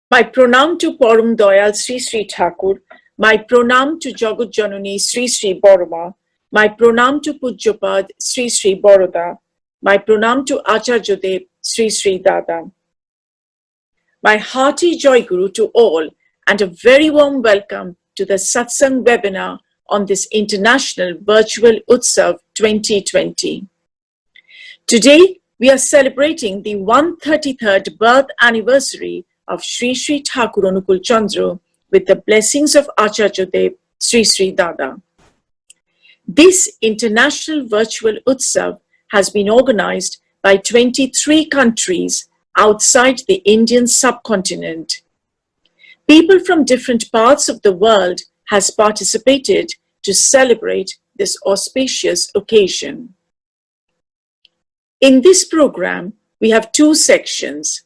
My pranam to Param Doyal Sri Sri Takur, my pranam to Jagat Janani Sri Sri Boroma, my pranam to Pujyapad Sri Sri Boroda, my pranam to Acharyadev Sri Sri Dada. My hearty Joy Guru to all and a very warm welcome to the Satsang webinar on this International Virtual Utsav 2020. Today, we are celebrating the 133rd birth anniversary of Sri Sri Takur Anukul Chandra with the blessings of Acharyadev Sri Sri Dada. This International Virtual Utsav has been organized by 23 countries outside the Indian subcontinent. People from different parts of the world has participated to celebrate this auspicious occasion. In this program, we have two sections.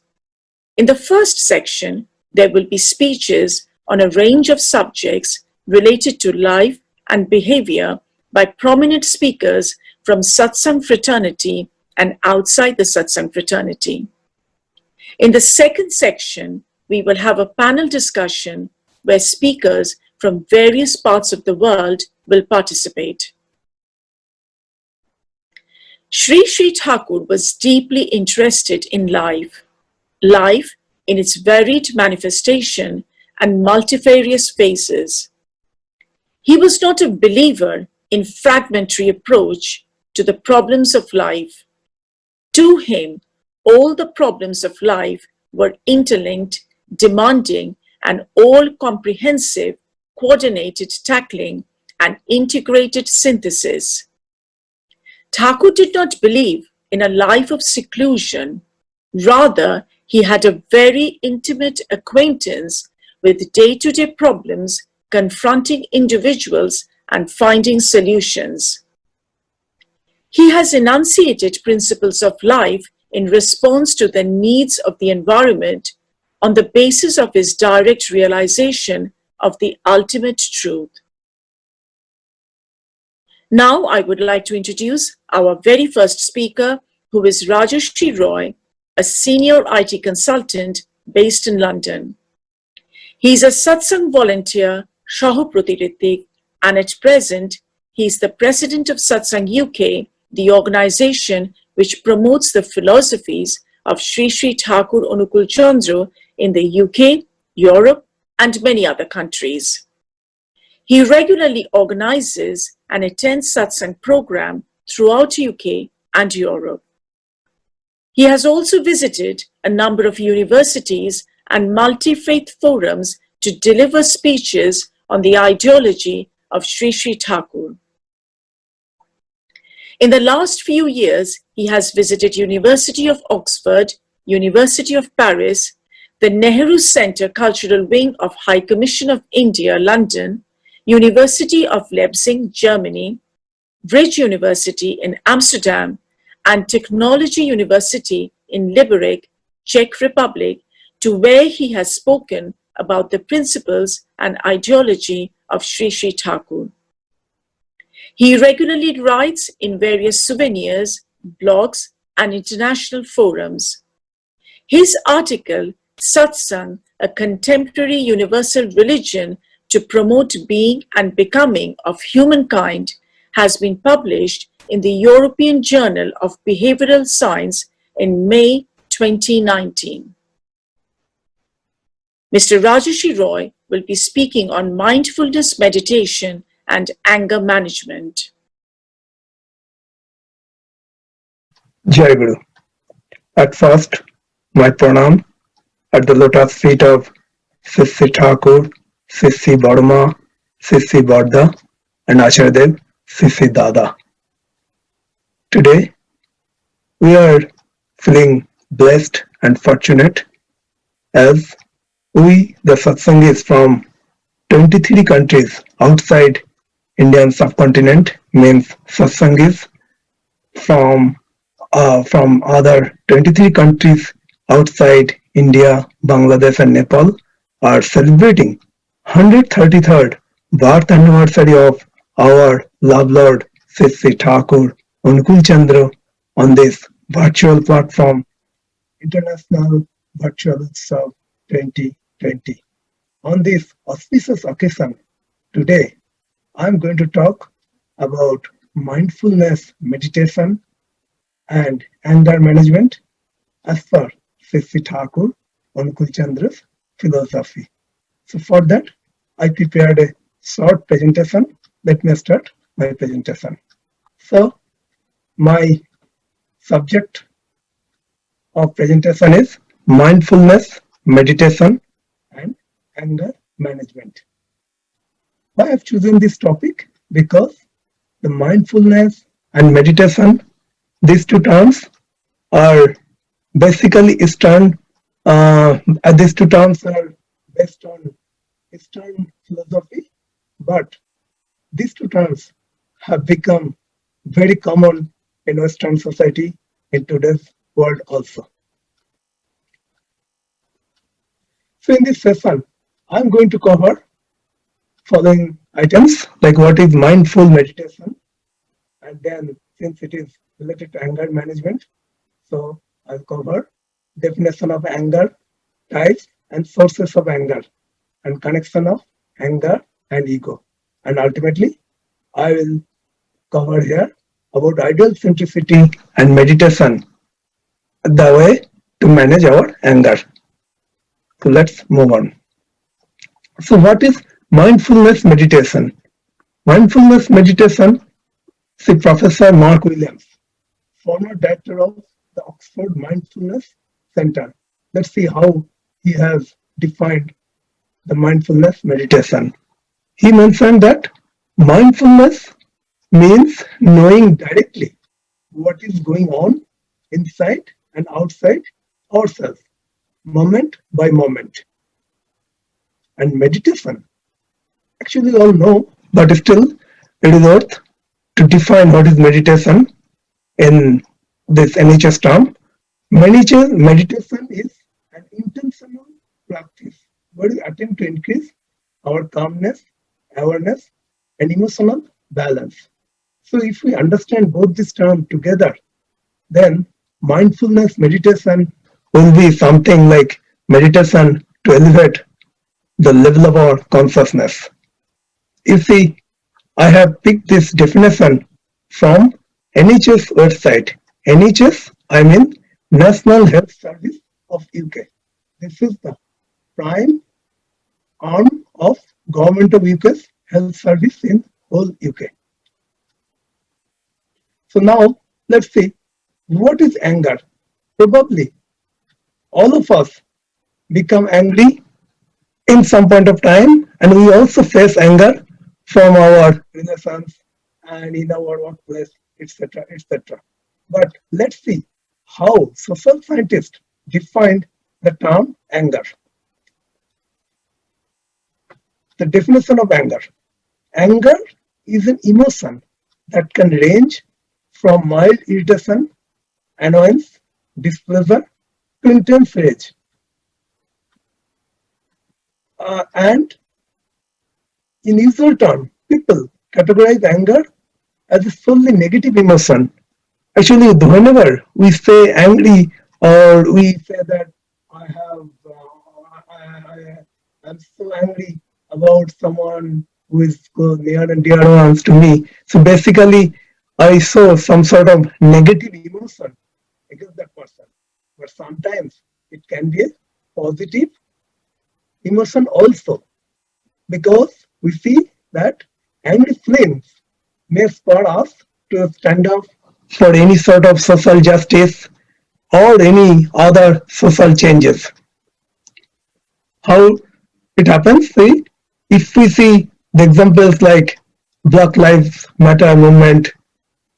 In the first section, there will be speeches on a range of subjects related to life and behavior by prominent speakers from Satsang fraternity and outside the Satsang fraternity. In the second section, we will have a panel discussion where speakers from various parts of the world will participate. Sri Sri Takur was deeply interested in life in its varied manifestation and multifarious phases. He was not a believer in fragmentary approach to the problems of life. To him, all the problems of life were interlinked, demanding an all-comprehensive, coordinated tackling and integrated synthesis. Takur did not believe in a life of seclusion. Rather, he had a very intimate acquaintance with day-to-day problems confronting individuals and finding solutions. He has enunciated principles of life in response to the needs of the environment on the basis of his direct realization of the ultimate truth. Now I would like to introduce our very first speaker, who is Rajarshi Roy, a senior IT consultant based in London. He is a Satsang volunteer, Shahuprotiritik, and at present, he is the president of Satsang UK, the organization which promotes the philosophies of Sri Sri Takur Anukul Chandra in the UK, Europe, and many other countries. He regularly organizes and attends Satsang program throughout UK and Europe. He has also visited a number of universities and multi-faith forums to deliver speeches on the ideology of Sri Sri Takur. In the last few years, he has visited University of Oxford, University of Paris, the Nehru Center Cultural Wing of High Commission of India, London, University of Leipzig, Germany, Bridge University in Amsterdam, and Technology University in Liberec, Czech Republic, to where he has spoken about the principles and ideology of Sri Sri Takur. He regularly writes in various souvenirs, blogs, and international forums. His article, Satsang, a Contemporary Universal Religion to Promote Being and Becoming of Humankind, has been published in the European Journal of Behavioral Science in May 2019. Mr. Rajarshi Roy will be speaking on mindfulness meditation and anger management. Jai Guru. At first, my pranam at the lotus feet of Sri Takur, Sri Boroma, Sri Borda, and Acharyadev Sri Dada. Today, we are feeling blessed and fortunate as we, the Satsangis from 23 countries outside Indian subcontinent, means Satsangis from other 23 countries outside India, Bangladesh and Nepal are celebrating 133rd birth anniversary of our love Lord Sri Sri Takur Anukul Chandra on this virtual platform, International Virtual Utsav 2020. 2020. On this auspicious occasion, today I'm going to talk about mindfulness meditation and anger management as per Sri Thakur Anukul Chandra's philosophy. So for that, I prepared a short presentation. Let me start my presentation. So my subject of presentation is mindfulness meditation and anger management. Why I've chosen this topic? Because the mindfulness and meditation, these two terms are basically Eastern. These two terms are based on Eastern philosophy, but these two terms have become very common in Western society in today's world also. So in this session, I'm going to cover following items like what is mindful meditation, and then since it is related to anger management, so I'll cover definition of anger, types and sources of anger, and connection of anger and ego. And ultimately, I will cover here about ideal centricity and meditation, the way to manage our anger. So let's move on. So what is mindfulness meditation? Mindfulness meditation, see Professor Mark Williams, former director of the Oxford Mindfulness Center. Let's see how he has defined the mindfulness meditation. He mentioned that mindfulness means knowing directly what is going on inside and outside ourselves, moment by moment. And meditation, actually all know, but still it is worth to define what is meditation in this NHS term. Meditation is an intentional practice where we attempt to increase our calmness, awareness, and emotional balance. So if we understand both these terms together, then mindfulness meditation will be something like meditation to elevate the level of our consciousness. You see, I have picked this definition from NHS website. NHS, I mean National Health Service of UK. This is the prime arm of Government of UK's health service in whole UK. So now let's see, what is anger? Probably all of us become angry in some point of time, and we also face anger from our relations and in our workplace, etc., etc. But let's see how social scientists defined the term anger. The definition of anger. Anger is an emotion that can range from mild irritation, annoyance, displeasure to intense rage. And in usual terms, people categorize anger as a solely negative emotion. Actually, whenever we say angry or we say that I'm so angry about someone who is near and dear ones to me, so basically I show some sort of negative emotion against that person. But sometimes it can be a positive emotion also, because we see that angry feelings may spur us to stand up for any sort of social justice or any other social changes. How it happens? See, if we see the examples like Black Lives Matter movement,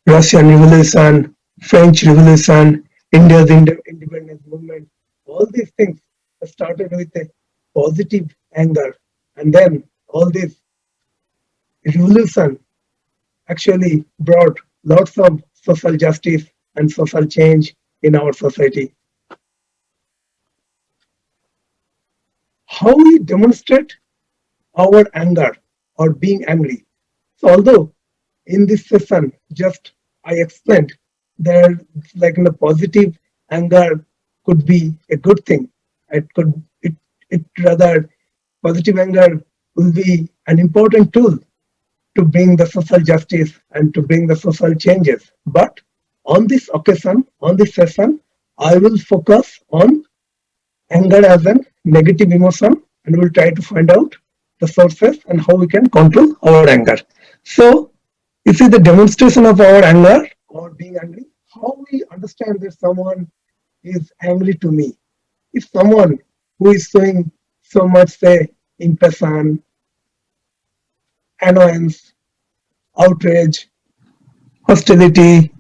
Russian Revolution, French Revolution, India's independence movement, all these things started with a positive anger, and then all this revolution actually brought lots of social justice and social change in our society. How we demonstrate our anger or being angry. So although in this session just I explained that like in the positive anger could be a good thing, it It rather, positive anger will be an important tool to bring the social justice and to bring the social changes. But on this occasion, on this session, I will focus on anger as a negative emotion and we'll try to find out the sources and how we can control our anger. So, this is the demonstration of our anger or being angry. How we understand that someone is angry to me. If someone who is showing so much, say, impatience, annoyance, outrage, hostility,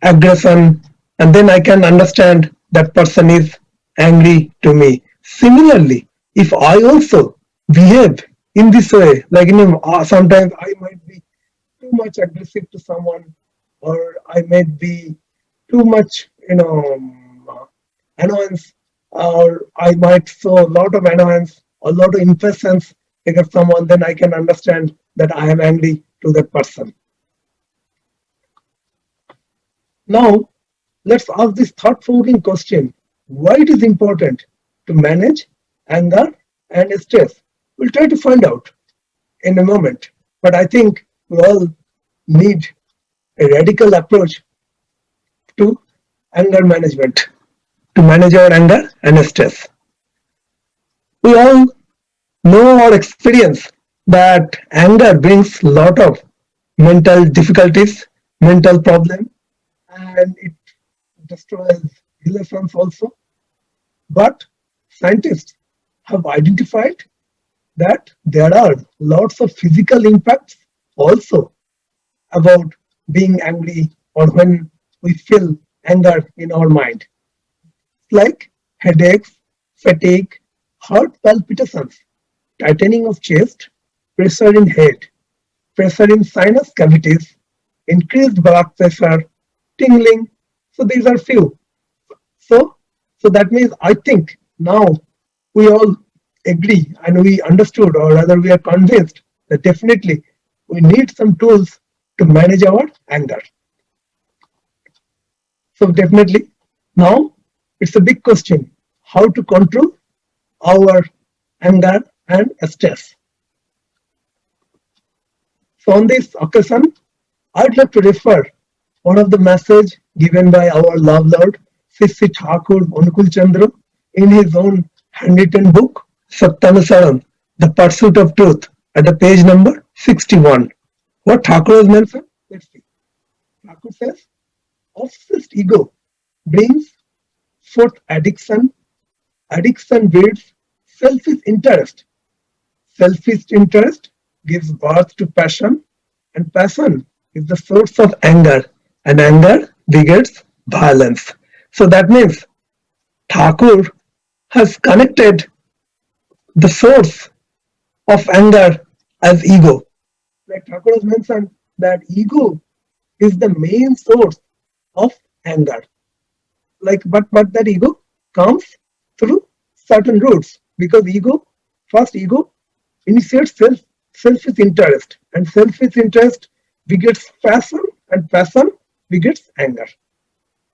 aggression, and then I can understand that person is angry to me. Similarly, if I also behave in this way, like sometimes I might be too much aggressive to someone, or I might be too much, annoyance, or I might show a lot of annoyance, a lot of impatience against someone, then I can understand that I am angry to that person. Now, let's ask this thought-provoking question. Why it is important to manage anger and stress? We'll try to find out in a moment. But I think we all need a radical approach to anger management, to manage our anger and stress. We all know or experience that anger brings a lot of mental difficulties, mental problems, and it destroys relations also. But scientists have identified that there are lots of physical impacts also about being angry or when we feel anger in our mind, like headaches, fatigue, heart palpitations, tightening of chest, pressure in head, pressure in sinus cavities, increased blood pressure, tingling. So these are few. So that means I think now we all agree and we understood, or rather we are convinced that definitely we need some tools to manage our anger. So definitely now it's a big question, how to control our anger and stress. So on this occasion, I'd like to refer one of the message given by our love lord, Sri Takur Anukul Chandra, in his own handwritten book, Satyanusaran, The Pursuit of Truth, at the page number 61. What Thakur has mentioned? Let's see. Thakur says, obsessed ego brings forth addiction, addiction breeds selfish interest, selfish interest gives birth to passion, and passion is the source of anger, and anger begets violence. So that means Thakur has connected the source of anger as ego. Like Thakur has mentioned that ego is the main source of anger. But that ego comes through certain routes, because first ego initiates selfish interest, and selfish interest begets passion, and passion begets anger.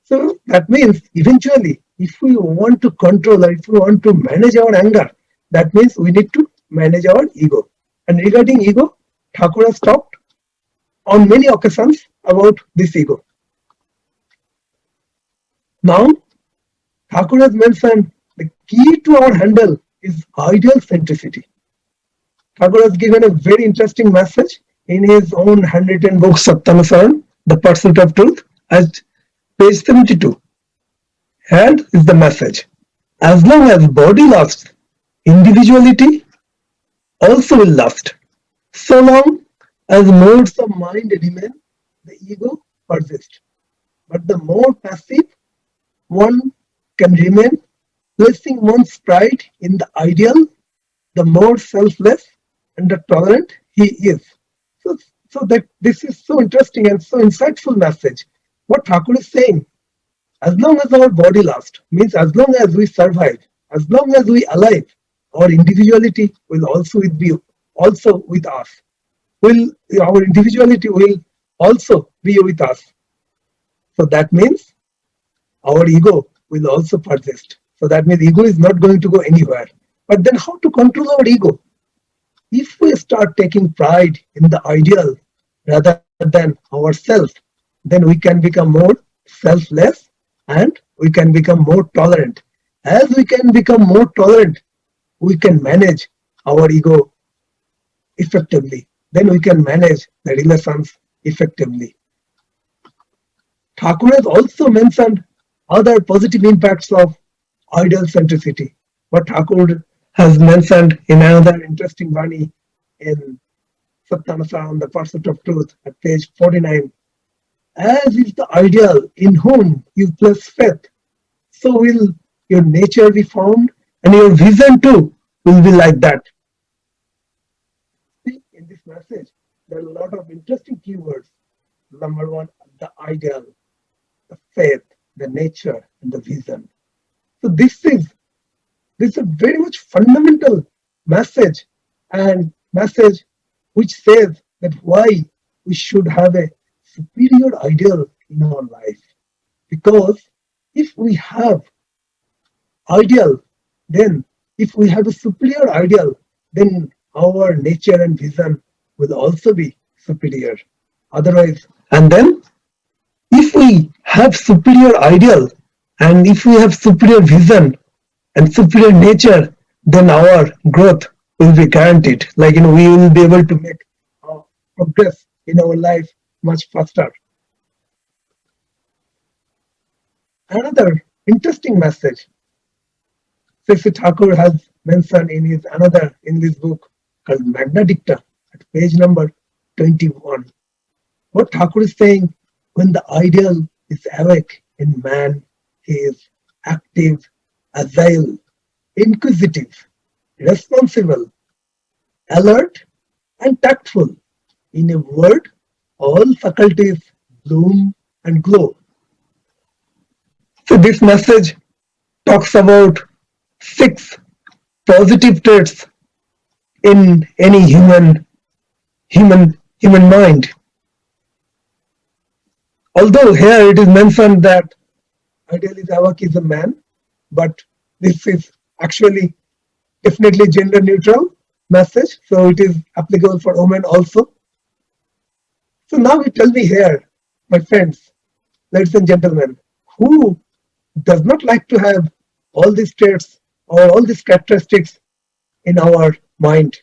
So that means eventually, if we want to control or if we want to manage our anger, that means we need to manage our ego. And regarding ego, Thakur has talked on many occasions about this ego. Now, Thakur has mentioned the key to our handle is ideal centricity. Thakur has given a very interesting message in his own handwritten book, Satyanusaran, The Pursuit of Truth, at page 72. And is the message. As long as body lasts, individuality also will last. So long as modes of mind remain, the ego persists. But the more passive one can remain, placing one's pride in the ideal, the more selfless and the tolerant he is. So that this is so interesting and so insightful message. What Thakur is saying, as long as our body lasts, means as long as we survive, as long as we alive, our individuality will also be also with us. Our individuality will also be with us. So that means our ego will also persist. So that means ego is not going to go anywhere. But then how to control our ego? If we start taking pride in the ideal rather than ourselves, then we can become more selfless and we can become more tolerant. As we can become more tolerant, we can manage our ego effectively. Then we can manage the relations effectively. Takur has also mentioned other positive impacts of ideal centricity. What Takur has mentioned in another interesting Vani in Satyanusaran, the Pursuit of Truth, at page 49. As is the ideal in whom you place faith, so will your nature be formed and your vision too will be like that. See, in this message, there are a lot of interesting keywords. Number one, the ideal, the faith, the nature, and the vision. So this is a very much fundamental message and message which says that why we should have a superior ideal in our life. Because if we have ideal, then if we have a superior ideal, then our nature and vision will also be superior. Otherwise, and then if we have superior ideal and if we have superior vision and superior nature, then our growth will be guaranteed. Like we will be able to make progress in our life much faster. Another interesting message Sri Takur has mentioned in this book called Magna Dicta at page number 21. What Takur is saying, when the ideal is awake in man, he is active, agile, inquisitive, responsible, alert, and tactful. In a word, all faculties bloom and glow. So this message talks about 6 positive traits in any human mind. Although here it is mentioned that ideal is awake is a man, but this is actually definitely gender neutral message, so it is applicable for women also. So now you tell me here, my friends, ladies and gentlemen, who does not like to have all these traits or all these characteristics in our mind?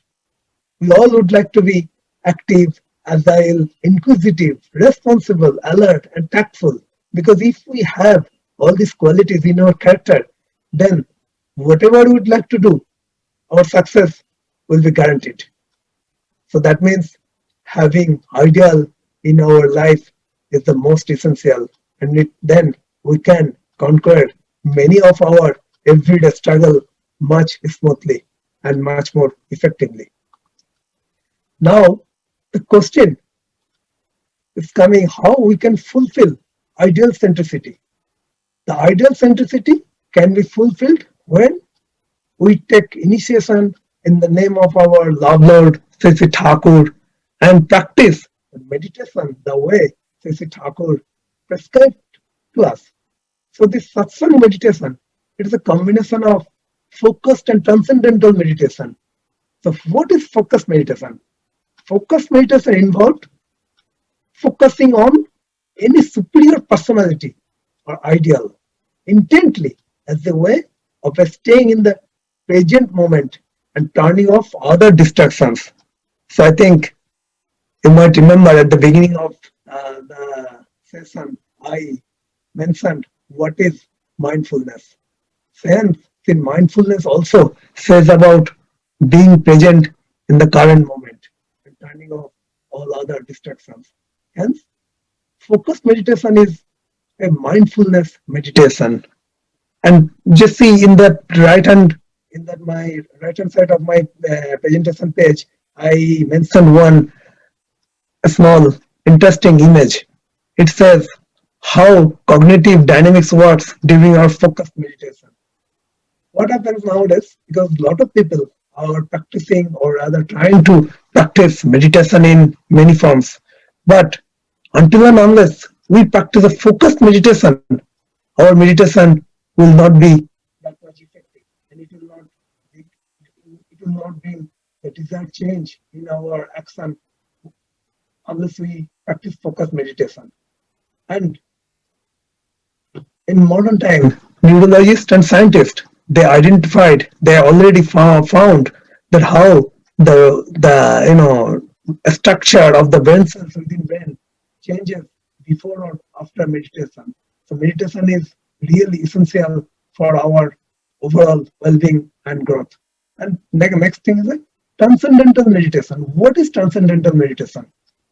We all would like to be active, agile, inquisitive, responsible, alert, and tactful. Because if we have all these qualities in our character, then whatever we would like to do, our success will be guaranteed. So that means having ideal in our life is the most essential, and then we can conquer many of our everyday struggle much smoothly and much more effectively. Now, the question is coming, how we can fulfill ideal centricity. The ideal centricity can be fulfilled when we take initiation in the name of our love Lord, Sri Takur, and practice meditation the way Sri Takur prescribed to us. So this satsang meditation, it is a combination of focused and transcendental meditation. So what is focused meditation? Focused meditation involved focusing on any superior personality or ideal intently as a way of staying in the present moment and turning off other distractions. So I think you might remember at the beginning of the session, I mentioned what is mindfulness. Hence, in mindfulness also says about being present in the current moment and turning off all other distractions. Hence, focused meditation is a mindfulness meditation. And just see in that my right hand side of my presentation page, I mentioned one small interesting image. It says how cognitive dynamics works during our focused meditation. What happens nowadays, because a lot of people are practicing or rather trying to practice meditation in many forms, but until and unless we practice a focused meditation, our meditation will not be that much effective and it will not will not bring the desired change in our action unless we practice focused meditation. And in modern time, neurologists and scientists, they already found that how the structure of the brain cells within brain changes before or after meditation. So meditation is really essential for our overall well-being and growth. And next thing is like transcendental meditation. What is transcendental meditation?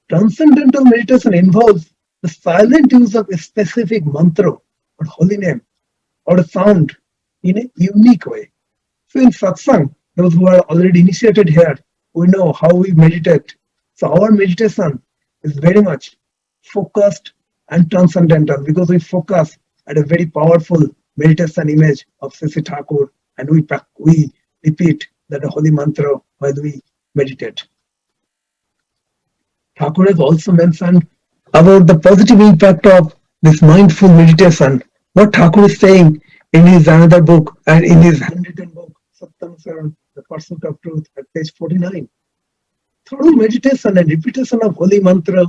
Transcendental meditation involves the silent use of a specific mantra or holy name or a sound in a unique way. So in satsang, those who are already initiated here, we know how we meditate. So our meditation is very much focused and transcendental because we focus at a very powerful meditation image of Sri Takur, and we repeat that holy mantra while we meditate. Takur has also mentioned about the positive impact of this mindful meditation. What Takur is saying in his another book and in his handwritten book, Satyanusaran, The Pursuit of Truth, at page 49. Through meditation and repetition of holy mantra,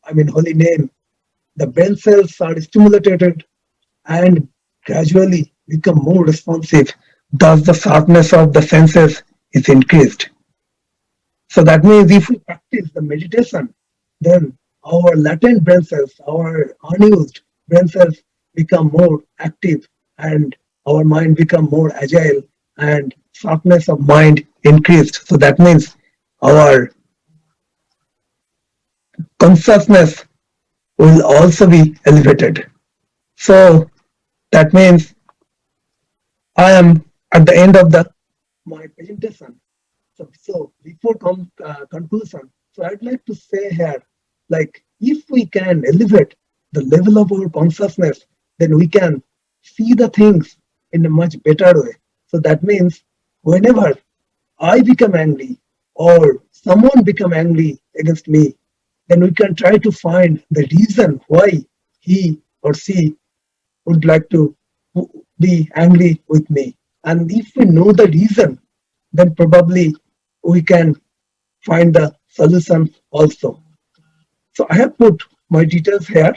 holy name, the brain cells are stimulated and gradually become more responsive. Thus, the sharpness of the senses is increased. So that means if we practice the meditation, then our latent brain cells, our unused brain cells become more active and our mind become more agile and sharpness of mind increased. So that means our consciousness will also be elevated. So that means I am at the end of my presentation. So before conclusion, so I'd like to say here, like if we can elevate the level of our consciousness, then we can see the things in a much better way. So that means whenever I become angry or someone become angry against me, then we can try to find the reason why he or she would like to be angry with me. And if we know the reason, then probably we can find the solution also. So I have put my details here,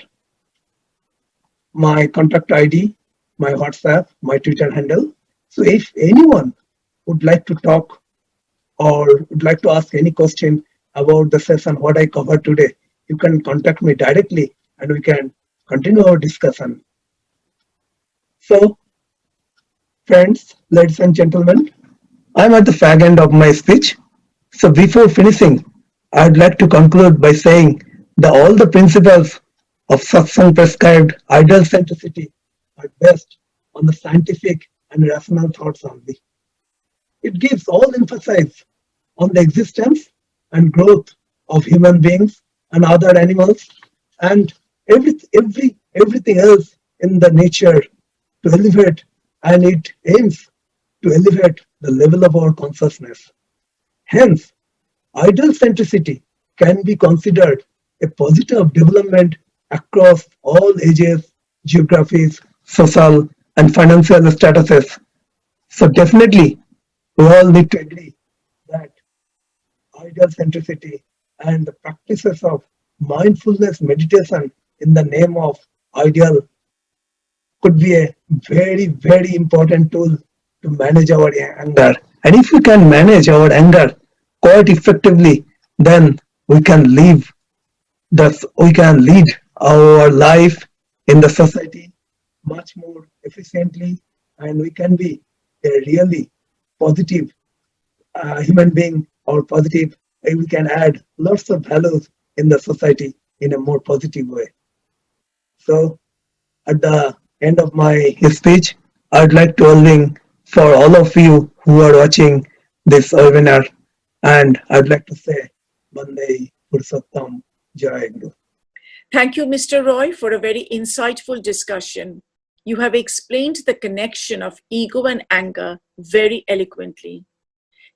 my contact ID, my WhatsApp, my Twitter handle. So if anyone would like to talk or would like to ask any question about the session, what I covered today, you can contact me directly and we can continue our discussion. So, friends, ladies and gentlemen, I'm at the fag end of my speech. So before finishing, I'd like to conclude by saying that all the principles of satsang prescribed ideal centricity are based on the scientific and rational thoughts only. It gives all emphasis on the existence and growth of human beings and other animals and everything else in the nature to elevate, and it aims to elevate the level of our consciousness. Hence, ideal centricity can be considered a positive development across all ages, geographies, social and financial statuses. So definitely, we all need to agree that ideal centricity and the practices of mindfulness meditation in the name of ideal could be a very, very important tool to manage our anger. And if we can manage our anger quite effectively, then we can lead our life in the society much more efficiently, and we can be a really positive human being or positive, and we can add lots of values in the society in a more positive way. So at the end of my speech, I'd like to welcome for all of you who are watching this webinar, and I'd like to say Bande Purushottam Jai Guru. Thank you, Mr. Roy, for a very insightful discussion. You have explained the connection of ego and anger very eloquently.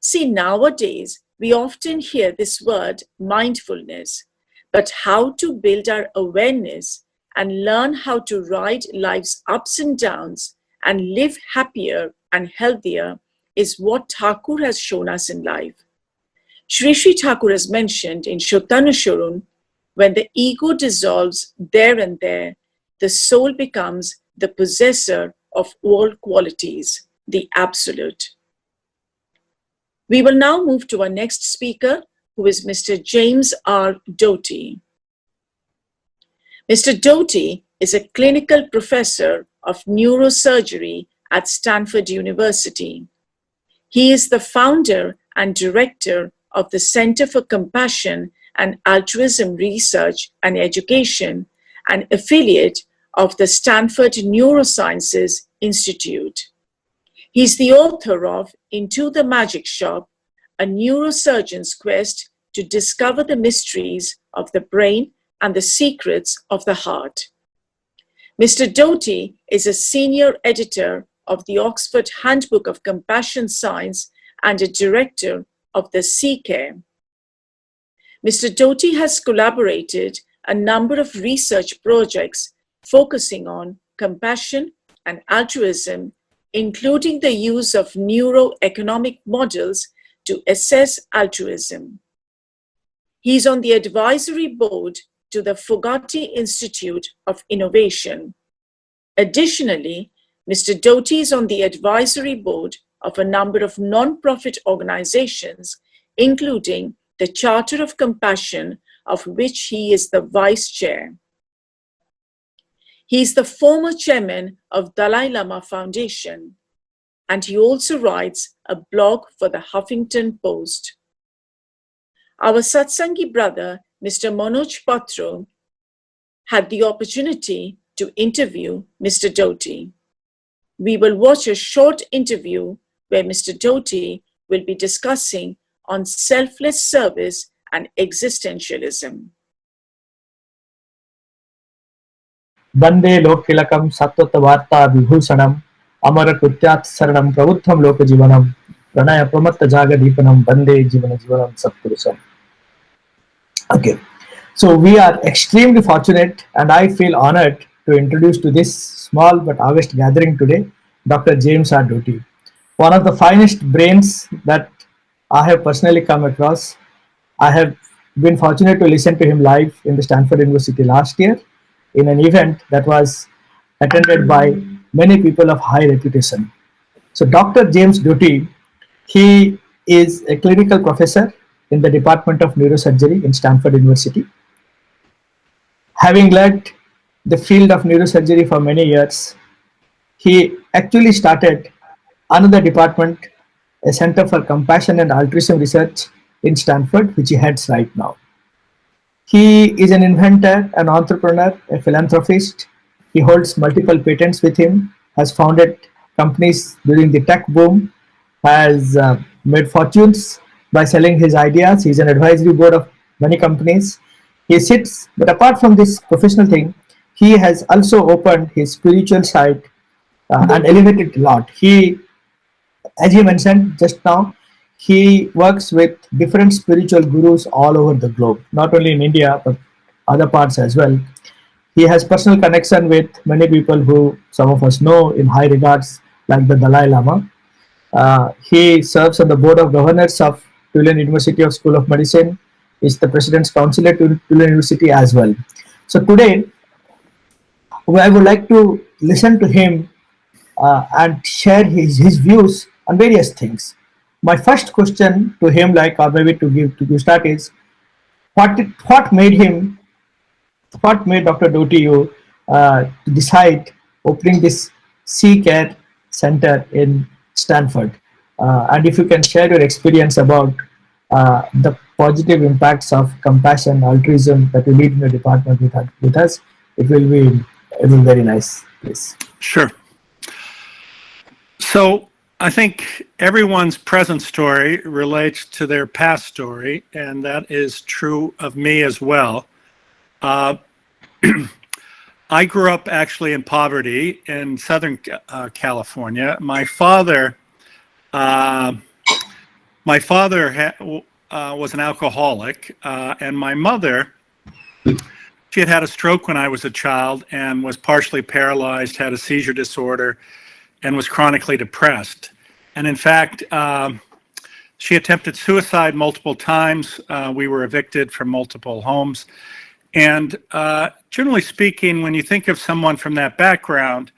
See, nowadays, we often hear this word mindfulness, but how to build our awareness and learn how to ride life's ups and downs and live happier and healthier is what Takur has shown us in life. Sri Takur has mentioned in Satyanusaran, when the ego dissolves there and there, the soul becomes the possessor of all qualities, the absolute. We will now move to our next speaker, who is Mr. James R. Doty. Mr. Doty is a clinical professor of neurosurgery at Stanford University. He is the founder and director of the Center for Compassion and Altruism Research and Education, an affiliate of the Stanford Neurosciences Institute. He's the author of Into the Magic Shop, a neurosurgeon's quest to discover the mysteries of the brain and the secrets of the heart. Mr. Doty is a senior editor of the Oxford Handbook of Compassion Science and a director of the CCARE. Mr. Doty has collaborated a number of research projects focusing on compassion and altruism, including the use of neuroeconomic models to assess altruism. He's on the advisory board to the Fogarty Institute of Innovation. Additionally, Mr. Doty is on the advisory board of a number of non-profit organizations, including the Charter of Compassion, of which he is the vice chair. He is the former chairman of Dalai Lama Foundation, and he also writes a blog for the Huffington Post. Our Satsangi brother, Mr. Manoj Patro, had the opportunity to interview Mr. Doty. We will watch a short interview where Mr. Doty will be discussing on selfless service and existentialism. Bande Lokilakam Sattva Varta Vibhushanam Amara Kutyat Saranam Pravutham Lokajivanam Pranaya Pramatta Jaga Deepanam Bande Jivana Jivanam Satpurusam. Okay, so we are extremely fortunate and I feel honored to introduce to this small but august gathering today Dr. James R. Doty, one of the finest brains that I have personally come across. I have been fortunate to listen to him live in the Stanford University last year in an event that was attended by many people of high reputation. So Dr. James Doty, he is a clinical professor in the Department of Neurosurgery in Stanford University. Having led the field of neurosurgery for many years, he actually started another department, a Center for Compassion and Altruism Research in Stanford, which he heads right now. He is an inventor, an entrepreneur, a philanthropist. He holds multiple patents with him, has founded companies during the tech boom, has made fortunes by selling his ideas. He's an advisory board of many companies. He sits, but apart from this professional thing, he has also opened his spiritual side and elevated a lot. He, as you mentioned just now, he works with different spiritual gurus all over the globe, not only in India, but other parts as well. He has personal connection with many people who some of us know in high regards, like the Dalai Lama. He serves on the board of governors of Tulane University of School of Medicine, is the president's counselor to Tulane University as well. So today, I would like to listen to him and share his views on various things. My first question to him, like, or maybe to give start, is what made Dr. Doty you to decide opening this CCARE center in Stanford, and if you can share your experience about the positive impacts of compassion, altruism that you lead in the department with us, it will be very nice, please. Sure. So I think everyone's present story relates to their past story, and that is true of me as well. I grew up actually in poverty in Southern California. My father was an alcoholic, and my mother, she had a stroke when I was a child and was partially paralyzed, had a seizure disorder, and was chronically depressed. And in fact, she attempted suicide multiple times. We were evicted from multiple homes. And generally speaking, when you think of someone from that background,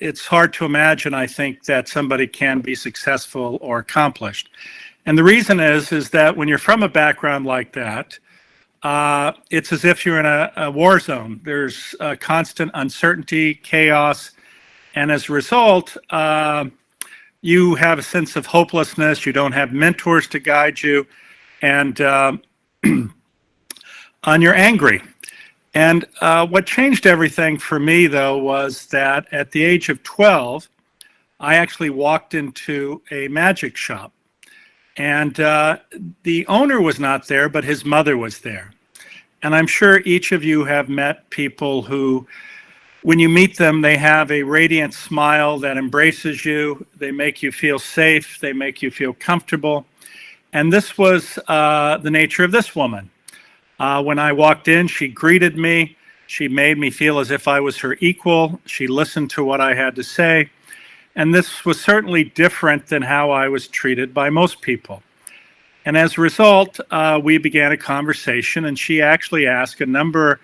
it's hard to imagine, I think, that somebody can be successful or accomplished. And the reason is that when you're from a background like that, it's as if you're in a war zone. There's constant uncertainty, chaos, and as a result, you have a sense of hopelessness. You don't have mentors to guide you, and you're angry. And what changed everything for me, though, was that at the age of 12, I actually walked into a magic shop. And the owner was not there, but his mother was there. And I'm sure each of you have met people who, when you meet them, they have a radiant smile that embraces you. They make you feel safe. They make you feel comfortable. And this was the nature of this woman. When I walked in, she greeted me. She made me feel as if I was her equal. She listened to what I had to say. And this was certainly different than how I was treated by most people. And as a result, we began a conversation, and she actually asked a number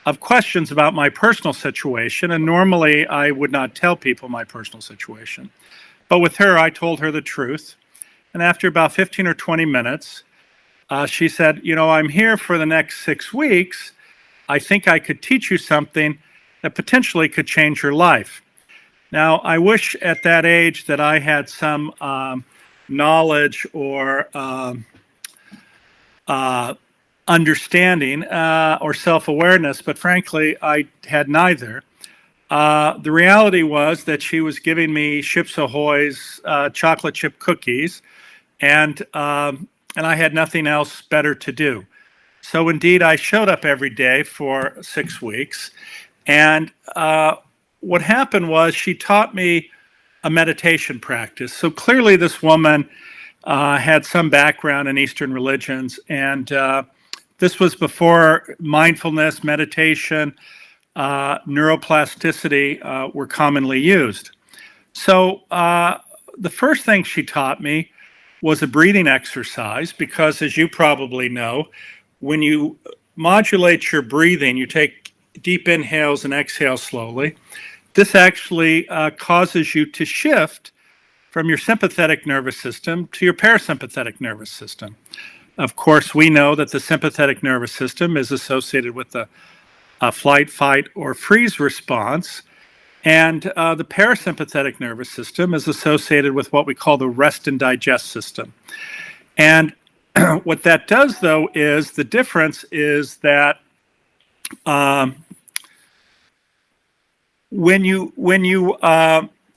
of questions about my personal situation. And normally I would not tell people my personal situation. But with her, I told her the truth. And after about 15 or 20 minutes, she said, you know, I'm here for the next 6 weeks. I think I could teach you something that potentially could change your life. Now, I wish at that age that I had some knowledge or understanding or self-awareness, but frankly, I had neither. The reality was that she was giving me Chips Ahoy's chocolate chip cookies, and I had nothing else better to do. So indeed, I showed up every day for 6 weeks, and what happened was she taught me a meditation practice. So clearly this woman had some background in Eastern religions, and this was before mindfulness, meditation, neuroplasticity were commonly used. So the first thing she taught me was a breathing exercise, because as you probably know, when you modulate your breathing, you take deep inhales and exhales slowly. This actually causes you to shift from your sympathetic nervous system to your parasympathetic nervous system. Of course, we know that the sympathetic nervous system is associated with the flight, fight, or freeze response. And the parasympathetic nervous system is associated with what we call the rest and digest system. And what that does, though, is the difference is that when you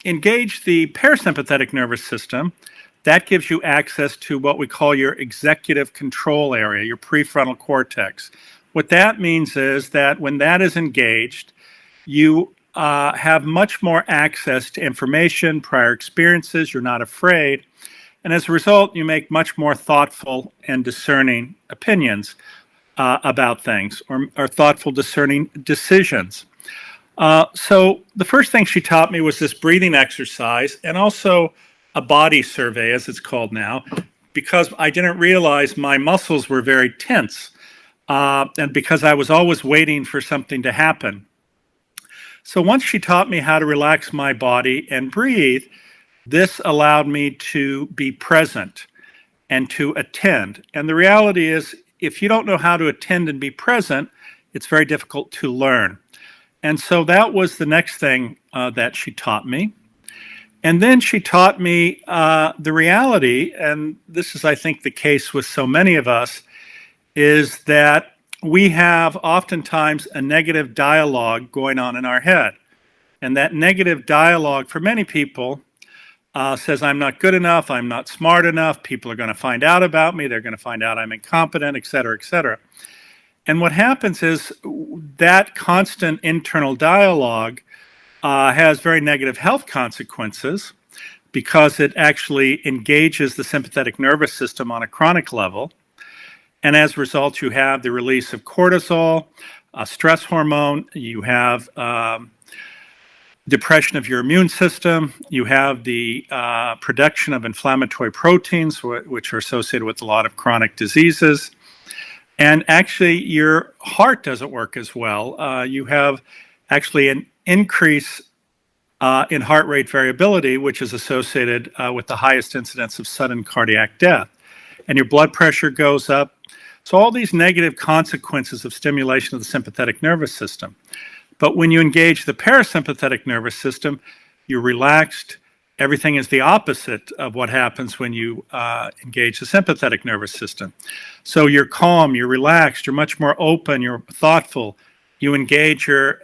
engage the parasympathetic nervous system, that gives you access to what we call your executive control area, your prefrontal cortex. What that means is that when that is engaged, you have much more access to information, prior experiences, you're not afraid, and as a result, you make much more thoughtful and discerning opinions about things, or thoughtful, discerning decisions. So the first thing she taught me was this breathing exercise, and also a body survey, as it's called now, because I didn't realize my muscles were very tense, and because I was always waiting for something to happen. So once she taught me how to relax my body and breathe, this allowed me to be present and to attend. And the reality is, if you don't know how to attend and be present, it's very difficult to learn. And so that was the next thing that she taught me. And then she taught me the reality, and this is, I think, the case with so many of us, is that we have oftentimes a negative dialogue going on in our head. And that negative dialogue, for many people, says, I'm not good enough, I'm not smart enough, people are going to find out about me, they're going to find out I'm incompetent, et cetera, et cetera. And what happens is that constant internal dialogue has very negative health consequences, because it actually engages the sympathetic nervous system on a chronic level. And as a result, you have the release of cortisol, a stress hormone, you have depression of your immune system. You have the production of inflammatory proteins, which are associated with a lot of chronic diseases. And actually, your heart doesn't work as well. You have actually an increase in heart rate variability, which is associated with the highest incidence of sudden cardiac death. And your blood pressure goes up. So all these negative consequences of stimulation of the sympathetic nervous system. But when you engage the parasympathetic nervous system, you're relaxed. Everything is the opposite of what happens when you engage the sympathetic nervous system. So you're calm, you're relaxed, you're much more open, you're thoughtful. You engage your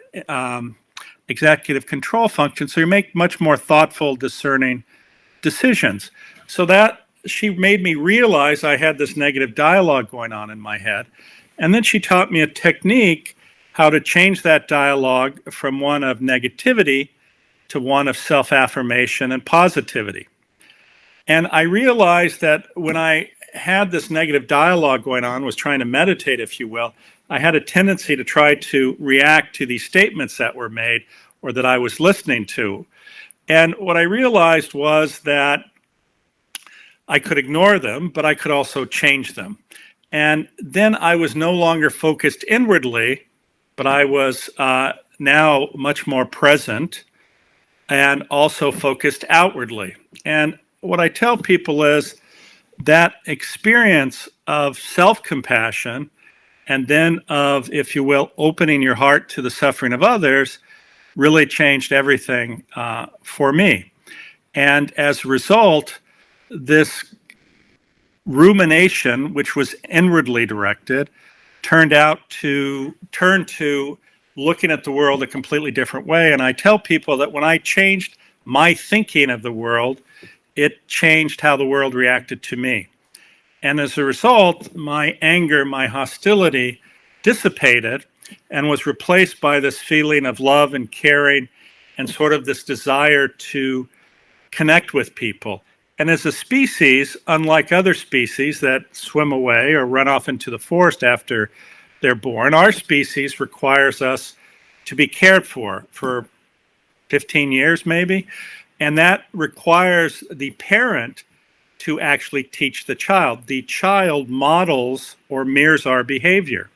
executive control function, so you make much more thoughtful, discerning decisions. So that she made me realize I had this negative dialogue going on in my head. And then she taught me a technique how to change that dialogue from one of negativity to one of self-affirmation and positivity. And I realized that when I had this negative dialogue going on, was trying to meditate, if you will, I had a tendency to try to react to these statements that were made or that I was listening to. And what I realized was that I could ignore them, but I could also change them. And then I was no longer focused inwardly, but I was now much more present and also focused outwardly. And what I tell people is that experience of self-compassion and then of, if you will, opening your heart to the suffering of others really changed everything for me. And as a result, this rumination, which was inwardly directed, turned to looking at the world a completely different way. And I tell people that when I changed my thinking of the world, it changed how the world reacted to me. And as a result, my anger, my hostility dissipated and was replaced by this feeling of love and caring and sort of this desire to connect with people. And as a species, unlike other species that swim away or run off into the forest after they're born, our species requires us to be cared for 15 years maybe. And that requires the parent to actually teach the child. The child models or mirrors our behavior.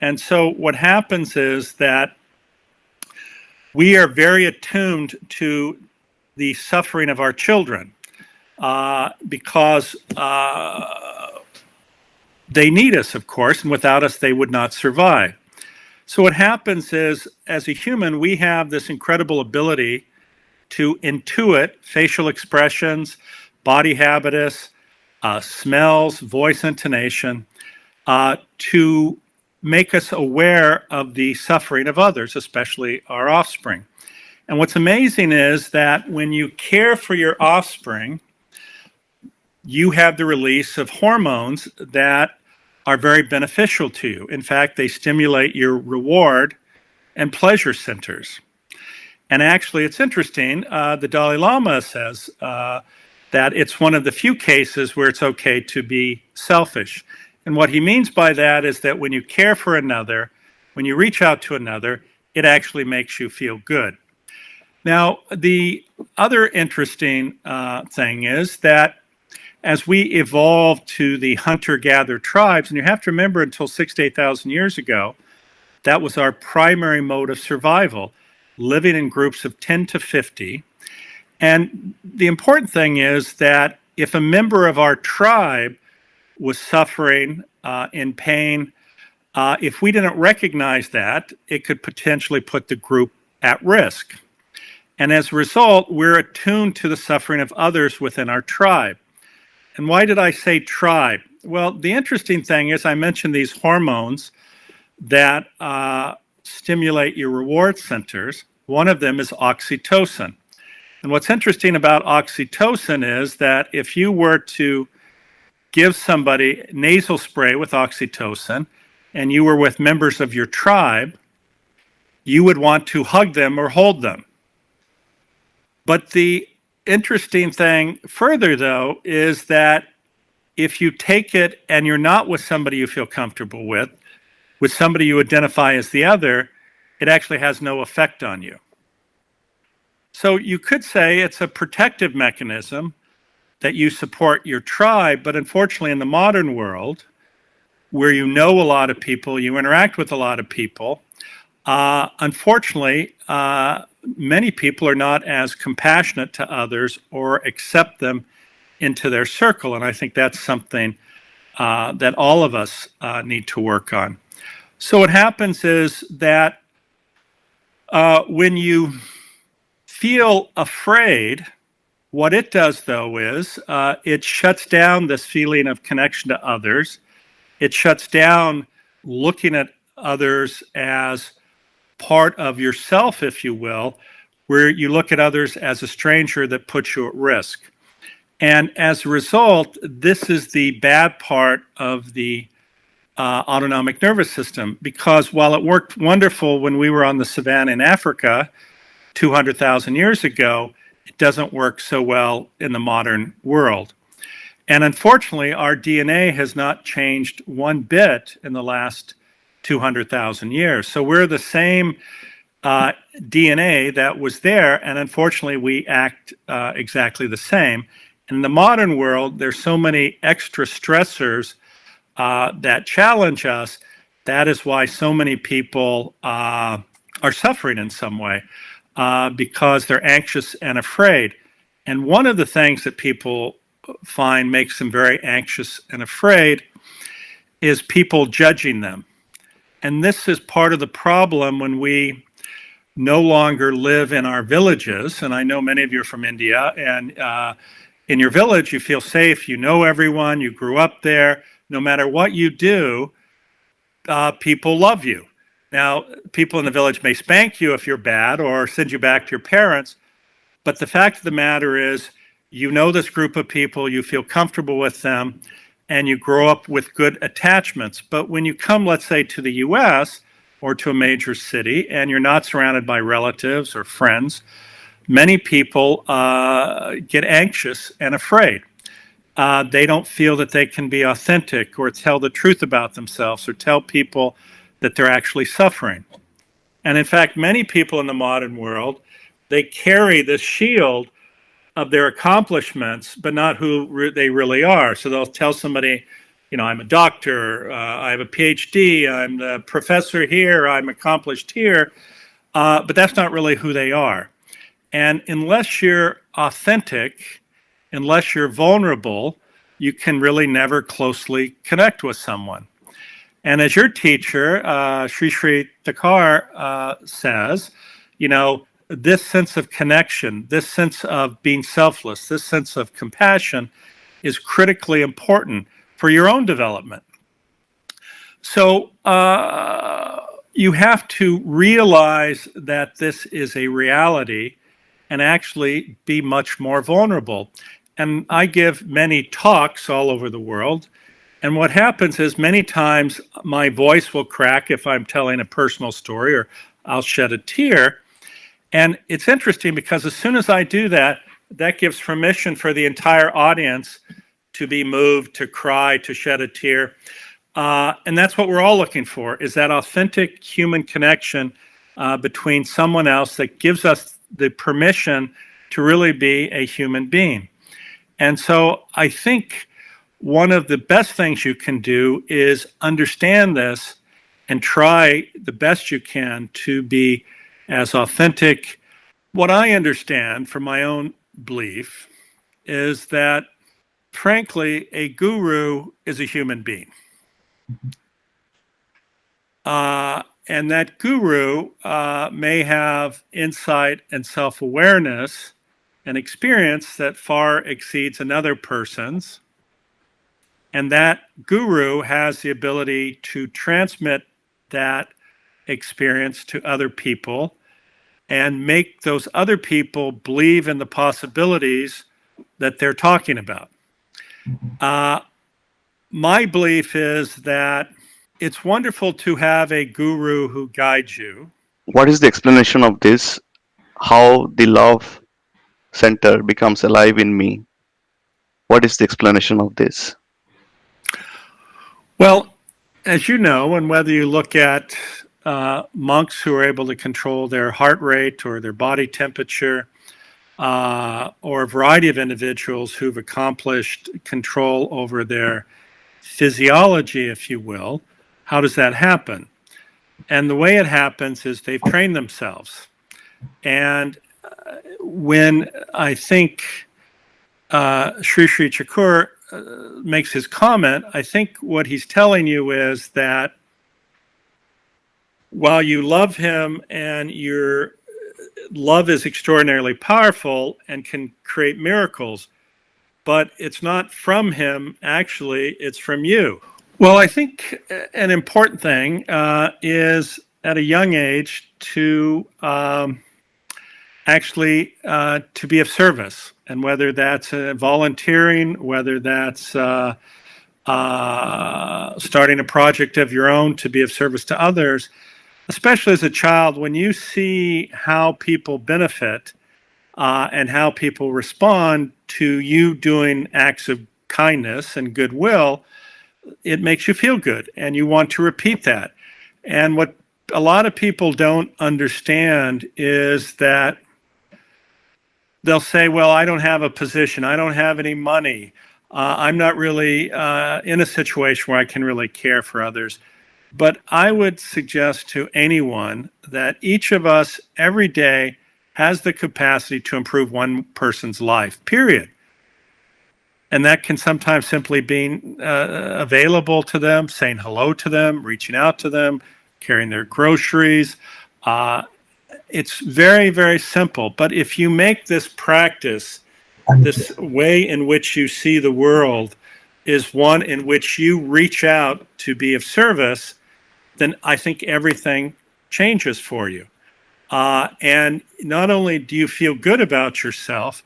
And so what happens is that we are very attuned to the suffering of our children because they need us, of course, and without us, they would not survive. So what happens is, as a human, we have this incredible ability to intuit facial expressions, body habitus, smells, voice intonation, to make us aware of the suffering of others, especially our offspring. And what's amazing is that when you care for your offspring, you have the release of hormones that are very beneficial to you. In fact, they stimulate your reward and pleasure centers. And actually, it's interesting, the Dalai Lama says that it's one of the few cases where it's okay to be selfish. And what he means by that is that when you care for another, when you reach out to another, it actually makes you feel good. Now, the other interesting thing is that as we evolved to the hunter-gatherer tribes, and you have to remember until 6,000 to 8,000 years ago, that was our primary mode of survival, living in groups of 10 to 50. And the important thing is that if a member of our tribe was suffering in pain, if we didn't recognize that, it could potentially put the group at risk. And as a result, we're attuned to the suffering of others within our tribe. And why did I say tribe? Well, the interesting thing is I mentioned these hormones that stimulate your reward centers. One of them is oxytocin. And what's interesting about oxytocin is that if you were to give somebody nasal spray with oxytocin and you were with members of your tribe, you would want to hug them or hold them. But the interesting thing further, though, is that if you take it and you're not with somebody you feel comfortable with somebody you identify as the other, it actually has no effect on you. So you could say it's a protective mechanism that you support your tribe, but unfortunately in the modern world, where you know a lot of people, you interact with a lot of people, unfortunately, many people are not as compassionate to others or accept them into their circle. And I think that's something that all of us need to work on. So what happens is that when you feel afraid, what it does, though, is it shuts down this feeling of connection to others. It shuts down looking at others as part of yourself, if you will, where you look at others as a stranger that puts you at risk. And as a result, this is the bad part of the autonomic nervous system, because while it worked wonderful when we were on the savannah in Africa 200,000 years ago, it doesn't work so well in the modern world. And unfortunately, our DNA has not changed one bit in the last 200,000 years. So we're the same DNA that was there, and unfortunately, we act exactly the same. In the modern world, there's so many extra stressors that challenge us. That is why so many people are suffering in some way, because they're anxious and afraid. And one of the things that people find makes them very anxious and afraid is people judging them. And this is part of the problem when we no longer live in our villages. And I know many of you are from India, and in your village, you feel safe, you know everyone, you grew up there. No matter what you do, people love you. Now, people in the village may spank you if you're bad or send you back to your parents, but the fact of the matter is, you know this group of people, you feel comfortable with them, and you grow up with good attachments. But when you come, let's say, to the US or to a major city, and you're not surrounded by relatives or friends, many people get anxious and afraid. They don't feel that they can be authentic or tell the truth about themselves or tell people that they're actually suffering. And in fact, many people in the modern world, they carry this shield of their accomplishments, but not who they really are. So they'll tell somebody, you know, I'm a doctor, I have a PhD, I'm the professor here, I'm accomplished here, but that's not really who they are. And unless you're authentic, unless you're vulnerable, you can really never closely connect with someone. And as your teacher, Sri Takur says, you know, this sense of connection, this sense of being selfless, this sense of compassion is critically important for your own development. So you have to realize that this is a reality and actually be much more vulnerable. And I give many talks all over the world. And what happens is many times my voice will crack if I'm telling a personal story, or I'll shed a tear. And it's interesting because as soon as I do that, that gives permission for the entire audience to be moved, to cry, to shed a tear. And that's what we're all looking for, is that authentic human connection between someone else that gives us the permission to really be a human being. And so I think one of the best things you can do is understand this and try the best you can to be as authentic. What I understand from my own belief is that, frankly, a guru is a human being. And that guru may have insight and self-awareness and experience that far exceeds another person's. And that guru has the ability to transmit that experience to other people and make those other people believe in the possibilities that they're talking about. My belief is that it's wonderful to have a guru who guides you. What is the explanation of this? How the love center becomes alive in me? What is the explanation of this? Well, as you know, and whether you look at monks who are able to control their heart rate or their body temperature, or a variety of individuals who've accomplished control over their physiology, if you will. How does that happen? And the way it happens is they've trained themselves. And when I think Sri Sri Takur makes his comment, I think what he's telling you is that while you love him and your love is extraordinarily powerful and can create miracles, but it's not from him, actually, it's from you. Well, I think an important thing is at a young age to actually to be of service, and whether that's volunteering, whether that's starting a project of your own to be of service to others, especially as a child, when you see how people benefit and how people respond to you doing acts of kindness and goodwill, it makes you feel good and you want to repeat that. And what a lot of people don't understand is that they'll say, well, I don't have a position, I don't have any money, I'm not really in a situation where I can really care for others. But I would suggest to anyone that each of us every day has the capacity to improve one person's life, period. And that can sometimes simply be available to them, saying hello to them, reaching out to them, carrying their groceries. It's very, very simple. But if you make this practice, this way in which you see the world is one in which you reach out to be of service, then I think everything changes for you. And not only do you feel good about yourself,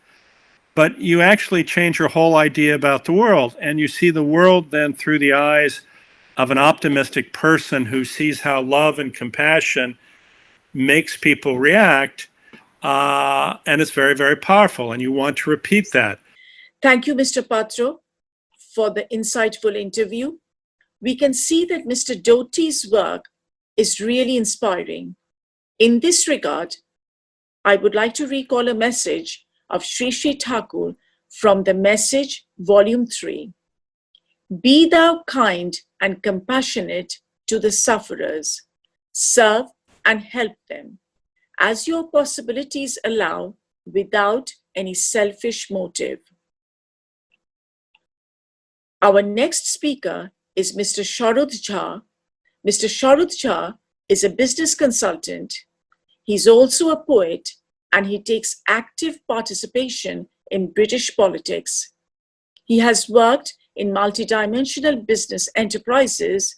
but you actually change your whole idea about the world. And you see the world then through the eyes of an optimistic person who sees how love and compassion makes people react. And it's very, very powerful. And you want to repeat that. Thank you, Mr. Patro, for the insightful interview. We can see that Mr. Doty's work is really inspiring. In this regard, I would like to recall a message of Sri Sri Takur from the Message, Volume 3. Be thou kind and compassionate to the sufferers. Serve and help them, as your possibilities allow, without any selfish motive. Our next speaker is Mr. Sharad Jha. Mr. Sharad Jha is a business consultant. He's also a poet, and he takes active participation in British politics. He has worked in multidimensional business enterprises,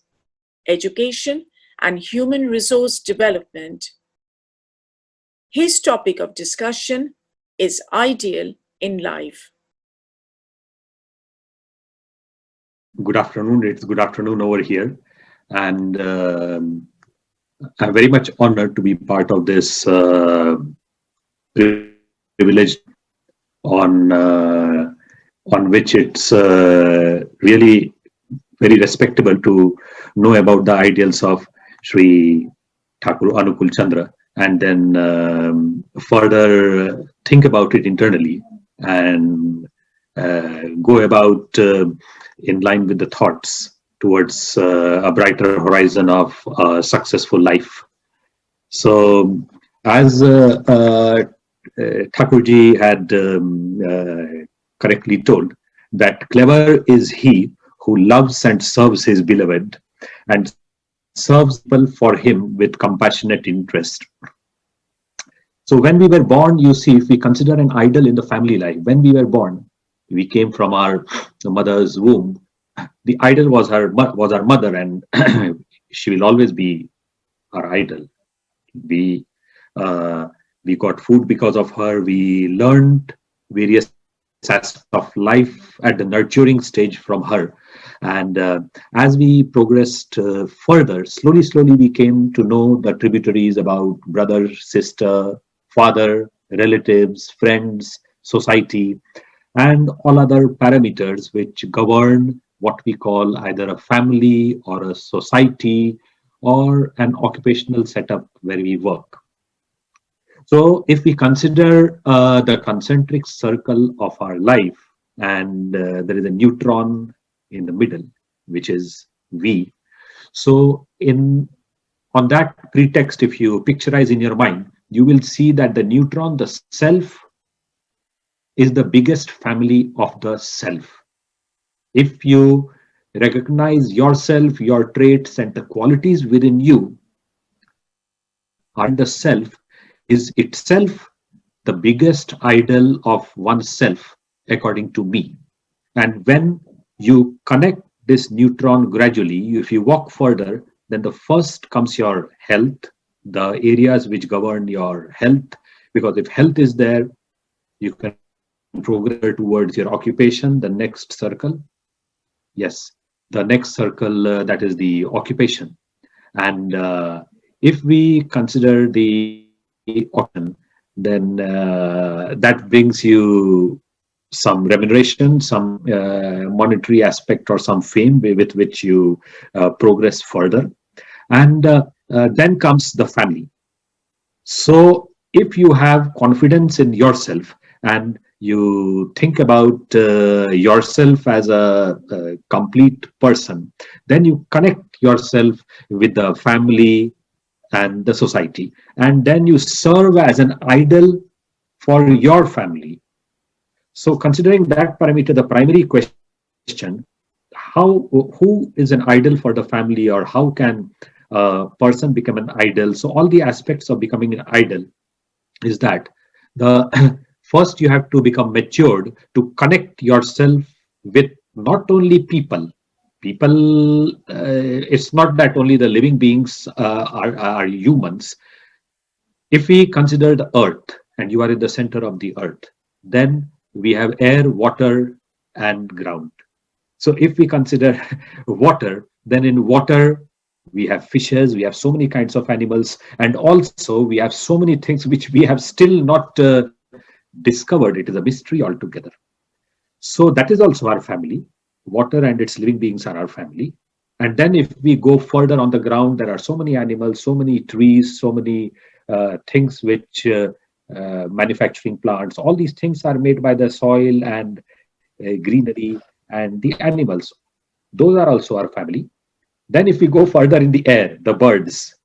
education, and human resource development. His topic of discussion is ideal in life. Good afternoon. It's good afternoon over here. And I'm very much honored to be part of this privilege on which it's really very respectable to know about the ideals of Sri Takur Anukul Chandra, and then further think about it internally and go about in line with the thoughts towards a brighter horizon of a successful life. So as Thakurji had correctly told, that clever is he who loves and serves his beloved and serves people for him with compassionate interest. So when we were born, you see, if we consider an idol in the family life, when we were born, we came from our mother's womb. The idol was our mother, and she will always be our idol. We got food because of her. We learned various aspects of life at the nurturing stage from her. And as we progressed further, slowly we came to know the tributaries about brother, sister, father, relatives, friends, society, and all other parameters which govern what we call either a family or a society or an occupational setup where we work. So if we consider the concentric circle of our life, and there is a neutron in the middle, which is V. So on that pretext, if you picturize in your mind, you will see that the neutron, the self, is the biggest family of the self. If you recognize yourself, your traits, and the qualities within you, and the self is itself the biggest idol of oneself, according to me. And when you connect this neutron gradually, if you walk further, then the first comes your health, the areas which govern your health, because if health is there, you can progress towards your occupation, the next circle. Yes, the next circle, that is the occupation. And if we consider the occupation, then that brings you some remuneration, some monetary aspect, or some fame with which you progress further. And then comes the family. So if you have confidence in yourself and you think about yourself as a complete person, then you connect yourself with the family and the society, and then you serve as an idol for your family. So considering that parameter, the primary question, who is an idol for the family, or how can a person become an idol? So all the aspects of becoming an idol is that the first you have to become matured to connect yourself with not only people. It's not that only the living beings are humans. If we consider the earth, and you are in the center of the earth, then we have air, water, and ground. So if we consider water, then in water we have fishes, we have so many kinds of animals, and also we have so many things which we have still not discovered. It is a mystery altogether. So that is also our family. Water and its living beings are our family. And then if we go further on the ground, there are so many animals, so many trees, so many things which manufacturing plants, all these things are made by the soil and greenery and the animals. Those are also our family. Then if we go further in the air, the birds,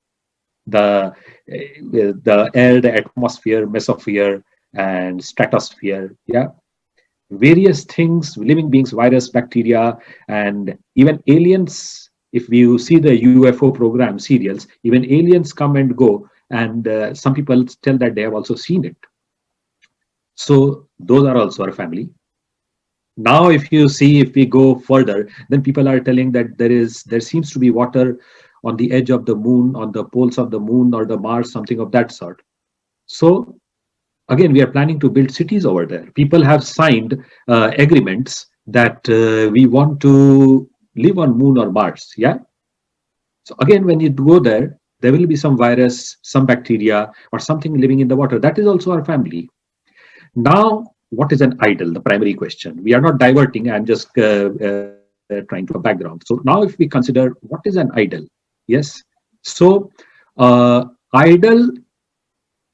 the air, the atmosphere, mesosphere, and stratosphere, yeah, various things, living beings, virus, bacteria, and even aliens. If you see the UFO program serials, even aliens come and go, and some people tell that they have also seen it. So those are also our family. Now if you see, if we go further, then people are telling that there seems to be water on the edge of the moon, on the poles of the moon or the Mars, something of that sort. So again, we are planning to build cities over there. People have signed agreements that we want to live on moon or Mars. Yeah. So again, when you go there, there will be some virus, some bacteria, or something living in the water. That is also our family. Now, what is an idol? The primary question. We are not diverting. I'm just trying to a background. So now, if we consider what is an idol, yes. So idol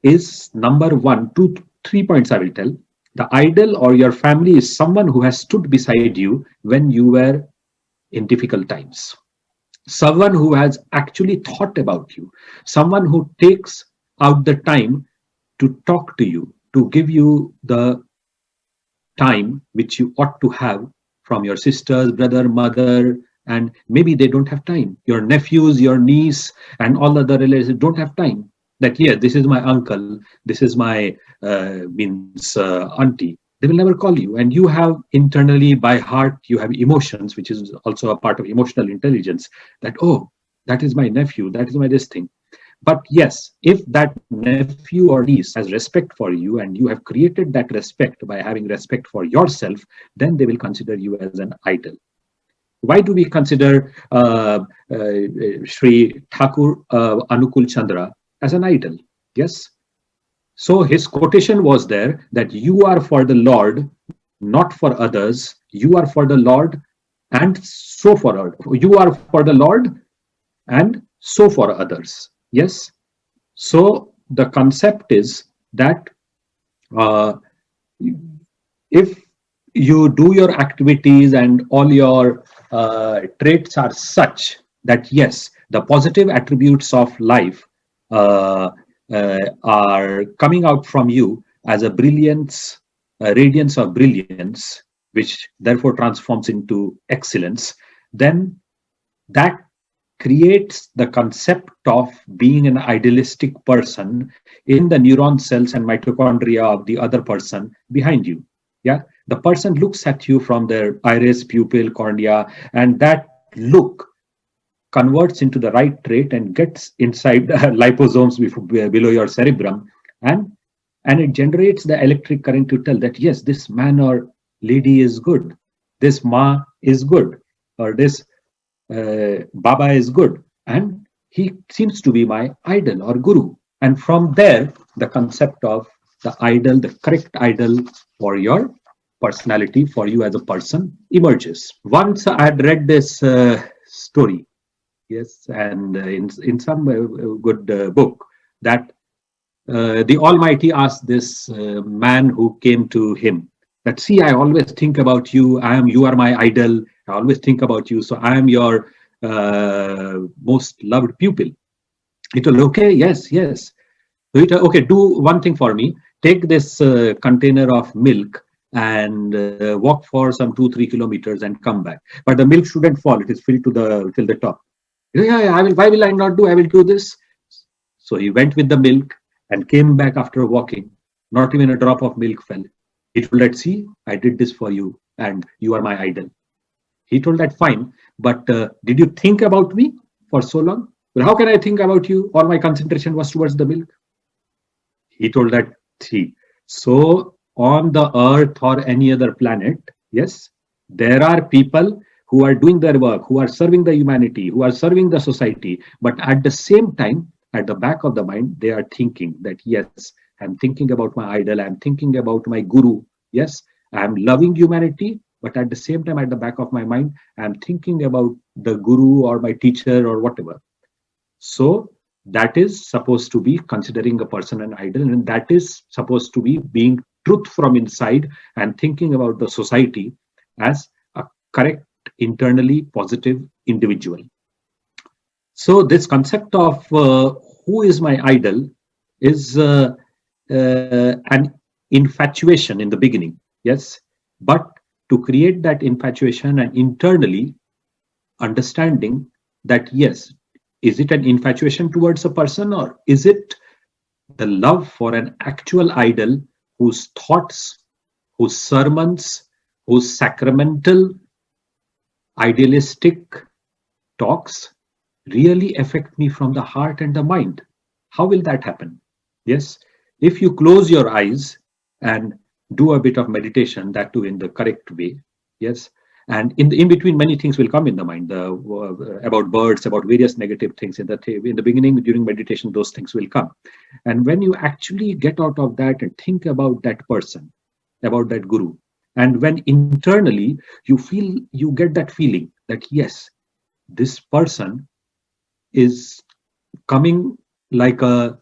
is number 1, 2, 3 points I will tell. The idol or your family is someone who has stood beside you when you were in difficult times. Someone who has actually thought about you. Someone who takes out the time to talk to you, to give you the time which you ought to have from your sisters, brother, mother, and maybe they don't have time. Your nephews, your niece, and all other relatives don't have time. That, yes, this is my uncle, this is my auntie. They will never call you. And you have internally, by heart, you have emotions, which is also a part of emotional intelligence, that, oh, that is my nephew, that is my this thing. But yes, if that nephew or niece has respect for you and you have created that respect by having respect for yourself, then they will consider you as an idol. Why do we consider Sri Takur Anukul Chandra as an idol? Yes. So his quotation was there that you are for the Lord, not for others. You are for the Lord and so for others. You are for the Lord and so for others. Yes. So the concept is that if you do your activities and all your traits are such that yes, the positive attributes of life are coming out from you as a brilliance, a radiance of brilliance, which therefore transforms into excellence, then that creates the concept of being an idealistic person in the neuron cells and mitochondria of the other person behind you. Yeah, the person looks at you from their iris, pupil, cornea, and that look converts into the right trait and gets inside liposomes below your cerebrum, and it generates the electric current to tell that yes, this man or lady is good, this ma is good, or this Baba is good, and he seems to be my idol or guru. And from there, the concept of the idol, the correct idol for your personality, for you as a person, emerges. Once I had read this story, yes, and in some good book, that the Almighty asked this man who came to him that, see, I always think about you. You are my idol. I always think about you. So I am your most loved pupil. He told, okay, yes. So he told, okay, do one thing for me. Take this container of milk and walk for some 2-3 kilometers and come back. But the milk shouldn't fall. It is filled to till the top. Yeah, I will. Why will I not do? I will do this. So he went with the milk and came back after walking. Not even a drop of milk fell. He told that, see, I did this for you and you are my idol. He told that, fine, but did you think about me for so long? Well, how can I think about you? All my concentration was towards the milk. He told that, see, so on the earth or any other planet, yes, there are people who are doing their work, who are serving the humanity, who are serving the society, but at the same time, at the back of the mind, they are thinking that, yes, I'm thinking about my idol, I'm thinking about my guru, yes, I'm loving humanity, but at the same time, at the back of my mind, I'm thinking about the guru or my teacher or whatever. So that is supposed to be considering a person an idol, and that is supposed to be being truth from inside and thinking about the society as a correct, internally positive individual. So this concept of who is my idol is an infatuation in the beginning, yes, but to create that infatuation and internally understanding that, yes, is it an infatuation towards a person, or is it the love for an actual idol whose thoughts, whose sermons, whose sacramental, idealistic talks really affect me from the heart and the mind? How will that happen? Yes, if you close your eyes and do a bit of meditation, that too in the correct way, yes, and in between many things will come in the mind, about birds, about various negative things. In the beginning, during meditation, those things will come, and when you actually get out of that and think about that person, about that guru, and when internally you get that feeling that yes, this person is coming like a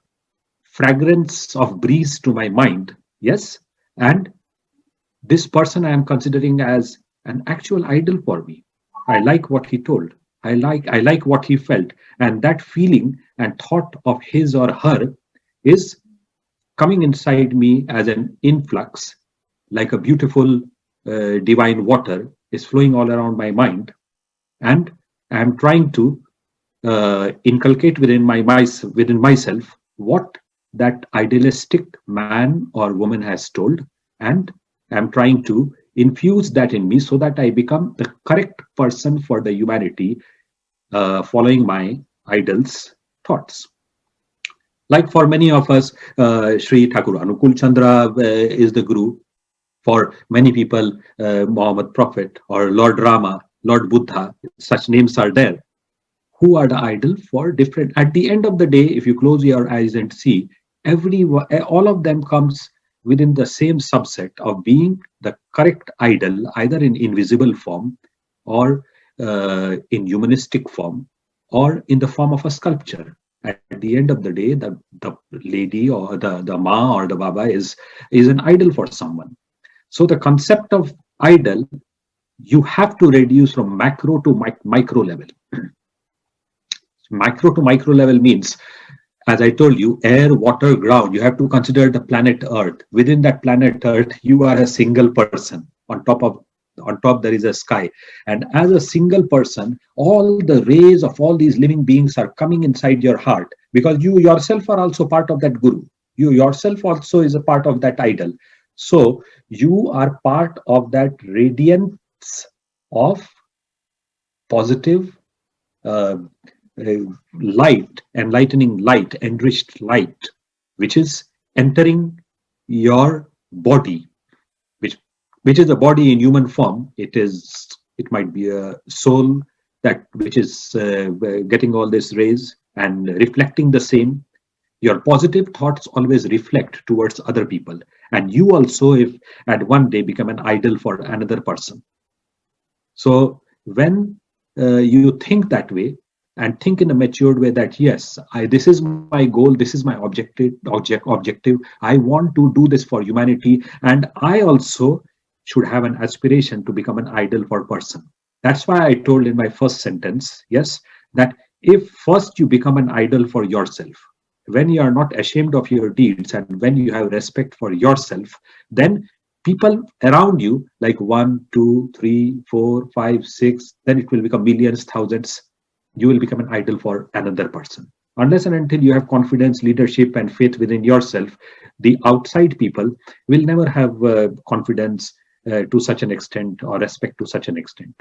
fragrance of breeze to my mind, yes, and this person I am considering as an actual idol for me. I like what he told. I like what he felt, and that feeling and thought of his or her is coming inside me as an influx, like a beautiful divine water is flowing all around my mind, and I am trying to inculcate within myself what that idealistic man or woman has told, and I'm trying to infuse that in me so that I become the correct person for the humanity, following my idol's thoughts. Like for many of us, Sri Takur Anukul Chandra is the guru. For many people, Muhammad Prophet or Lord Rama, Lord Buddha, such names are there. Who are the idol for different? At the end of the day, if you close your eyes and see, all of them comes within the same subset of being the correct idol, either in invisible form or in humanistic form or in the form of a sculpture. at the end of the day, the lady or the ma or the baba is an idol for someone. So the concept of idol, you have to reduce from macro to micro level. Macro to micro level means, as I told you, air, water, ground. You have to consider the planet Earth. Within that planet Earth, you are a single person. On top there is a sky. And as a single person, all the rays of all these living beings are coming inside your heart, because you yourself are also part of that guru. You yourself also is a part of that idol. So you are part of that radiance of positive light, enlightening light, enriched light, which is entering your body, which is a body in human form. It might be a soul which is getting all these rays and reflecting the same. Your positive thoughts always reflect towards other people, and you also, if at one day, become an idol for another person. So when you think that way, and think in a matured way that yes, this is my goal, this is my objective. I want to do this for humanity, and I also should have an aspiration to become an idol for a person. That's why I told in my first sentence, yes, that if first you become an idol for yourself, when you are not ashamed of your deeds and when you have respect for yourself, then people around you, like 1, 2, 3, 4, 5, 6, then it will become millions, thousands. You will become an idol for another person. Unless and until you have confidence, leadership, and faith within yourself, the outside people will never have confidence to such an extent, or respect to such an extent.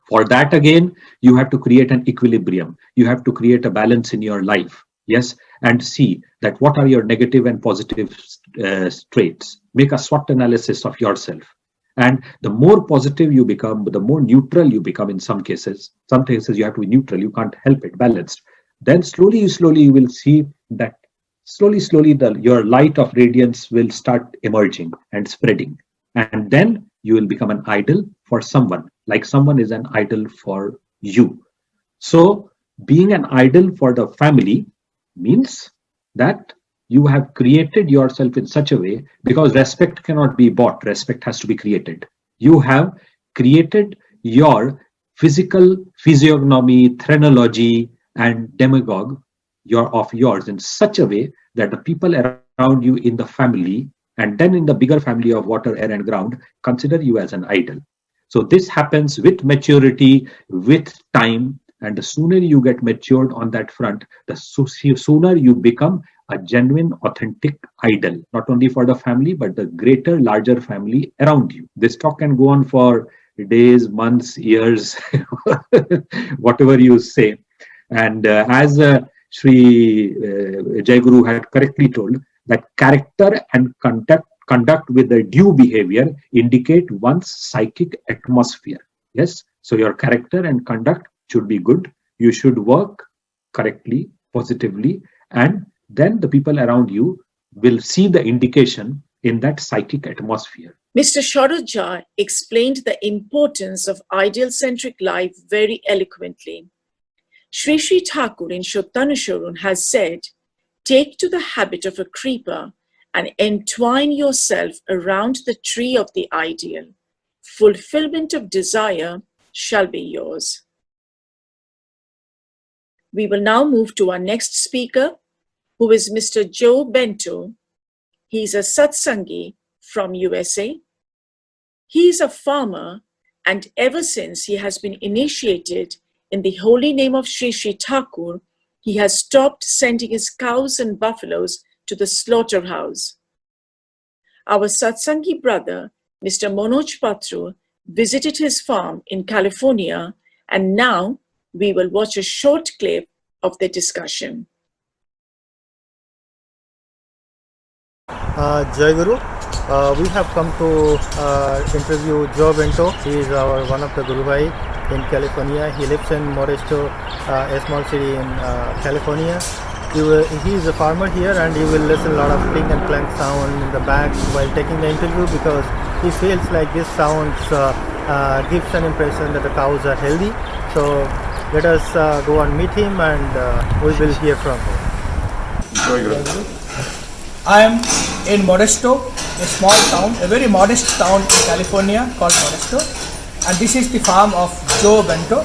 For that, again, you have to create an equilibrium. You have to create a balance in your life. Yes, and see that what are your negative and positive traits. Make a SWOT analysis of yourself. And the more positive you become, the more neutral you become in some cases. Some cases you have to be neutral, you can't help it, balanced. Then slowly you will see that slowly your light of radiance will start emerging and spreading. And then you will become an idol for someone, like someone is an idol for you. So being an idol for the family means that you have created yourself in such a way, because respect cannot be bought, respect has to be created. You have created your physical physiognomy, phrenology, and demagogue of yours in such a way that the people around you in the family, and then in the bigger family of water, air, and ground, consider you as an idol. So this happens with maturity, with time, and the sooner you get matured on that front, the sooner you become a genuine, authentic idol, not only for the family, but the greater, larger family around you. This talk can go on for days, months, years, whatever you say. And as Sri Jaiguru had correctly told, that character and conduct with the due behavior indicate one's psychic atmosphere. Yes, so your character and conduct should be good. You should work correctly, positively, and then the people around you will see the indication in that psychic atmosphere. Mr. Shaurya explained the importance of ideal-centric life very eloquently. Sri Sri Takur in Satyanusaran has said, "Take to the habit of a creeper and entwine yourself around the tree of the ideal. Fulfillment of desire shall be yours." We will now move to our next speaker, who is Mr. Joe Bento. He's a Satsangi from USA. He is a farmer, and ever since he has been initiated in the holy name of Sri Sri Takur, he has stopped sending his cows and buffaloes to the slaughterhouse. Our Satsangi brother, Mr. Manoj Patru, visited his farm in California, and now we will watch a short clip of the discussion. Jai Guru, we have come to interview Joe Bento. He is one of the Guru Bhai in California. He lives in Modesto, a small city in California. He is a farmer here, and he will listen a lot of clink and clank sound in the back while taking the interview, because he feels like this sounds gives an impression that the cows are healthy. So Let us go and meet him, and we will hear from him. I am in Modesto, a small town, a very modest town in California called Modesto, and this is the farm of Joe Bento.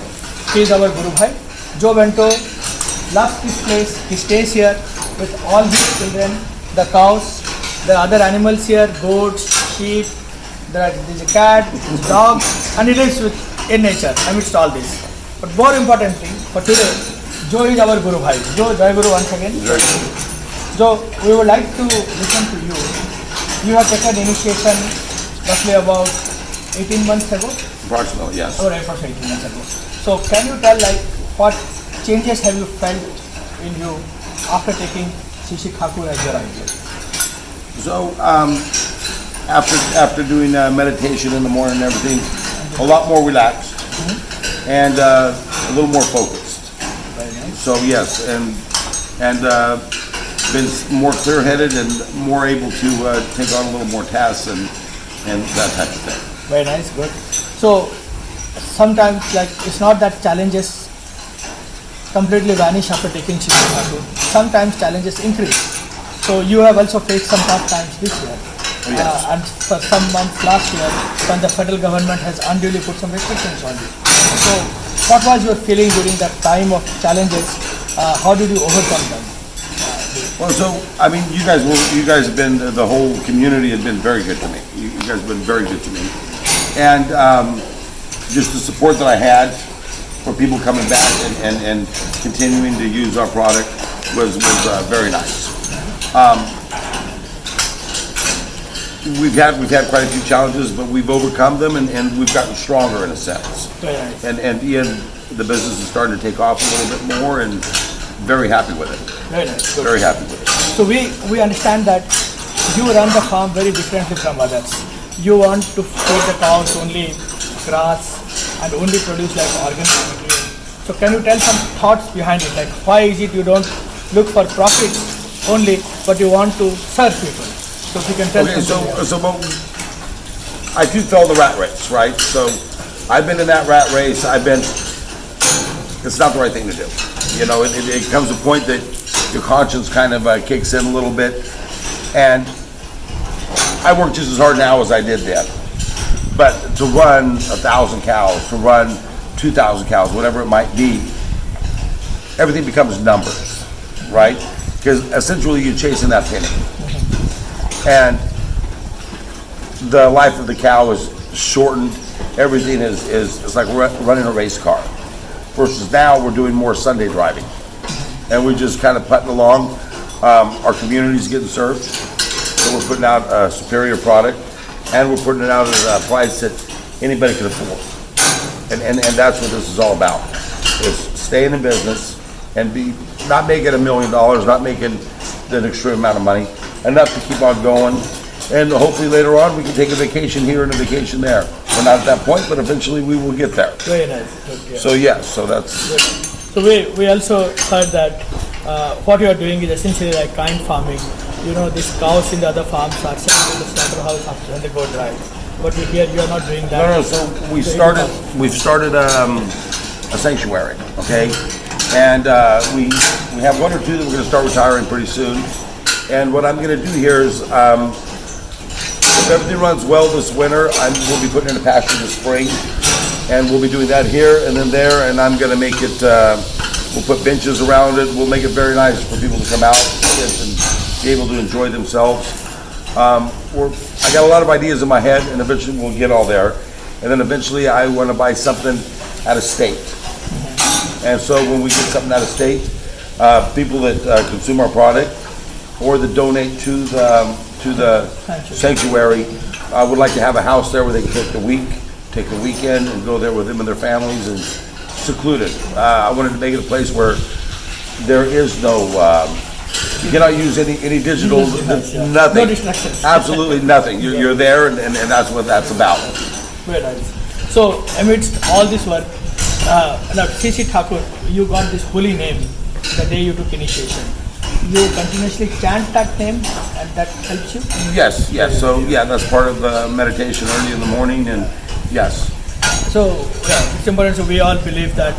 He is our Guru Bhai. Joe Bento loves this place. He stays here with all his children, the cows, the other animals here, goats, sheep. There is a cat, a dog, and he lives in nature amidst all this. But more importantly, for today, Joe is our Guru Bhai. Joe, Jai Guru once again. So we would like to listen to you. You have taken initiation roughly about 18 months ago? Approximately, yes. Oh, right, approximately 18 months ago. So can you tell what changes have you felt in you after taking Shishi Thakur as your idol? So after doing meditation in the morning and everything, a lot more relaxed and a little more focused. Very nice. So yes, and been more clear-headed and more able to take on a little more tasks and that type of thing. Very nice, good. So sometimes it's not that challenges completely vanish after taking Shishi Thakur. Sometimes challenges increase. So you have also faced some tough times this year. Yes. And for some months last year, when the federal government has unduly put some restrictions on you. So what was your feeling during that time of challenges? How did you overcome them? Well, so I mean, you guys have been, the whole community has been very good to me. You guys have been very good to me, and just the support that I had for people coming back and continuing to use our product was very nice. We've had quite a few challenges, but we've overcome them and we've gotten stronger in a sense. Very nice. And the business is starting to take off a little bit more, and very happy with it. Very nice. Good. Very happy with it. So we understand that you run the farm very differently from others. You want to feed the cows only grass and only produce organic material. So can you tell some thoughts behind it? Why is it you don't look for profit only, but you want to serve people? So if you can tell I too fell the rat race, right? So I've been in that rat race. It's not the right thing to do. You know, it comes to a point that your conscience kind of kicks in a little bit. And I work just as hard now as I did then. But to run 1,000 cows, to run 2,000 cows, whatever it might be, everything becomes numbers, right? Because essentially you're chasing that penny. And the life of the cow is shortened. Everything is like running a race car. Versus now we're doing more Sunday driving. And we're just kind of putting along. Our community's getting served. So we're putting out a superior product, and we're putting it out at a price that anybody can afford. And that's what this is all about. Is staying in business and not making $1 million, not making an extreme amount of money, enough to keep on going. And hopefully later on we can take a vacation here and a vacation there. We're not at that point, but eventually we will get there. very nice. Good, yeah. So yes, so that's Good. So we also heard that what you are doing is essentially like kind farming. You know, these cows in the other farms are sent to the slaughterhouse after when they go dry. But here you are not doing that. No. So we've started a sanctuary, okay, and we have one or two that we're going to start retiring pretty soon. And what I'm going to do here is, if everything runs well this winter, we'll be putting in a pasture this spring, and we'll be doing that here and then there. And I'm going to make it. We'll put benches around it. We'll make it very nice for people to come out and be able to enjoy themselves. I got a lot of ideas in my head, and eventually we'll get all there. And then eventually I want to buy something out of state. And so when we get something out of state, people that consume our product or that donate to the sanctuary would like to have a house there where they can take the weekend and go there with them and their families and secluded. I wanted to make it a place where there is no, you cannot use any digital, nothing. No distractions. Absolutely nothing. You're there, and that's what that's about. Very nice. So amidst all this work, now Shishi Thakur, you got this holy name the day you took initiation. You continuously chant that name, and that helps you? Yes. So yeah, that's part of meditation early in the morning, and yes. So it's important. So we all believe that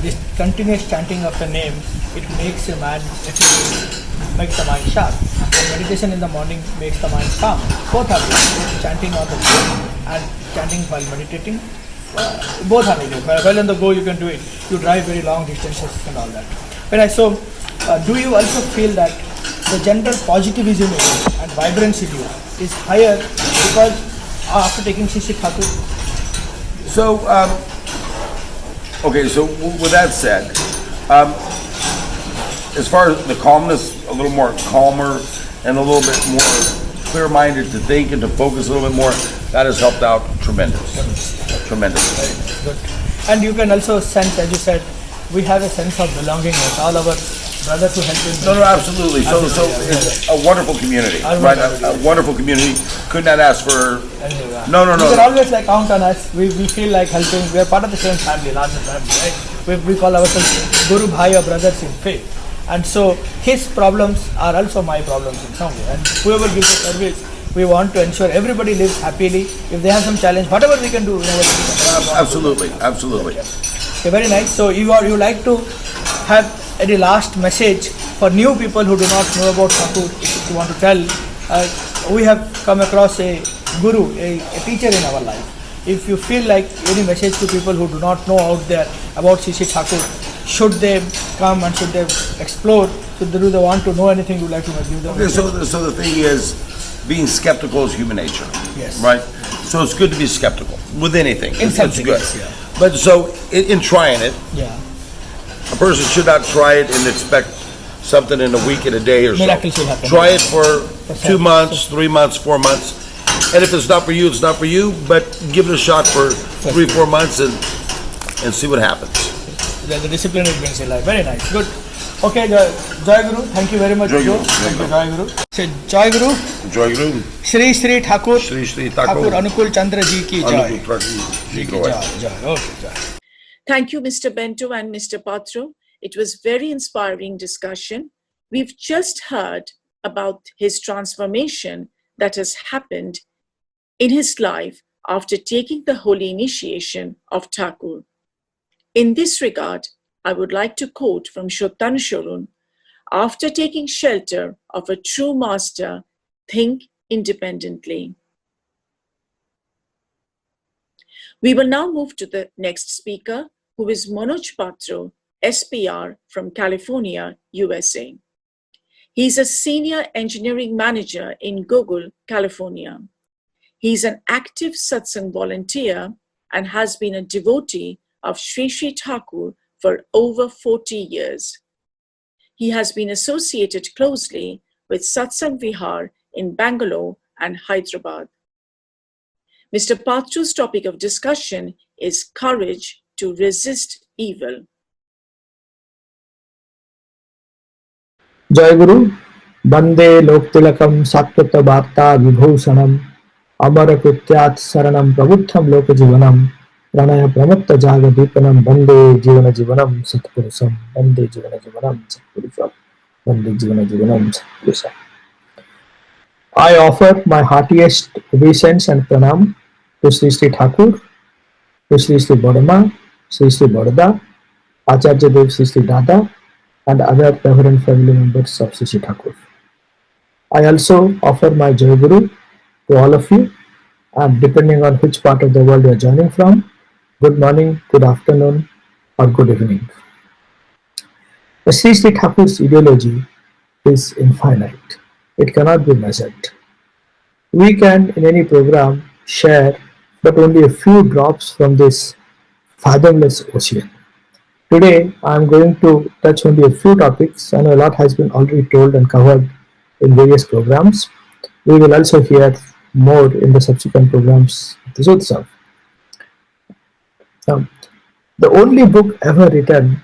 this continuous chanting of the name, it makes a man, makes the mind sharp. And meditation in the morning makes the mind calm. Both are good. Chanting on the go and chanting while meditating, both are needed. While on the go you can do it. You drive very long distances and all that. Do you also feel that the general positivism in you and vibrancy in you is higher because after taking Sri Thakur? So, okay, so with that said, as far as the calmness, a little more calmer and a little bit more clear-minded to think and to focus a little bit more, that has helped out tremendously. Good. And you can also sense, as you said, we have a sense of belonging with all our brothers who help us. No, absolutely. So it's a wonderful community, right? A wonderful community. Could not ask for. No. You can always count on us. We feel like helping. We are part of the same family, larger family, right? We call ourselves Guru Bhai or brothers in faith. And so his problems are also my problems in some way. And whoever gives us service, we want to ensure everybody lives happily. If they have some challenge, whatever we can do, Absolutely. Okay, very nice. So you like to have any last message for new people who do not know about Takur? If you want to tell, we have come across a guru, a teacher in our life. If you feel like any message to people who do not know out there about Sri Thakur, should they come and should they explore? Do they want to know anything you would like to give them? Okay, so the thing is, being skeptical is human nature. Yes. Right? So it's good to be skeptical with anything. In It's something, good. yes, yeah. But so in trying it, Yeah. a person should not try it and expect something in a week, in a day or so. Miracles will happen. Try it for 2 months, 3 months, 4 months. And if it's not for you, it's not for you, but give it a shot for 3, 4 months and see what happens. The discipline is being alive. Very nice. Good. Okay, Jai Guru. Thank you very much, Jai Joe. Guru. Thank you, Jai Guru. Say Jai Guru. Joy Guru. Shri Thakur. Shri Thakur Anukul Chandra ji ki jai. Ji ki Jai. Okay, jai. Thank you, Mr. Bento and Mr. Patro. It was very inspiring discussion. We've just heard about his transformation that has happened in his life after taking the holy initiation of Takur. In this regard, I would like to quote from Satyanusaran: "After taking shelter of a true master, think independently." We will now move to the next speaker, who is Manoj Patro, SPR from California, USA. He is a senior engineering manager in Google, California. He is an active satsang volunteer and has been a devotee of Sri Thakur for over 40 years. He has been associated closely with Satsang Vihar in Bangalore and Hyderabad. Mr. Patro's topic of discussion is courage to resist evil. Jai Guru, Bande Loktilakam Satvata Bharta Vibhushanam Amarakutyat Saranam Prabuddham Lokajivanam Pranaya Pramatta Jaga Deepanam Bande Jivana Jivanam Satpurusam Bande Jivana Jivanam Satpurusam Bande Jivana Jivanam Satpurusam. I offer my heartiest obeisance and pranam to Sri Thakur, to Sri Bodama, Sri Bodada, Acharya Dev Sri Dada, and other reverend family members of Sri Thakur. I also offer my Jai Guru to all of you, and depending on which part of the world you are joining from, good morning, good afternoon, or good evening. The Sri Thakur's ideology is infinite. It cannot be measured. We can, in any program, share but only a few drops from this fathomless ocean. Today, I am going to touch only a few topics, and a lot has been already told and covered in various programs. We will also hear more in the subsequent programs of this Utsav. The only book ever written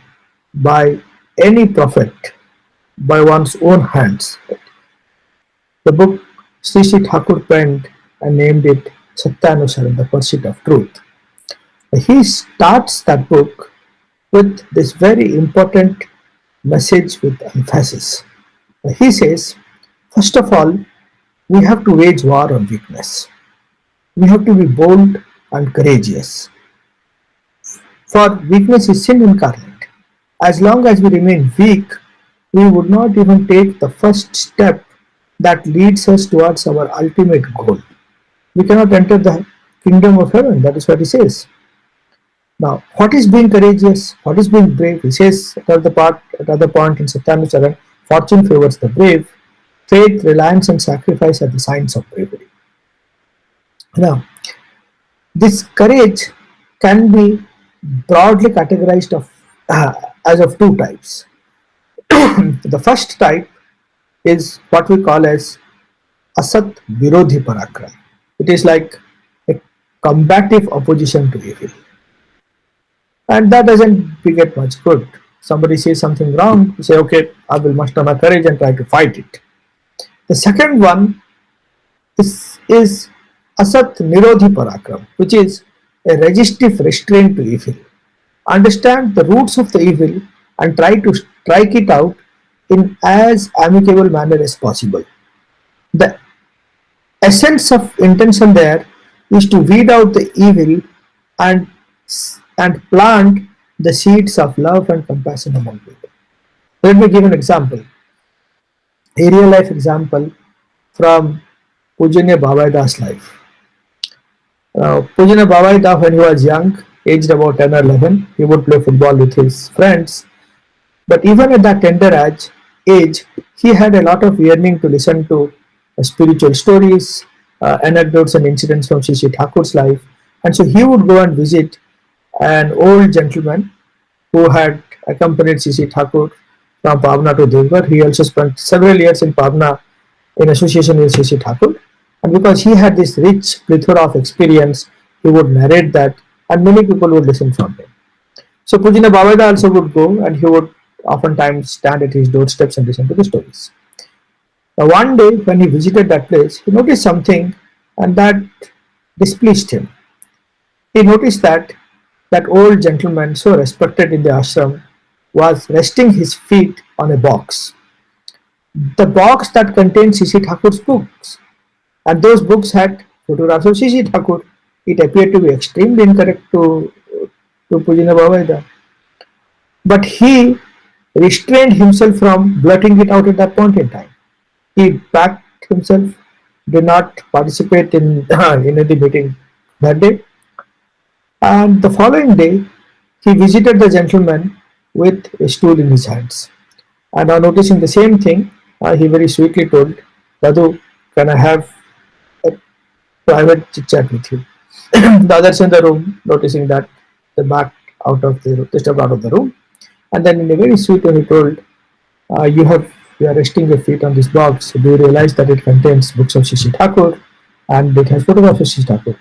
by any prophet by one's own hands, the book Sri Thakur penned and named it Satyanusaran, the Pursuit of Truth. He starts that book with this very important message with emphasis. He says, first of all, we have to wage war on weakness. We have to be bold and courageous. For weakness is sin incarnate. As long as we remain weak, we would not even take the first step that leads us towards our ultimate goal. We cannot enter the kingdom of heaven. That is what he says. Now, what is being courageous? What is being brave? He says at other point in Satyanusaran, fortune favors the brave. Faith, reliance, and sacrifice are the signs of bravery. Now, this courage can be broadly categorized as of two types. The first type is what we call as asat virodhi parakram. It is like a combative opposition to evil. And that doesn't beget much good. Somebody says something wrong, you say, okay, I will muster my courage and try to fight it. The second one is asat nirodhi parakram, which is a resistive restraint to evil. Understand the roots of the evil and try to strike it out in as amicable manner as possible. The essence of intention there is to weed out the evil and plant the seeds of love and compassion among people. Let me give an example, a real life example from Pujanya Bhavaida's life. Pujanya Bhavaida, when he was young, aged about 10 or 11, he would play football with his friends. But even at that tender age, he had a lot of yearning to listen to spiritual stories, anecdotes and incidents from Sri Thakur's life. And so he would go and visit an old gentleman who had accompanied Sri Thakur from Pavna to Devgar. He also spent several years in Pavna in association with Sri Thakur. And because he had this rich plethora of experience, he would narrate that and many people would listen from him. So Pujana Bhavada also would go and he would oftentimes stand at his doorsteps and listen to the stories. Now one day when he visited that place, he noticed something and that displeased him. He noticed that that old gentleman, so respected in the ashram, was resting his feet on a box. The box that contained Sri Thakur's books. And those books had photographs of Sri Thakur. It appeared to be extremely incorrect to Pujana Bhavaida. But he restrained himself from blurting it out at that point in time. He backed himself, did not participate in the meeting that day. And the following day, he visited the gentleman with a stool in his hands. And on noticing the same thing, he very sweetly told, Dadu, can I have a private chit chat with you? The others in the room, noticing that, they backed out of the room, they stepped out of the room. And then in a very sweet way, he told, you are resting your feet on this box. Do you realize that it contains books of Sri Thakur and it has photographs of Sri Thakur?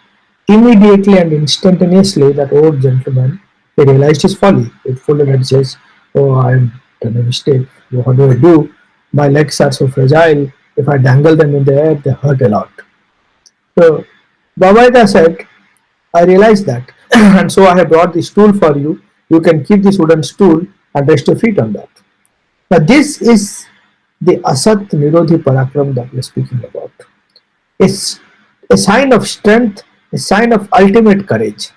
Immediately and instantaneously, that old gentleman, he realized his folly. It folded and says, oh, I've done a mistake. What do I do? My legs are so fragile. If I dangle them in the air, they hurt a lot. So Bhavaida said, I realized that. And so I have brought this stool for you. You can keep this wooden stool and rest your feet on that. Now this is the Asat Nirodhi Parakram that we are speaking about. It's a sign of strength, a sign of ultimate courage.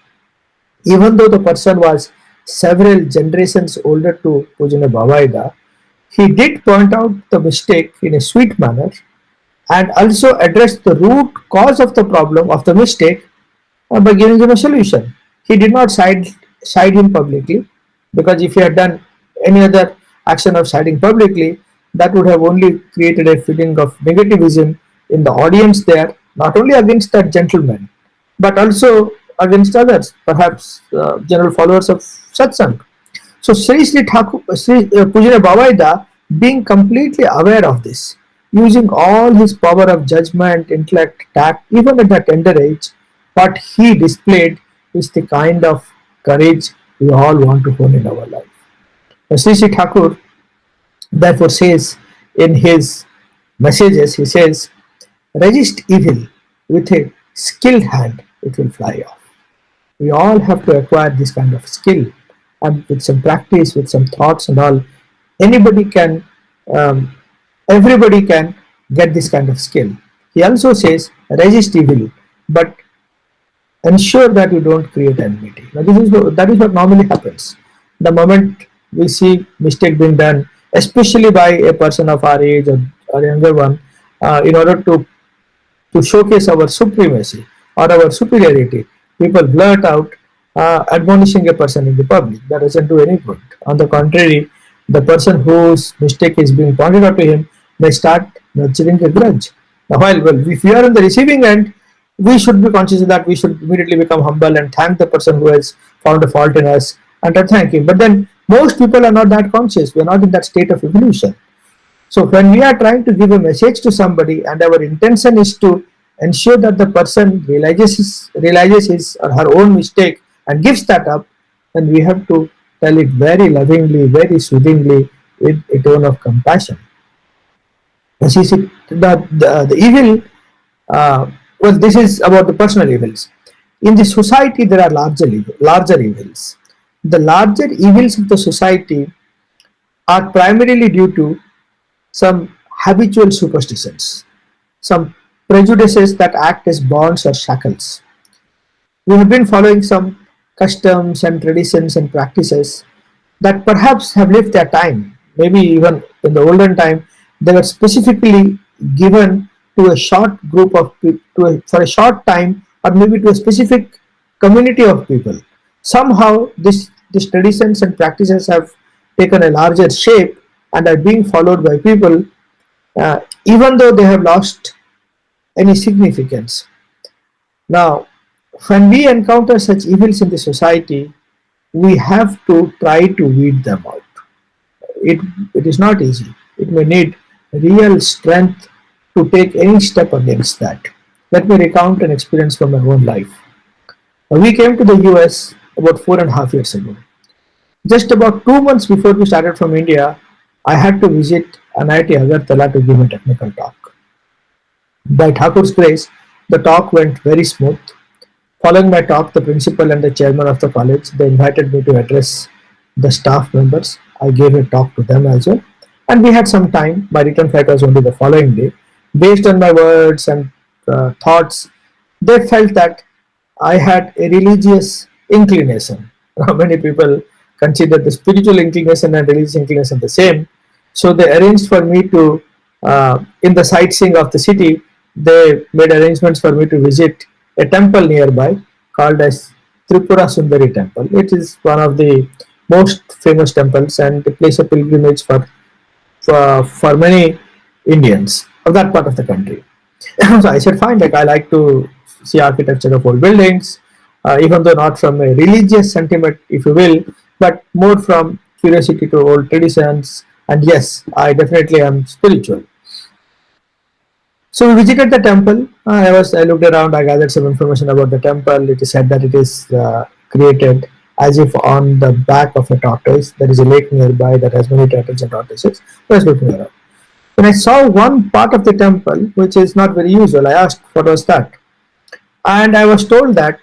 Even though the person was several generations older to Pujana Bhavaida, he did point out the mistake in a sweet manner and also address the root cause of the problem of the mistake by giving him a solution. He did not side him publicly, because if he had done any other action of siding publicly, that would have only created a feeling of negativism in the audience there, not only against that gentleman, but also against others, perhaps general followers of satsang. So Sri Pujana Bhavaida, being completely aware of this, using all his power of judgment, intellect, tact, even at that tender age, what he displayed is the kind of courage we all want to hone in our life. Sri Thakur therefore says in his messages, he says, resist evil with a skilled hand, it will fly off. We all have to acquire this kind of skill, and with some practice, with some thoughts and all, everybody can get this kind of skill. He also says, resist evil, but ensure that you don't create enmity. Now that is what normally happens. The moment we see mistake being done, especially by a person of our age or younger one, in order to showcase our supremacy or our superiority. People blurt out admonishing a person in the public. That doesn't do any good. On the contrary, the person whose mistake is being pointed out to him may start nurturing a grudge. Now, well, if we are on the receiving end, we should be conscious of that. We should immediately become humble and thank the person who has found a fault in us and to thank him. But then most people are not that conscious. We are not in that state of evolution. So when we are trying to give a message to somebody and our intention is to ensure that the person realizes his or her own mistake and gives that up, then we have to tell it very lovingly, very soothingly, with a tone of compassion. You see, the evil, well, this is about the personal evils. In the society, there are larger evils. The larger evils of the society are primarily due to some habitual superstitions, some prejudices that act as bonds or shackles. We have been following some customs and traditions and practices that perhaps have lived their time. Maybe even in the olden time, they were specifically given to a short group of people for a short time, or maybe to a specific community of people. Somehow, these traditions and practices have taken a larger shape and are being followed by people, even though they have lost any significance. Now, when we encounter such evils in the society, we have to try to weed them out. It is not easy. It may need real strength to take any step against that. Let me recount an experience from my own life. We came to the US about 4.5 years ago. Just about 2 months before we started from India, I had to visit NIT Agartala to give a technical talk. By Takur's grace, the talk went very smooth. Following my talk, the principal and the chairman of the college, they invited me to address the staff members. I gave a talk to them as well. And we had some time. My return flight was only the following day. Based on my words and thoughts, they felt that I had a religious inclination. Many people consider the spiritual inclination and religious inclination the same. So they arranged for me to, in the sightseeing of the city, they made arrangements for me to visit a temple nearby called as Tripura Sundari Temple. It is one of the most famous temples and a place of pilgrimage for many Indians of that part of the country. So I said, fine, like I like to see architecture of old buildings, even though not from a religious sentiment, if you will, but more from curiosity to old traditions. And yes, I definitely am spiritual. So we visited the temple. I looked around. I gathered some information about the temple. It is said that it is created as if on the back of a tortoise. There is a lake nearby that has many turtles and tortoises. I was looking around. When I saw one part of the temple, which is not very usual, I asked, what was that? And I was told that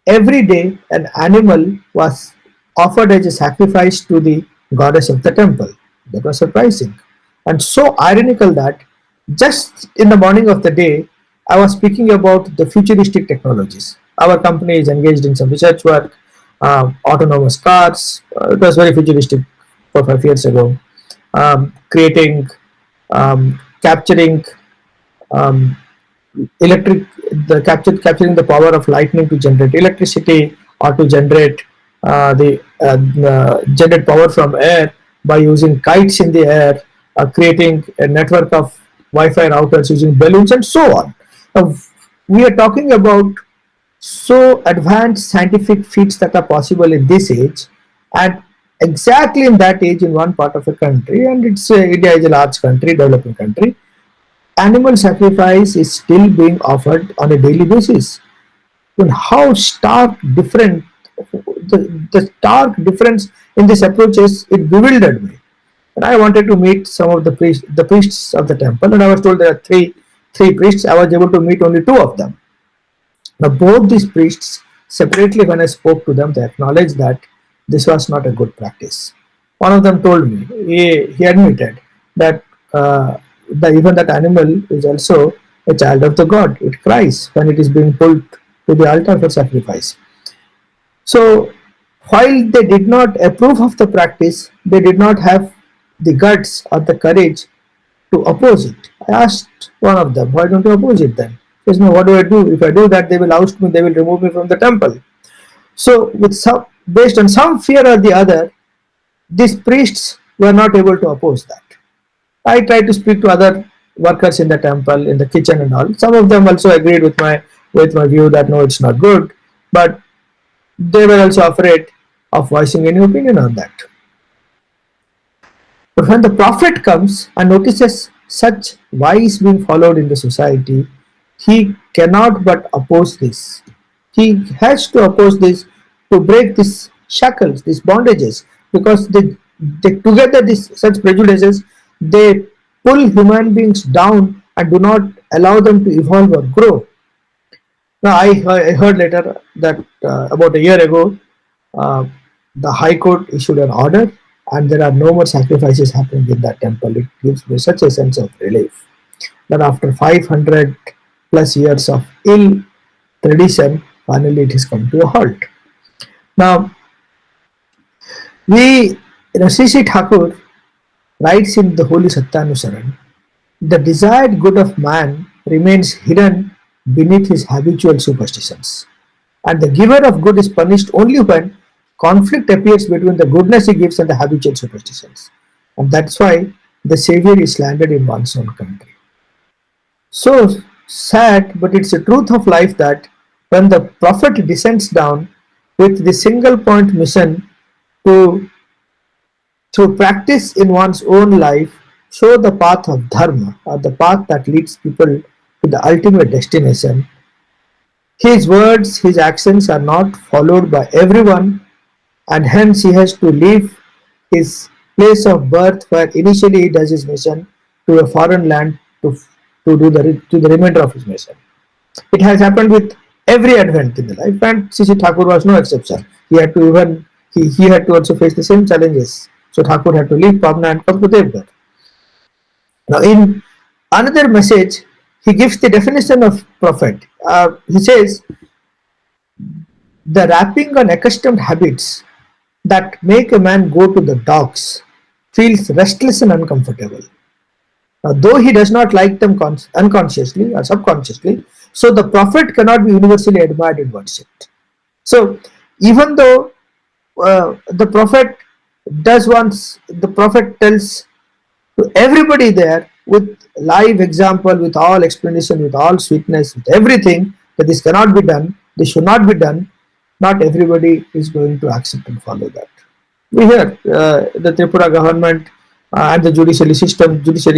every day an animal was offered as a sacrifice to the goddess of the temple. That was surprising and so ironical that just in the morning of the day, I was speaking about the futuristic technologies. Our company is engaged in some research work, autonomous cars. It was very futuristic 4 or 5 years ago. Creating, capturing capturing the power of lightning to generate electricity or to generate generate power from air by using kites in the air, creating a network of Wi-Fi routers using balloons and so on. We are talking about so advanced scientific feats that are possible in this age, and exactly in that age in one part of a country, and India is a large country, developing country, animal sacrifice is still being offered on a daily basis. And how stark different, the stark difference in this approach is, it bewildered me. And I wanted to meet some of the priests of the temple, and I was told there are three priests. I was able to meet only 2 of them. Now both these priests separately, when I spoke to them, they acknowledged that this was not a good practice. One of them told me, he admitted that even that animal is also a child of the god. It cries when it is being pulled to the altar for sacrifice. So While they did not approve of the practice, they did not have the guts or the courage to oppose it. I asked one of them, why don't you oppose it then? He says, no, what do I do? If I do that, they will oust me, they will remove me from the temple. So, based on some fear or the other, these priests were not able to oppose that. I tried to speak to other workers in the temple, in the kitchen and all. Some of them also agreed with my view that no, it's not good, but they were also afraid of voicing any opinion on that. But when the prophet comes and notices such vice being followed in the society, he cannot but oppose this. He has to oppose this to break these shackles, these bondages, because they together these such prejudices, they pull human beings down and do not allow them to evolve or grow. Now, I heard later that about a year ago, uh, the High Court issued an order, and there are no more sacrifices happening in that temple. It gives me such a sense of relief that after 500 plus years of ill tradition, finally it has come to a halt. Now, Sri Thakur writes in the Holy Satyanusaran, the desired good of man remains hidden beneath his habitual superstitions, and the giver of good is punished only when conflict appears between the goodness he gives and the habitual superstitions. And that's why the Savior is slandered in one's own country. So sad, but it's the truth of life that when the prophet descends down with the single point mission to through practice in one's own life show the path of dharma, or the path that leads people to the ultimate destination, his words, his actions are not followed by everyone, and hence he has to leave his place of birth where initially he does his mission to a foreign land to do the remainder of his mission. It has happened with every advent in the life, and Sri Thakur was no exception. He had to also face the same challenges. So Thakur had to leave Pabna and come to Devgar. Now, in another message, he gives the definition of prophet. He says, the wrapping on accustomed habits that make a man go to the dogs feels restless and uncomfortable. Though he does not like them unconsciously or subconsciously, so the prophet cannot be universally admired and worshipped. So, even though the prophet tells to everybody there with live example, with all explanation, with all sweetness, with everything, that this cannot be done, this should not be done, not everybody is going to accept and follow that. We hear the Tripura government and the judiciary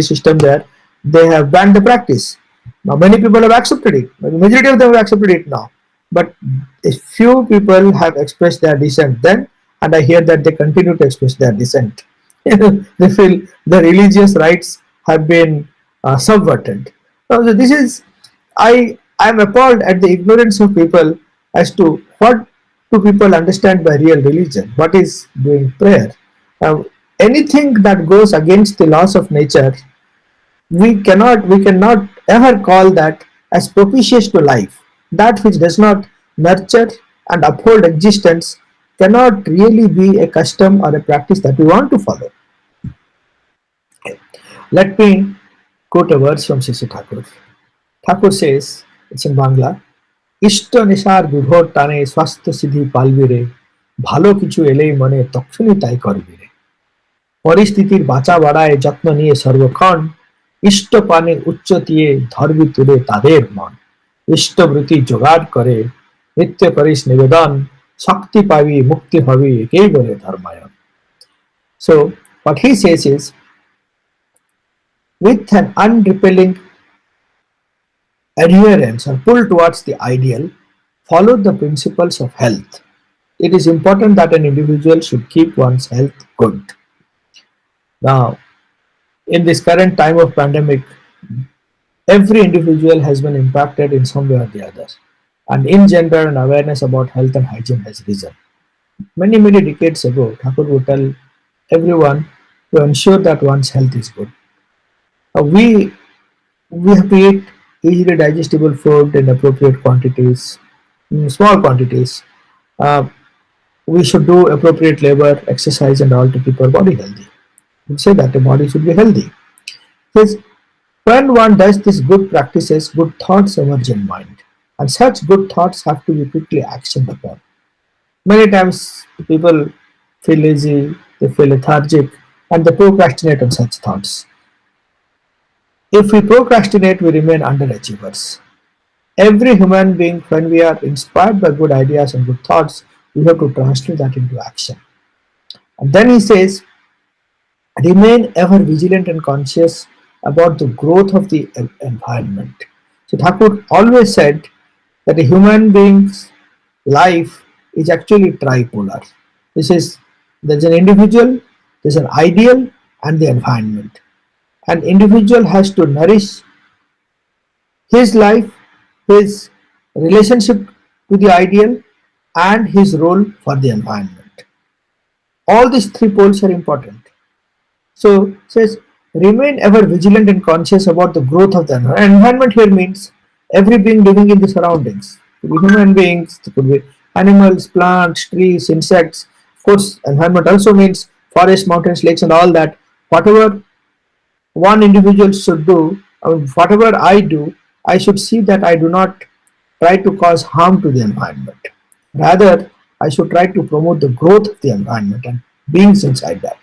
system there, they have banned the practice. Now many people have accepted it, the majority of them have accepted it now, but a few people have expressed their dissent then, and I hear that they continue to express their dissent. They feel the religious rights have been subverted. So this is, I am appalled at the ignorance of people as to what do people understand by real religion, what is doing prayer. Anything that goes against the laws of nature, we cannot ever call that as propitious to life. That which does not nurture and uphold existence cannot really be a custom or a practice that we want to follow. Let me quote a verse from Sri Thakur. Thakur says, it's in Bangla, Ishto nishar bibhor tane swastha siddhi palvire, bhalo kichu elei mone takshuni tai korbire. পরিস্থিতির বাঁচা বাড়ায় যত্ন নিয়ে সর্বক্ষণ ইষ্ট পানে উচ্চতিয়ে ধর্মী তুলে তাদের মন ইষ্টবৃত্তি জোগাড় করে নিত্য করিস নিবেদন শক্তি পাবি মুক্তি হবি একেই বলে ধর্মায়ন. So what he says is, with an unrepelling adherence or pull towards the ideal, follow the principles of health. It is important that an individual should keep one's health good. Now, in this current time of pandemic, every individual has been impacted in some way or the other, and in general, an awareness about health and hygiene has risen. Many decades ago, Takur would tell everyone to ensure that one's health is good. We have to eat easily digestible food in appropriate quantities, small quantities. we should do appropriate labor, exercise, and all to keep our body healthy. We say that the body should be healthy. Yes, when one does these good practices, good thoughts emerge in mind, and such good thoughts have to be quickly actioned upon. Many times people feel lazy, they feel lethargic, and they procrastinate on such thoughts. If we procrastinate, we remain underachievers. Every human being, when we are inspired by good ideas and good thoughts, we have to translate that into action. And then he says, remain ever vigilant and conscious about the growth of the environment. So Thakur always said that a human being's life is actually tripolar. This is there's an individual, there's an ideal, and the environment. An individual has to nourish his life, his relationship to the ideal, and his role for the environment. All these three poles are important. So it says remain ever vigilant and conscious about the growth of the environment. Environment here means every being living in the surroundings. It could be human beings, it could be animals, plants, trees, insects. Of course, environment also means forests, mountains, lakes, and all that. Whatever one individual should do, whatever I do, I should see that I do not try to cause harm to the environment. Rather, I should try to promote the growth of the environment and beings inside that.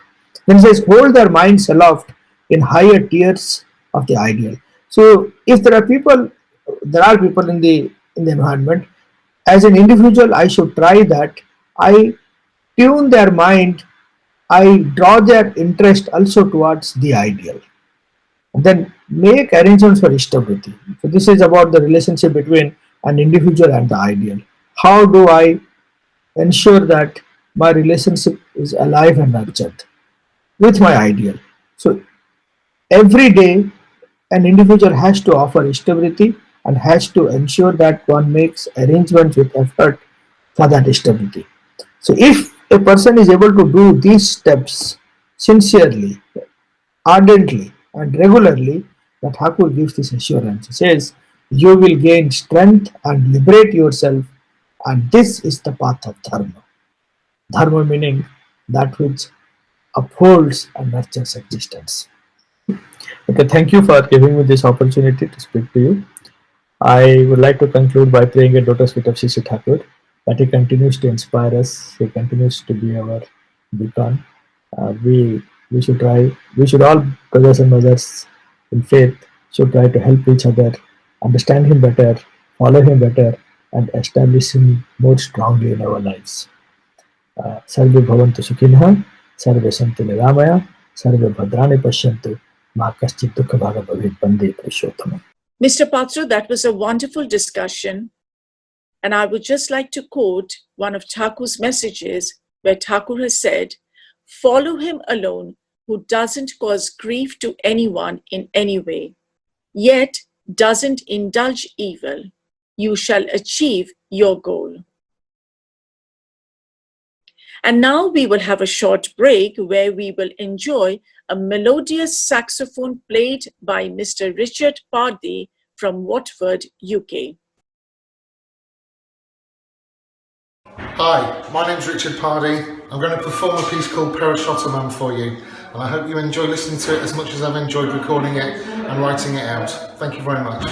Then it says, hold their minds aloft in higher tiers of the ideal. So, if there are people in the environment. As an individual, I should try that. I tune their mind. I draw their interest also towards the ideal. And then make arrangements for stability. So this is about the relationship between an individual and the ideal. How do I ensure that my relationship is alive and nurtured with my ideal? So every day, an individual has to offer stability and has to ensure that one makes arrangements with effort for that stability. So if a person is able to do these steps sincerely, ardently, and regularly, that Thakur gives this assurance. He says, you will gain strength and liberate yourself, and this is the path of dharma. Dharma meaning that which upholds and nurtures existence. Okay, thank you for giving me this opportunity to speak to you. I would like to conclude by praying a lotus feet of Sri Thakur, that he continues to inspire us, he continues to be our beacon. We should try, we should all, brothers and mothers in faith, should try to help each other, understand him better, follow him better, and establish him more strongly in our lives. Sarve bhavantu sukhinah, sarve santu niramaya, sarve bhadrani pashyantu, ma kaschit dukha bhaga bhavet bande purushottamam. Mr. Patra, that was a wonderful discussion. And I would just like to quote one of Thakur's messages, where Thakur has said, follow him alone who doesn't cause grief to anyone in any way, yet doesn't indulge evil. You shall achieve your goal. And now we will have a short break where we will enjoy a melodious saxophone played by Mr. Richard Pardee from Watford, UK. Hi, my name's Richard Pardee. I'm going to perform a piece called Perishottamam for you, and I hope you enjoy listening to it as much as I've enjoyed recording it and writing it out. Thank you very much.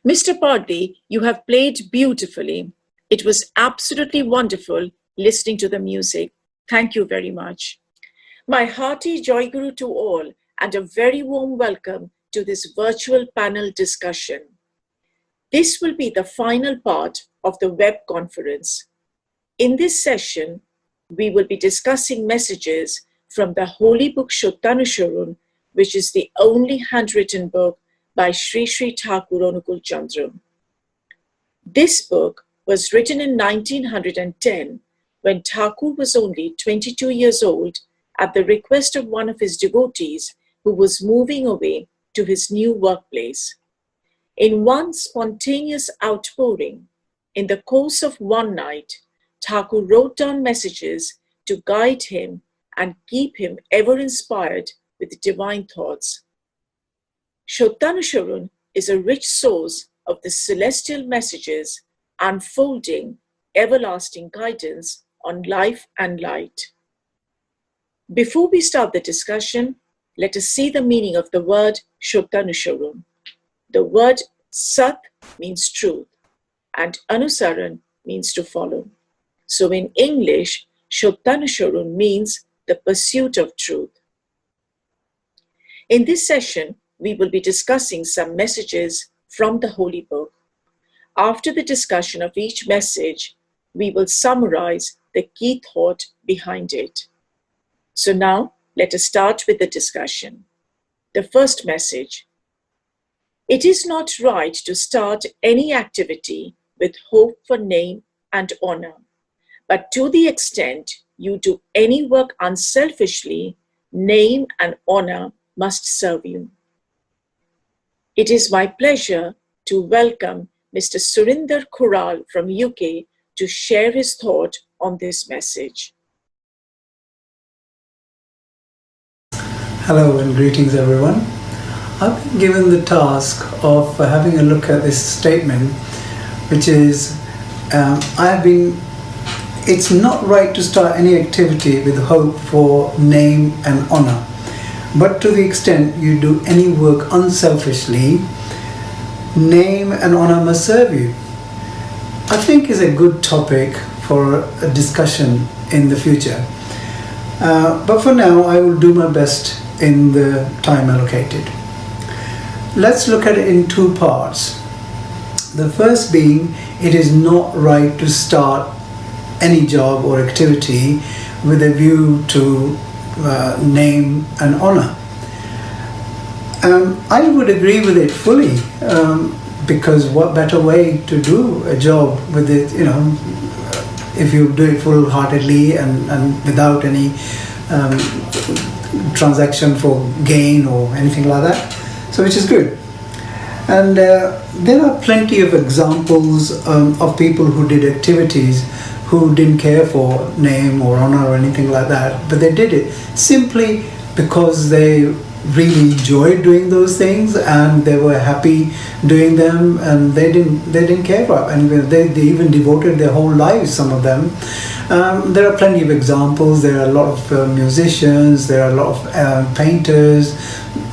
Mr. Pardley, you have played beautifully. It was absolutely wonderful listening to the music. Thank you very much. My hearty Joy Guru to all and a very warm welcome to this virtual panel discussion. This will be the final part of the web conference. In this session, we will be discussing messages from the holy book Satyanusaran, which is the only handwritten book by Sri Sri Takur Onukul Chandra. This book was written in 1910 when Takur was only 22 years old at the request of one of his devotees who was moving away to his new workplace. In one spontaneous outpouring, in the course of one night, Takur wrote down messages to guide him and keep him ever inspired with divine thoughts. Satyanusaran is a rich source of the celestial messages unfolding everlasting guidance on life and light. Before we start the discussion, let us see the meaning of the word Satyanusaran. The word Sat means truth and Anusaran means to follow. So in English, Satyanusaran means the pursuit of truth. In this session, we will be discussing some messages from the Holy Book. After the discussion of each message, we will summarize the key thought behind it. So now, let us start with the discussion. The first message. It is not right to start any activity with hope for name and honor, but to the extent you do any work unselfishly, name and honor must serve you. It is my pleasure to welcome Mr. Surinder Kural from UK to share his thought on this message. Hello and greetings everyone. I've been given the task of having a look at this statement, which is, it's not right to start any activity with hope for name and honor. But to the extent you do any work unselfishly, name and honor must serve you. I think is a good topic for a discussion in the future. But for now, I will do my best in the time allocated. Let's look at it in two parts. The first being, it is not right to start any job or activity with a view to name and honor. I would agree with it fully, because what better way to do a job with it, if you do it full-heartedly and without any transaction for gain or anything like that, so which is good. And there are plenty of examples of people who did activities who didn't care for name or honor or anything like that, but they did it simply because they really enjoyed doing those things and they were happy doing them, and they didn't care about it. And they even devoted their whole lives, some of them. There are plenty of examples. There are a lot of musicians, there are a lot of painters,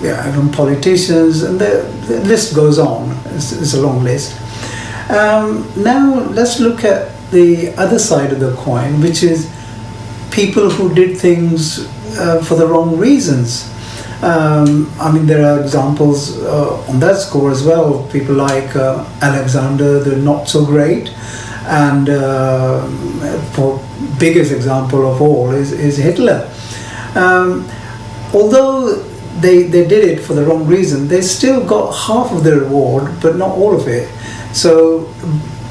even politicians, and the list goes on. It's a long list. Now let's look at the other side of the coin, which is people who did things for the wrong reasons. There are examples on that score as well. People like Alexander the Not So Great, and for biggest example of all is Hitler. Although they did it for the wrong reason, they still got half of the reward, but not all of it. So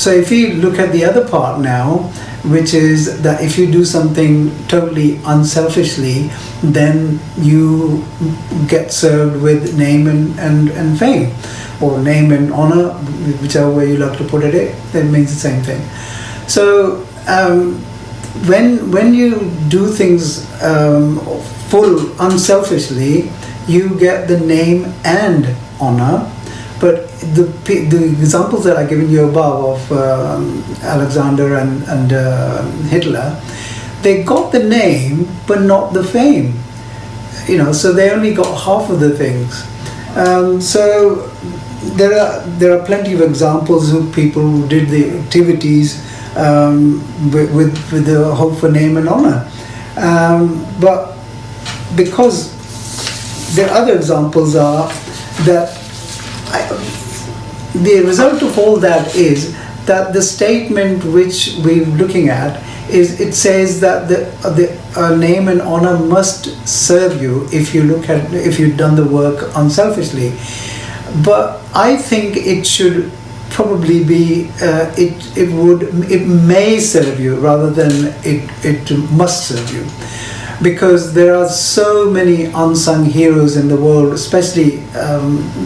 if you look at the other part now, which is that if you do something totally unselfishly, then you get served with name and fame, or name and honor, whichever way you like to put it, it means the same thing. So when you do things full unselfishly, you get the name and honor. But the examples that I've given you above of Alexander and Hitler, they got the name but not the fame. So they only got half of the things. So there are plenty of examples of people who did the activities with the hope for name and honor. But because the other examples are that the result of all that is that the statement which we're looking at is, it says that the name and honor must serve you if you've done the work unselfishly. But I think it should probably be it may serve you rather than it must serve you. Because there are so many unsung heroes in the world, especially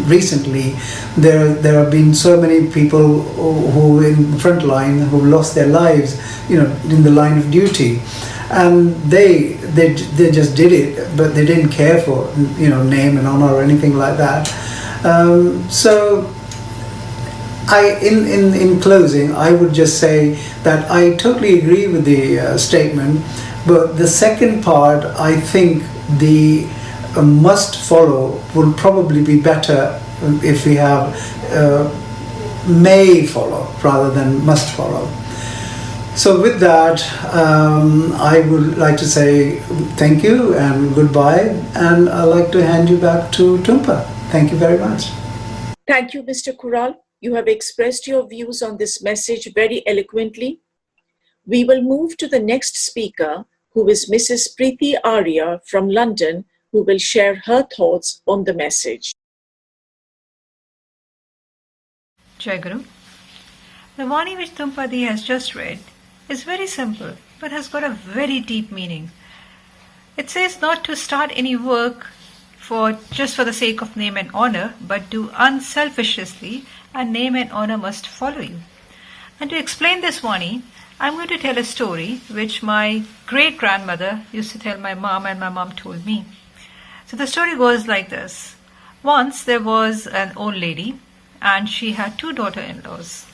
recently. There have been so many people who in the front line who lost their lives, in the line of duty, and they just did it, but they didn't care for name and honor or anything like that. So in closing, I would just say that I totally agree with the statement. But the second part, I think the must follow will probably be better if we have may follow rather than must follow. So with that, I would like to say thank you and goodbye, and I'd like to hand you back to Tumpa. Thank you very much. Thank you, Mr. Kural. You have expressed your views on this message very eloquently. We will move to the next speaker, who is Mrs. Preeti Arya from London, who will share her thoughts on the message. Jai Guru. The Vani which Tumpadi has just read is very simple, but has got a very deep meaning. It says not to start any work just for the sake of name and honor, but do unselfishly, and name and honor must follow you. And to explain this Vani, I'm going to tell a story which my great-grandmother used to tell my mom, and my mom told me. So the story goes like this. Once there was an old lady, and she had two daughter-in-laws.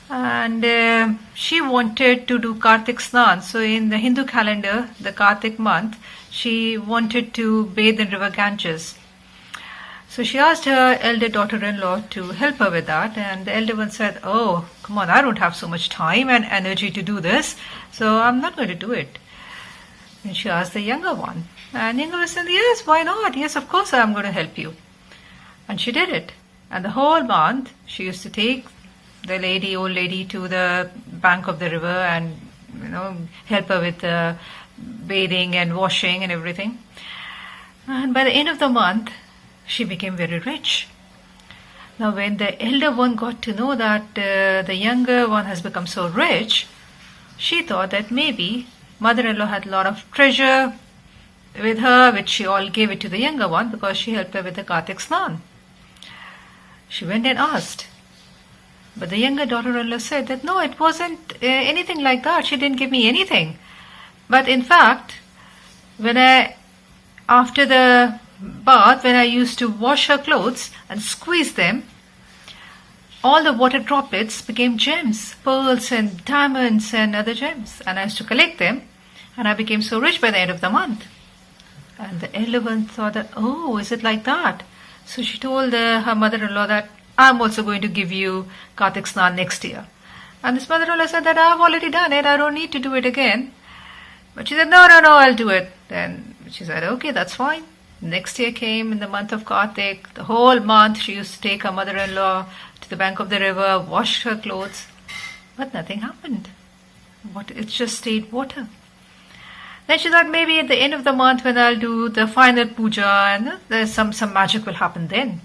And she wanted to do Kartik Snan. So in the Hindu calendar, the Kartik month, she wanted to bathe in river Ganges. So she asked her elder daughter-in-law to help her with that, and the elder one said, "Oh, come on, I don't have so much time and energy to do this, so I'm not going to do it." And she asked the younger one, and the younger one said, "Yes, why not? Yes, of course I'm going to help you." And she did it. And the whole month, she used to take the old lady to the bank of the river and, help her with bathing and washing and everything. And by the end of the month, she became very rich. Now when the elder one got to know that the younger one has become so rich, she thought that maybe mother-in-law had a lot of treasure with her, which she all gave it to the younger one because she helped her with the Kartik Snan. She went and asked. But the younger daughter-in-law said that no, it wasn't anything like that. She didn't give me anything. But in fact, after the bath, when I used to wash her clothes and squeeze them, all the water droplets became gems, pearls and diamonds and other gems. And I used to collect them, and I became so rich by the end of the month. And the elder one thought that, oh, is it like that? So she told her mother-in-law that I'm also going to give you Kartik Snan next year. And this mother-in-law said that I've already done it, I don't need to do it again. But she said, no, I'll do it. Then she said, okay, that's fine. Next year came in the month of Kartik. The whole month she used to take her mother-in-law to the bank of the river, wash her clothes. But nothing happened. It just stayed water. Then she thought maybe at the end of the month when I'll do the final puja and there's some magic will happen then.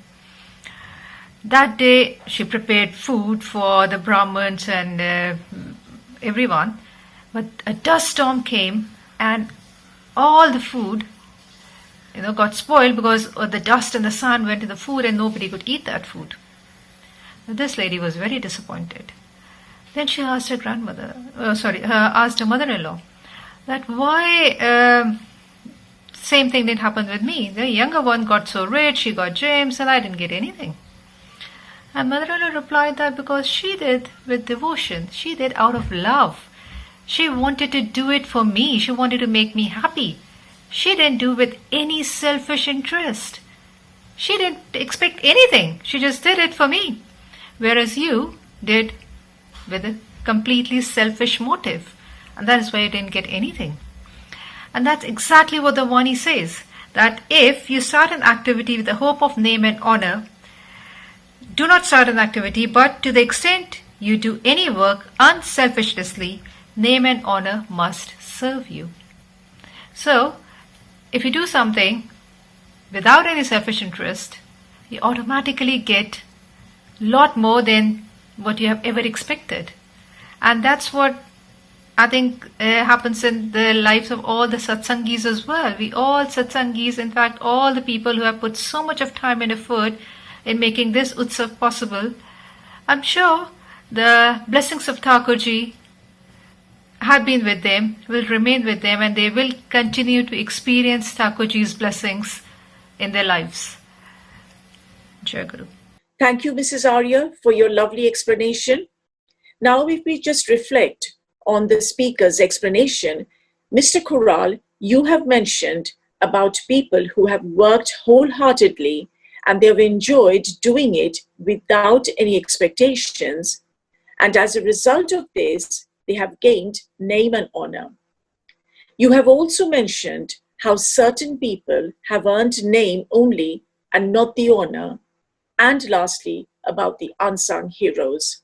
That day she prepared food for the Brahmins and everyone. But a dust storm came and all the food got spoiled because the dust and the sun went in the food and nobody could eat that food. Now, this lady was very disappointed. Then she asked her asked her mother-in-law that why same thing didn't happen with me. The younger one got so rich, she got gems, and I didn't get anything. And mother-in-law replied that because she did with devotion, she did out of love. She wanted to do it for me. She wanted to make me happy. She didn't do with any selfish interest. She didn't expect anything. She just did it for me. Whereas you did with a completely selfish motive. And that is why you didn't get anything. And that's exactly what the Vani says. That if you start an activity with the hope of name and honor, do not start an activity, but to the extent you do any work unselfishly, name and honor must serve you. So, if you do something without any selfish interest, you automatically get a lot more than what you have ever expected. And that's what I think happens in the lives of all the satsangis as well. We all satsangis, in fact, all the people who have put so much of time and effort in making this Utsav possible, I'm sure the blessings of Thakurji have been with them, will remain with them, and they will continue to experience Thakurji's blessings in their lives. Jai Guru. Thank you, Mrs. Arya, for your lovely explanation. Now, if we just reflect on the speaker's explanation, Mr. Koral, you have mentioned about people who have worked wholeheartedly and they have enjoyed doing it without any expectations. And as a result of this, they have gained name and honor. You have also mentioned how certain people have earned name only and not the honor. And lastly, about the unsung heroes.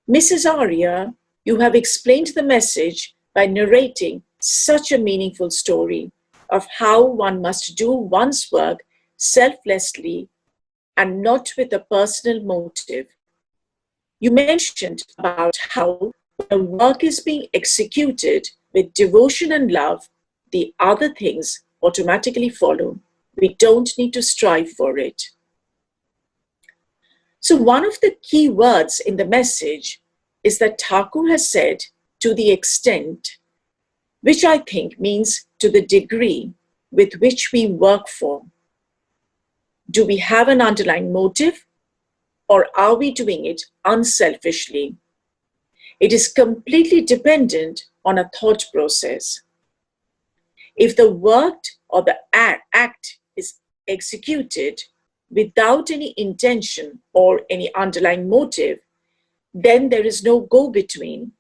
Mrs. Arya, you have explained the message by narrating such a meaningful story of how one must do one's work selflessly and not with a personal motive. You mentioned about how when the work is being executed with devotion and love, the other things automatically follow. We don't need to strive for it. So one of the key words in the message is that Takur has said, to the extent, which I think means to the degree with which we work for. Do we have an underlying motive, or are we doing it unselfishly? It is completely dependent on a thought process. If the work or the act is executed without any intention or any underlying motive, then there is no go-between,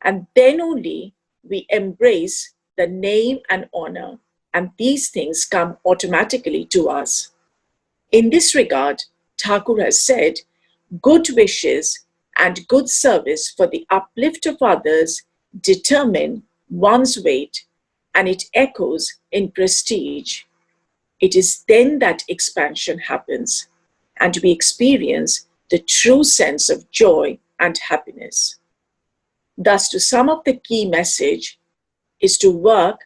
and then only we embrace the name and honor, and these things come automatically to us. In this regard, Takur has said, good wishes and good service for the uplift of others determine one's weight, and it echoes in prestige. It is then that expansion happens, and we experience the true sense of joy and happiness. Thus, to sum up the key message is to work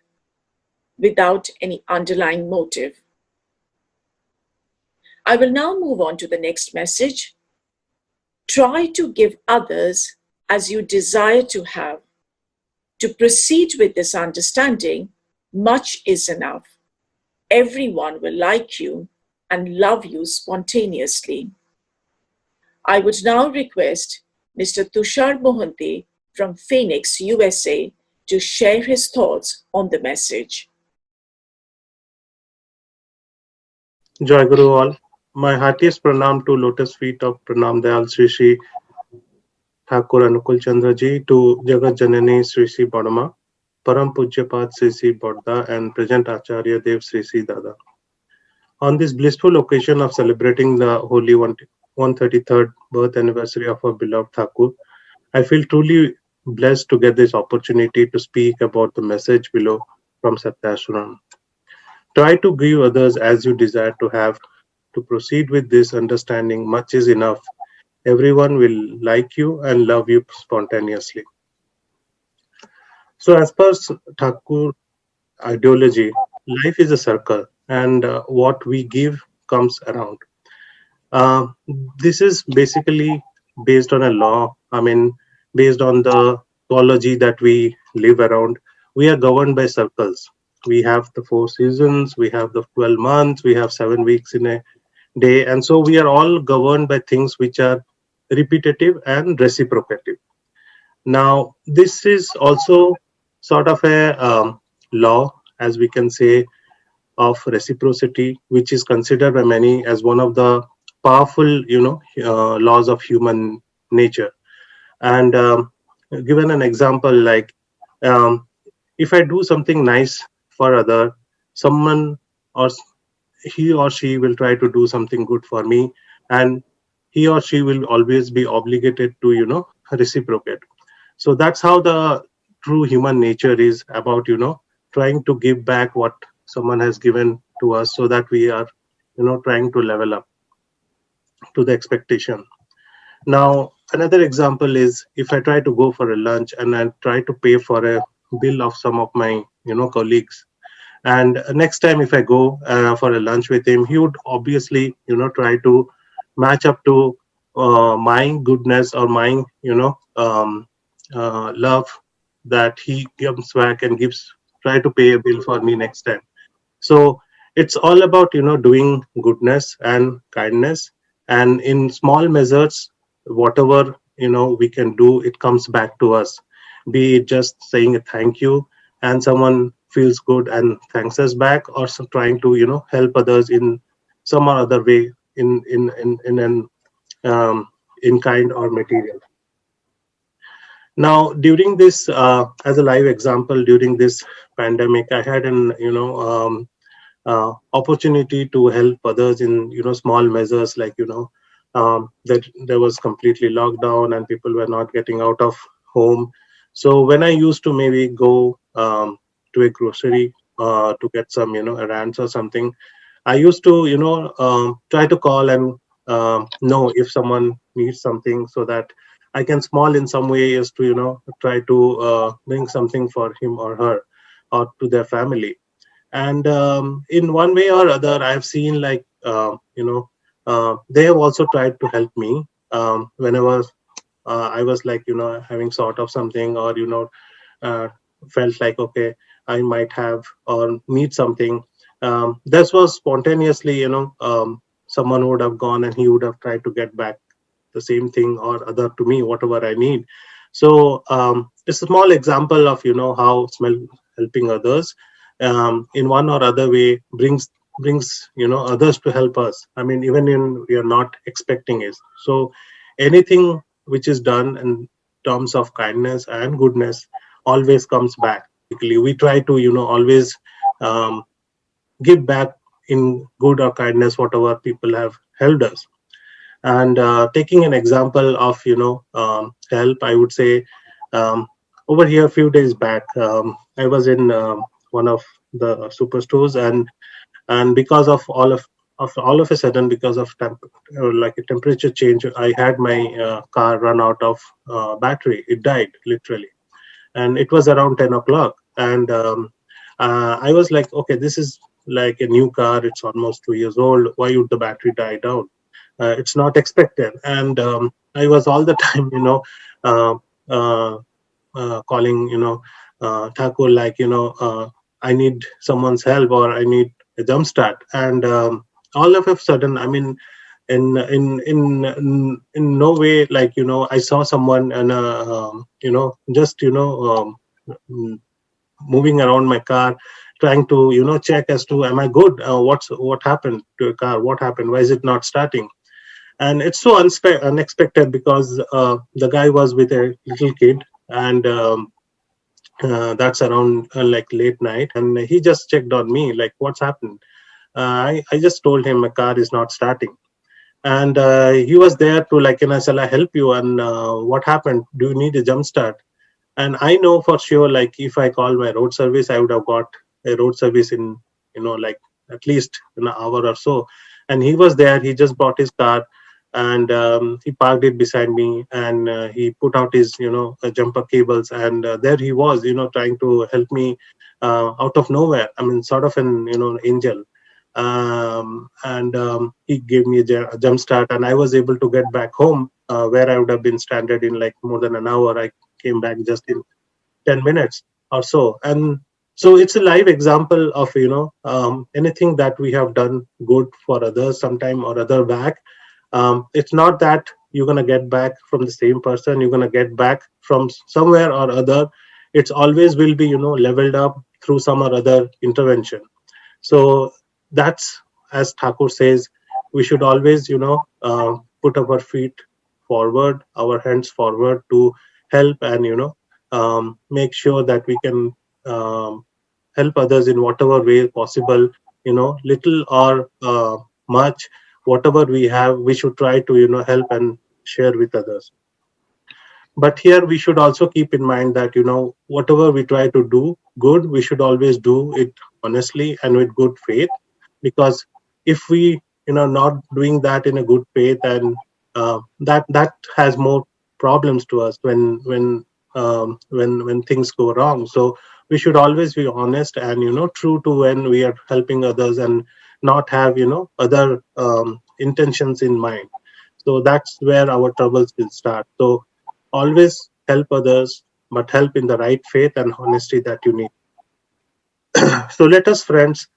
without any underlying motive. I will now move on to the next message. Try to give others as you desire to have. To proceed with this understanding, much is enough. Everyone will like you and love you spontaneously. I would now request Mr. Tushar Mohanty from Phoenix, USA, to share his thoughts on the message. Jai Guru all. My heartiest pranam to lotus feet of Pranam Dayal Sri Sri Thakur Anukul Chandra Ji, to Jagat Janani Sri Sri Bodama, Param Pujyapat Sri Sri Bodda, and present Acharya Dev Sri Sri Dada. On this blissful occasion of celebrating the holy 133rd birth anniversary of our beloved Thakur, I feel truly blessed to get this opportunity to speak about the message below from Satyanusaran. Try to give others as you desire to have. To proceed with this understanding, much is enough. Everyone will like you and love you spontaneously. So as per Takur ideology, life is a circle, and what we give comes around. Uh, this is basically based on a law. I mean, based on the ecology that we live around. We are governed by circles. We have the 4 seasons, we have the 12 months, we have 7 weeks in a day, and so we are all governed by things which are repetitive and reciprocative. Now, this is also sort of a law, as we can say, of reciprocity, which is considered by many as one of the powerful, laws of human nature. And given an example, like um, if I do something nice for other, someone or he or she will try to do something good for me, and he or she will always be obligated to, reciprocate. So that's how the true human nature is about, trying to give back what someone has given to us, so that we are, trying to level up to the expectation. Now, another example is if I try to go for a lunch and I try to pay for a bill of some of my, colleagues. And next time if I go for a lunch with him, he would obviously, try to match up to my goodness or my, love, that he comes back and try to pay a bill for me next time. So it's all about, doing goodness and kindness, and in small measures, whatever, we can do, it comes back to us. Be it just saying a thank you and someone feels good and thanks us back, or trying to, help others in some or other way, in an in kind or material. Now, during this, as a live example, during this pandemic, I had an, opportunity to help others in, small measures, like, that there was completely lockdown and people were not getting out of home. So when I used to maybe go to a grocery to get some, errands or something, I used to, try to call and know if someone needs something, so that I can small in some way is to, try to bring something for him or her or to their family. And in one way or other, I've seen, like, they have also tried to help me whenever I was, like, having sort of something, or, uh, felt like, okay, I might have or need something. This was spontaneously, someone would have gone and he would have tried to get back the same thing or other to me, whatever I need. So it's a small example of, how helping others in one or other way brings, others to help us. I mean, even in we are not expecting it. So anything which is done in terms of kindness and goodness always comes back. We try to, always give back in good or kindness whatever people have helped us. And taking an example of, help, I would say, over here a few days back, I was in one of the superstores, and because of all of a sudden, because of like a temperature change, I had my car run out of battery. It died literally, and it was around 10 o'clock. And I was like, okay, this is like a new car, it's almost 2 years old, why would the battery die down? It's not expected. And I was all the time, uh, uh, calling, Takur, like, I need someone's help, or I need a jump start. And all of a sudden, I mean, in no way, like, I saw someone and just moving around my car, trying to, check as to, am I good? What happened to a car? What happened? Why is it not starting? And it's so unexpected, because the guy was with a little kid, and that's around like late night, and he just checked on me, like, what's happened? I just told him my car is not starting. And he was there to, like, shall I help you? And what happened? Do you need a jump start? And I know for sure, like, if I call my road service, I would have got a road service in, like, at least an hour or so. And he was there, he just brought his car, and he parked it beside me, and he put out his jumper cables, and there he was, trying to help me out of nowhere. I mean, sort of an angel. And he gave me a jump start, and I was able to get back home, where I would have been stranded in like more than an hour. I came back just in 10 minutes or so. And so it's a live example of anything that we have done good for others sometime or other back. It's not that you're going to get back from the same person, you're going to get back from somewhere or other. It's always will be leveled up through some or other intervention. So that's, as Takur says, we should always put our feet forward, our hands forward to help, and make sure that we can help others in whatever way possible, little or much, whatever we have, we should try to help and share with others. But here we should also keep in mind that whatever we try to do good, we should always do it honestly and with good faith, because if we not doing that in a good faith, and that has more problems to us when things go wrong. So we should always be honest and true to when we are helping others, and not have other intentions in mind. So that's where our troubles will start. So always help others, but help in the right faith and honesty that you need. So let us, friends,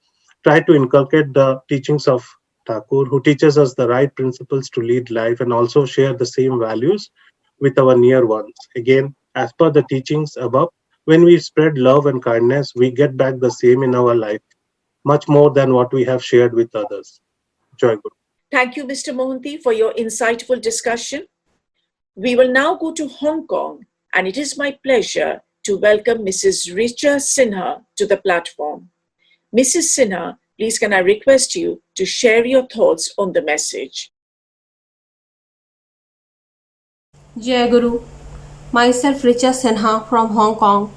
try to inculcate the teachings of Takur, who teaches us the right principles to lead life, and also share the same values with our near ones. Again, as per the teachings above, when we spread love and kindness, we get back the same in our life, much more than what we have shared with others. Joy Guru. Thank you, Mr. Mohanty, for your insightful discussion. We will now go to Hong Kong, and it is my pleasure to welcome Mrs. Richa Sinha to the platform. Mrs. Sinha, please can I request you to share your thoughts on the message. Jai Guru, myself Richa Sinha from Hong Kong,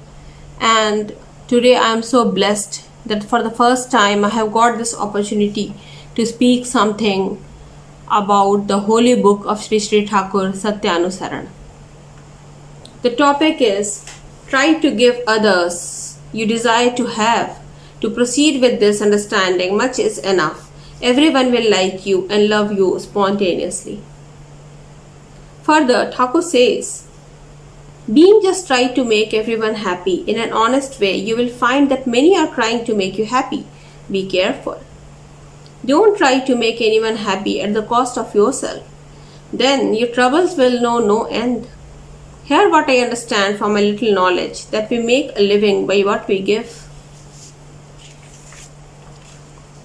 and today I am so blessed that for the first time I have got this opportunity to speak something about the holy book of Sri Sri Takur Satyanusaran. The topic is, try to give others you desire to have. To proceed with this understanding, much is enough. Everyone will like you and love you spontaneously. Further, Takur says, being just try to make everyone happy in an honest way, you will find that many are trying to make you happy. Be careful. Don't try to make anyone happy at the cost of yourself. Then your troubles will know no end. Here what I understand from my little knowledge, that we make a living by what we give.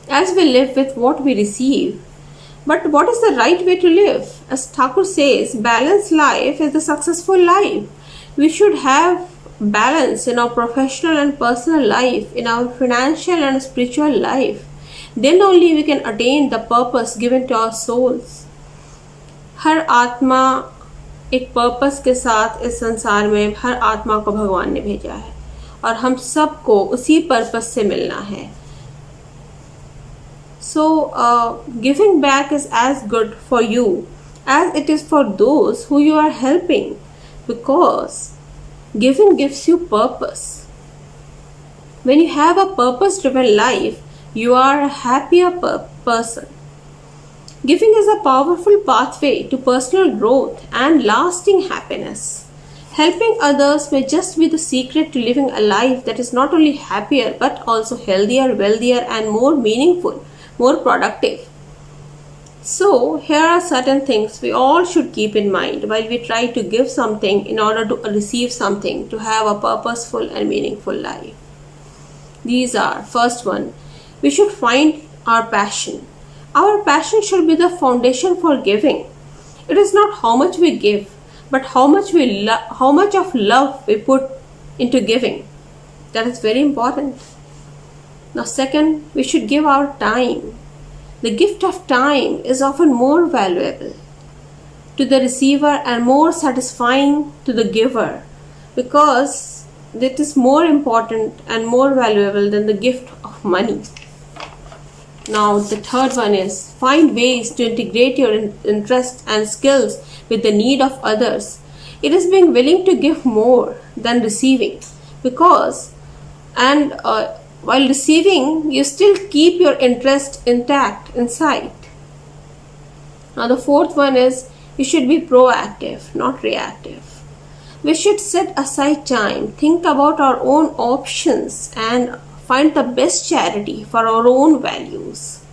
As we live with what we receive. But what is the right way to live? As Takur says, balanced life is the successful life. We should have balance in our professional and personal life, in our financial and spiritual life. Then only we can attain the purpose given to our souls. हर आत्मा एक purpose के साथ इस संसार में हर आत्मा को भगवान ने भेजा है, और हम सबको उसी पर्पस से मिलना है. So giving back is as good for you as it is for those who you are helping, because giving gives you purpose. When you have a purpose-driven life, you are a happier person. Giving is a powerful pathway to personal growth and lasting happiness. Helping others may just be the secret to living a life that is not only happier but also healthier, wealthier, and more meaningful, more productive. So, here are certain things we all should keep in mind while we try to give something in order to receive something, to have a purposeful and meaningful life. These are, first one, we should find our passion. Our passion should be the foundation for giving. It is not how much we give, but how much of love we put into giving. That is very important. Now, second, we should give our time. The gift of time is often more valuable to the receiver and more satisfying to the giver, because it is more important and more valuable than the gift of money. Now, the third one is find ways to integrate your interests and skills with the need of others. It is being willing to give more than receiving, because while receiving, you still keep your interest intact inside. Now, the fourth one is you should be proactive, not reactive. We should set aside time, think about our own options, and find the best charity for our own values.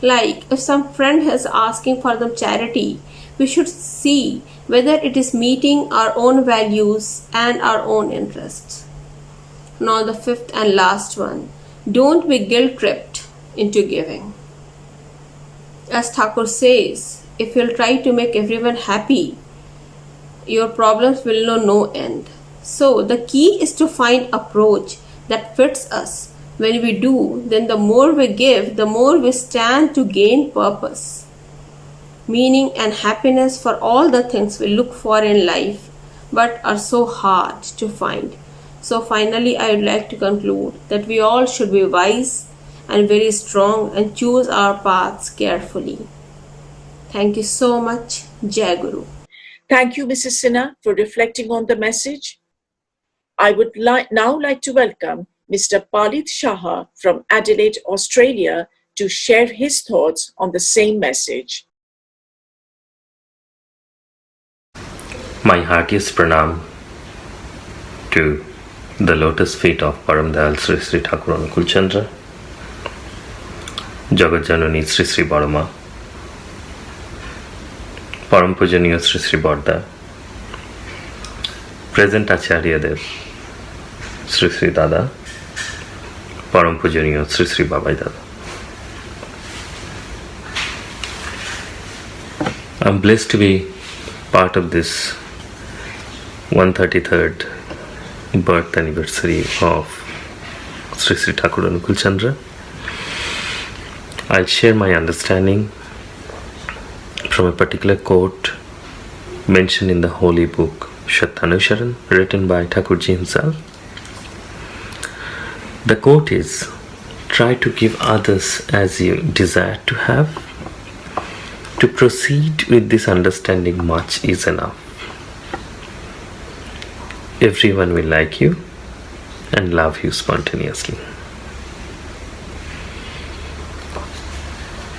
Like if some friend is asking for the charity, we should see whether it is meeting our own values and our own interests. Now the fifth and last one, don't be guilt-tripped into giving. As Takur says, if you'll try to make everyone happy, your problems will know no end. So the key is to find approach that fits us. When we do, then the more we give, the more we stand to gain purpose, meaning and happiness for all the things we look for in life but are so hard to find. So finally, I would like to conclude that we all should be wise and very strong and choose our paths carefully. Thank you so much. Jai Guru. Thank you, Mrs. Sinha, for reflecting on the message. I would now like to welcome Mr. Palit Shaha from Adelaide, Australia, to share his thoughts on the same message. My heartiest pranam to the lotus feet of Param Dayal Sri Sri Takur Anukul Chandra, Jagat Janani Sri Sri Barama, Param Pujaniya Sri Sri Barda, present Acharya Dev Sri Sri Dada, Param Pujaniya Sri Sri Babai Dada. I'm blessed to be part of this 133rd birth anniversary of Sri Sri Takur Anukul Chandra. I'll share my understanding from a particular quote mentioned in the holy book Satyanusaran, written by Takurji himself. The quote is, try to give others as you desire to have. To proceed with this understanding, much is enough. Everyone will like you and love you spontaneously.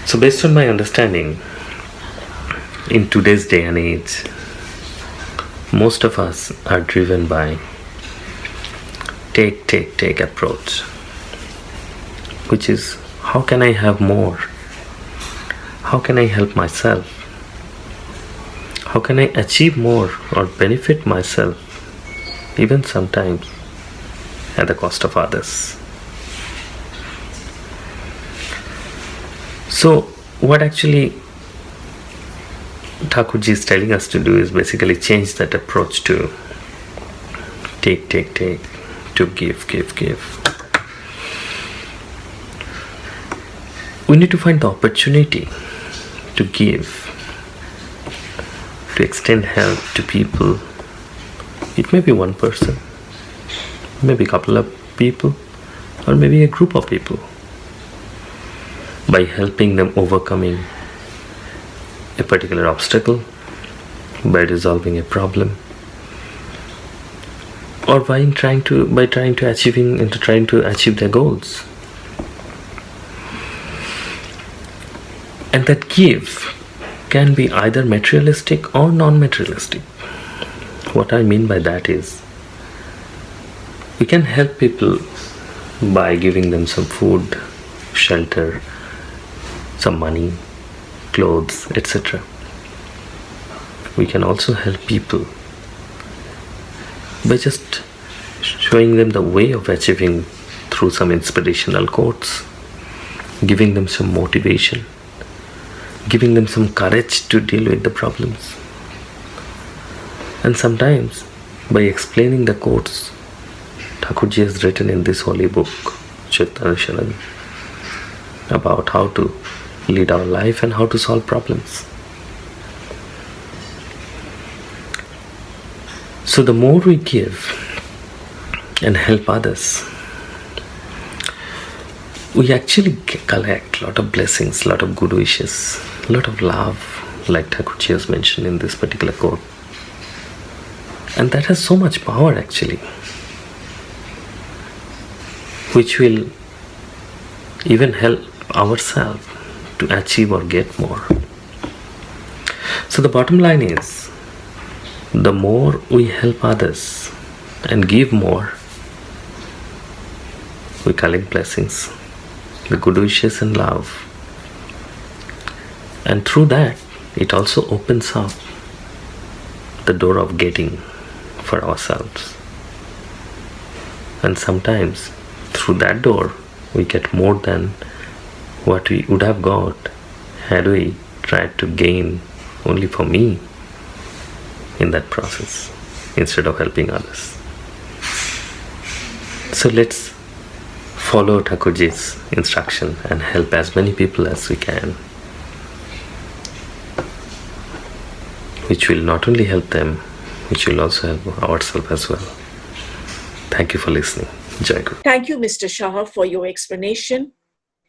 So based on my understanding, in today's day and age, most of us are driven by take approach, which is, how can I have more? How can I help myself? How can I achieve more or benefit myself, even sometimes at the cost of others? So what actually Takurji is telling us to do is basically change that approach to take, to give. We need to find the opportunity to give, to extend help to people. It may be one person, maybe a couple of people, or maybe a group of people. By helping them overcoming a particular obstacle, by resolving a problem, or by trying to achieve their goals. And that give can be either materialistic or non-materialistic. What I mean by that is, we can help people by giving them some food, shelter, some money, clothes, etc. We can also help people by just showing them the way of achieving through some inspirational quotes, giving them some motivation, giving them some courage to deal with the problems. And sometimes by explaining the quotes Takurji has written in this holy book Satyanusaran about how to lead our life and how to solve problems. So the more we give and help others, we actually collect a lot of blessings, a lot of good wishes, a lot of love, like Takur has mentioned in this particular quote. And that has so much power actually, which will even help ourselves to achieve or get more. So the bottom line is, the more we help others and give more, we collect blessings, the good wishes and love. And through that, it also opens up the door of getting for ourselves. And sometimes through that door, we get more than what we would have got had we tried to gain only for me in that process instead of helping others. So let's follow Thakurji's instruction and help as many people as we can, which will not only help them, which will also help ourselves as well. Thank you for listening. Jai Guru. Thank you, Mr. Shah, for your explanation.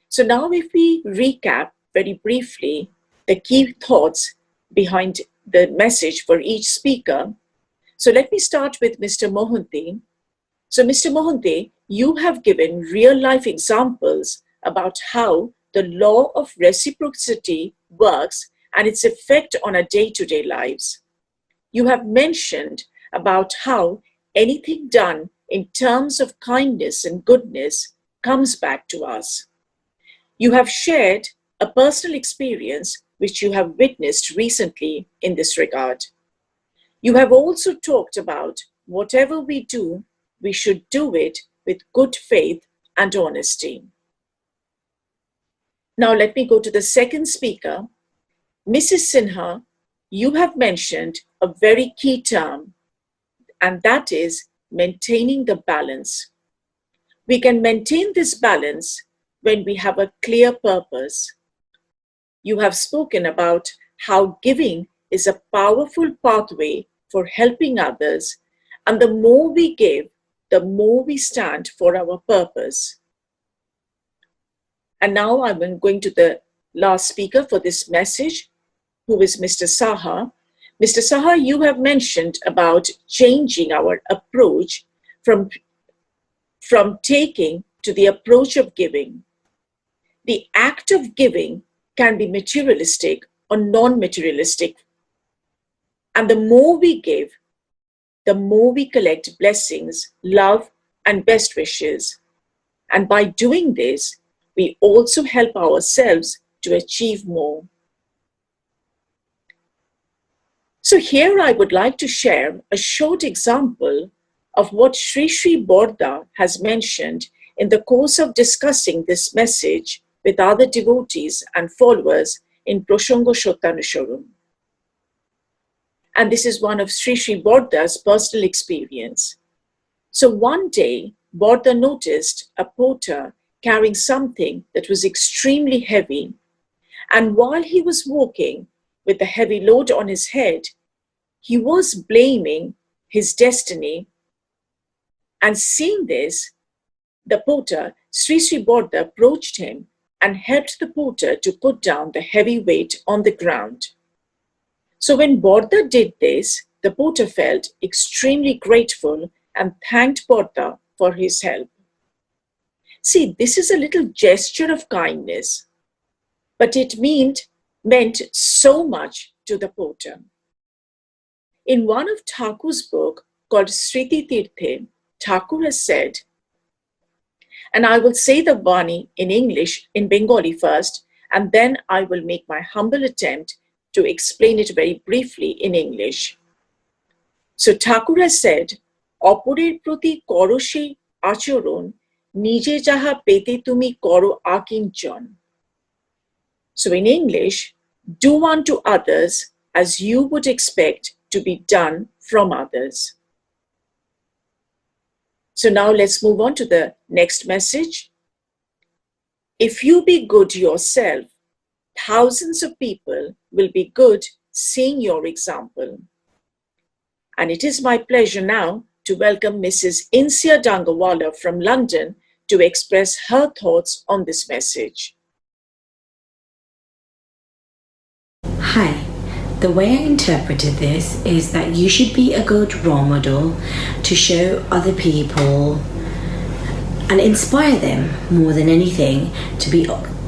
So now if we recap very briefly the key thoughts behind the message for each speaker. So let me start with Mr. Mohanty. So Mr. Mohanty, you have given real-life examples about how the law of reciprocity works and its effect on our day-to-day lives. You have mentioned about how anything done in terms of kindness and goodness comes back to us. You have shared a personal experience which you have witnessed recently in this regard. You have also talked about whatever we do, we should do it with good faith and honesty. Now let me go to the second speaker. Mrs. Sinha, you have mentioned a very key term, and that is maintaining the balance. We can maintain this balance when we have a clear purpose. You have spoken about how giving is a powerful pathway for helping others, and the more we give, the more we stand for our purpose. And now I'm going to the last speaker for this message, who is Mr. Saha. Mr. Saha, you have mentioned about changing our approach from taking to the approach of giving. The act of giving can be materialistic or non-materialistic. And the more we give, the more we collect blessings, love, and best wishes. And by doing this, we also help ourselves to achieve more. So here I would like to share a short example of what Sri Sri Borda has mentioned in the course of discussing this message with other devotees and followers in Prosango Satyanusaran. And this is one of Sri Sri Borda's personal experience. So one day, Borda noticed a porter carrying something that was extremely heavy. And while he was walking with the heavy load on his head, he was blaming his destiny. And seeing this, the porter, Sri Sri Borda, approached him and helped the porter to put down the heavy weight on the ground. So when Borda did this, the porter felt extremely grateful and thanked Borda for his help. See, this is a little gesture of kindness, but it meant so much to the porter. In one of Thakur's book called Sriti Tirthe, Thakur has said, and I will say the Vani in English, in Bengali first, and then I will make my humble attempt to explain it very briefly in English. So Takur has said, Oporer proti koro she achoron, nije jaha pete tumi koro akinchon. So in English, do unto others as you would expect to be done from others. So now let's move on to the next message. If you be good yourself, thousands of people will be good seeing your example. And it is my pleasure now to welcome Mrs. Insia Dangawala from London to express her thoughts on this message. Hi. The way I interpreted this is that you should be a good role model to show other people and inspire them more than anything to be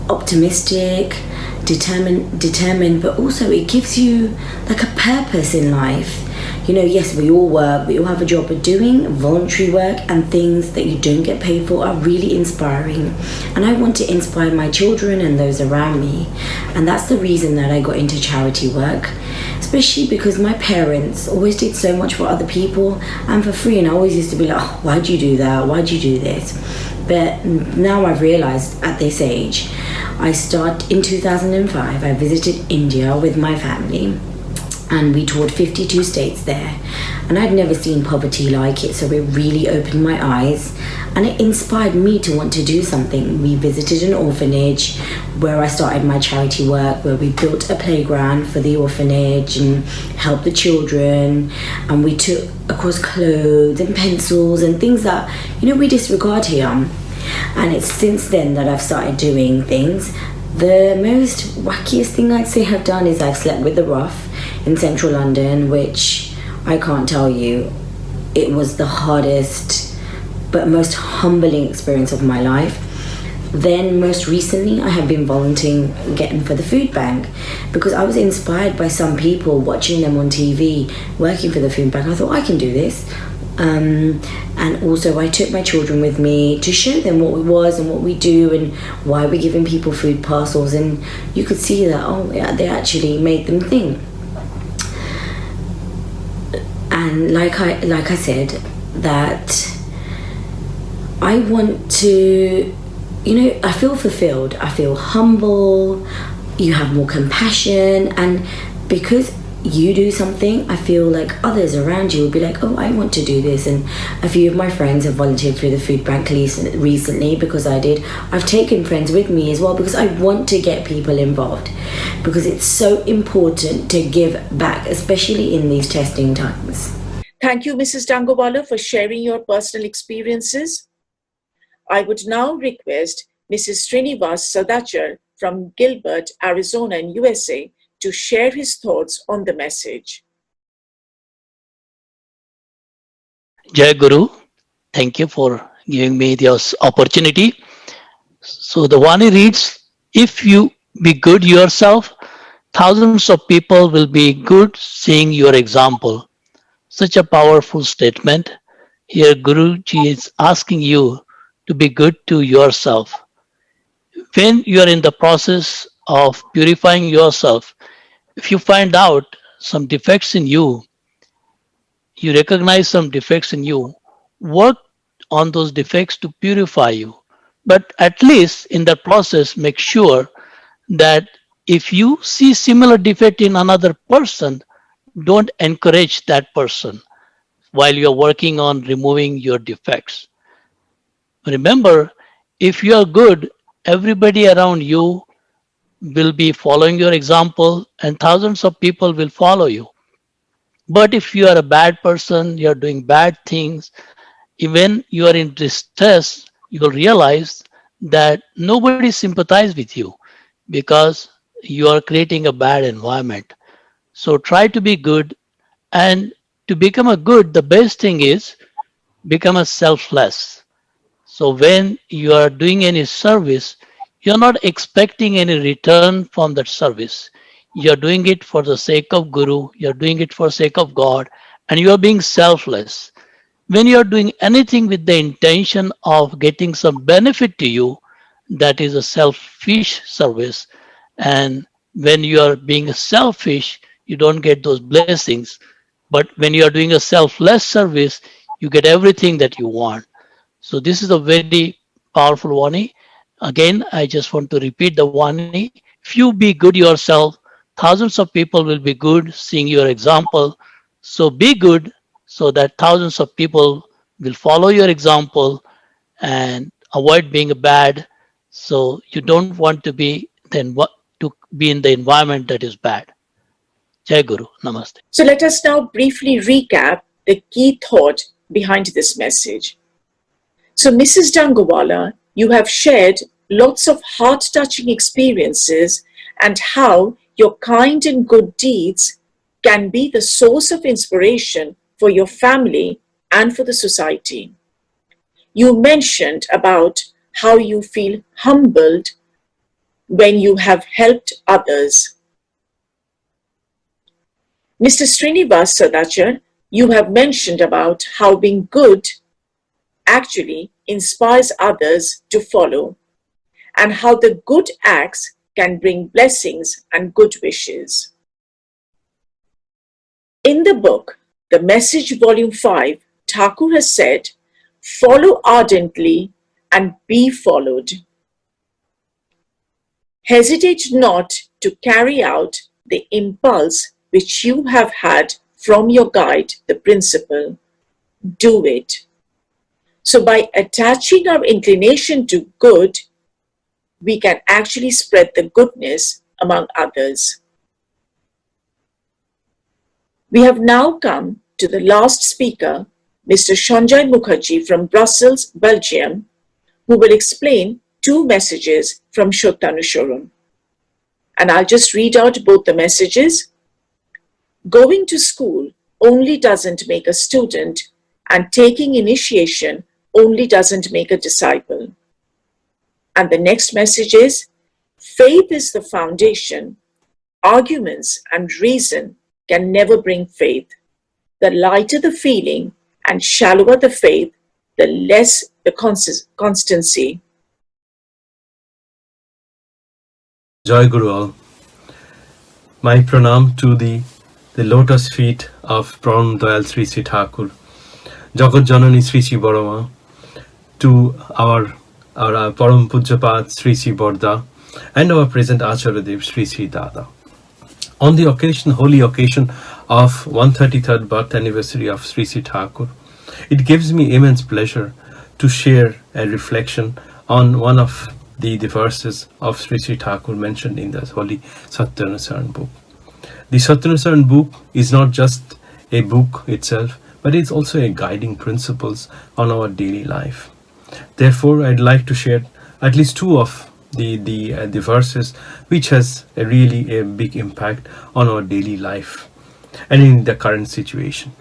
optimistic, determined, but also it gives you like a purpose in life. You know, yes, we all work, we all have a job, but doing voluntary work and things that you don't get paid for are really inspiring. And I want to inspire my children and those around me. And that's the reason that I got into charity work, especially because my parents always did so much for other people and for free. And I always used to be like, oh, why'd you do that? Why'd you do this? But now I've realized at this age, in 2005, I visited India with my family. And we toured 52 states there. And I'd never seen poverty like it, so it really opened my eyes. And it inspired me to want to do something. We visited an orphanage where I started my charity work, where we built a playground for the orphanage and helped the children. And we took, of course, clothes and pencils and things that, you know, we disregard here. And it's since then that I've started doing things. The most wackiest thing I'd say I've done is I've slept with the rough in central London, which I can't tell you, it was the hardest but most humbling experience of my life. Then most recently I have been volunteering getting for the food bank because I was inspired by some people watching them on TV working for the food bank. I thought I can do this. And also I took my children with me to show them what it was and what we do and why we're giving people food parcels, and you could see that, oh yeah, they actually made them think. And like I said, that I want to, you know, I feel fulfilled, I feel humble, you have more compassion, and because you do something, I feel like others around you will be like, oh, I want to do this. And a few of my friends have volunteered through the food bank recently because I did. I've taken friends with me as well because I want to get people involved, because it's so important to give back, especially in these testing times. Thank you, Mrs. Dangowala, for sharing your personal experiences. I would now request Mrs. Srinivas Sadachar from Gilbert, Arizona in USA to share his thoughts on the message. Jai Guru, thank you for giving me this opportunity. So the Vani reads, if you be good yourself, thousands of people will be good seeing your example. Such a powerful statement. Here Guruji is asking you to be good to yourself. When you are in the process of purifying yourself, if you find out some defects in you, you recognize some defects in you, work on those defects to purify you. But at least in that process, make sure that if you see similar defect in another person, don't encourage that person while you're working on removing your defects. Remember, if you are good, everybody around you will be following your example and thousands of people will follow you. But if you are a bad person, you're doing bad things, even you are in distress, you will realize that nobody sympathizes with you because you are creating a bad environment. So try to be good, and to become a good, the best thing is become a selfless. So when you are doing any service, you're not expecting any return from that service. You're doing it for the sake of Guru, you're doing it for the sake of God, and you're being selfless. When you're doing anything with the intention of getting some benefit to you, that is a selfish service. And when you are being selfish, you don't get those blessings. But when you are doing a selfless service, you get everything that you want. So this is a very powerful Vani. Again, I just want to repeat the Vani. If you be good yourself, thousands of people will be good seeing your example. So be good so that thousands of people will follow your example and avoid being bad. So you don't want to be in the environment that is bad. Jai Guru. Namaste. So let us now briefly recap the key thought behind this message. So, Mrs. Dangawala, you have shared lots of heart-touching experiences and how your kind and good deeds can be the source of inspiration for your family and for the society. You mentioned about how you feel humbled when you have helped others. Mr. Srinivas Sadachar, you have mentioned about how being good actually inspires others to follow, and how the good acts can bring blessings and good wishes. In the book, The Message Volume 5, Takur has said, "Follow ardently and be followed. Hesitate not to carry out the impulse which you have had from your guide, the principle. Do it." So by attaching our inclination to good, we can actually spread the goodness among others. We have now come to the last speaker, Mr. Sanjay Mukherjee from Brussels, Belgium, who will explain 2 messages from Satyanusaran. And I'll just read out both the messages. Going to school only doesn't make a student, and taking initiation only doesn't make a disciple. And the next message is, faith is the foundation. Arguments and reason can never bring faith. The lighter the feeling and shallower the faith, the less the constancy. Joy Guru all. My pranam to the lotus feet of Pran Dayal Sri Sri Thakur, Jagat Janani Sri Sri Boroma, to our Param Pujyapat Sri Sri Borda, and our present Acharyadev Sri Sri Dada. On the holy occasion of 133rd birth anniversary of Sri Sri Thakur, it gives me immense pleasure to share a reflection on one of the verses of Sri Sri Thakur mentioned in the holy Satyanusaran book. The Satyanusaran book is not just a book itself, but it's also a guiding principles on our daily life. Therefore, I'd like to share at least 2 of the verses which has a really a big impact on our daily life and in the current situation.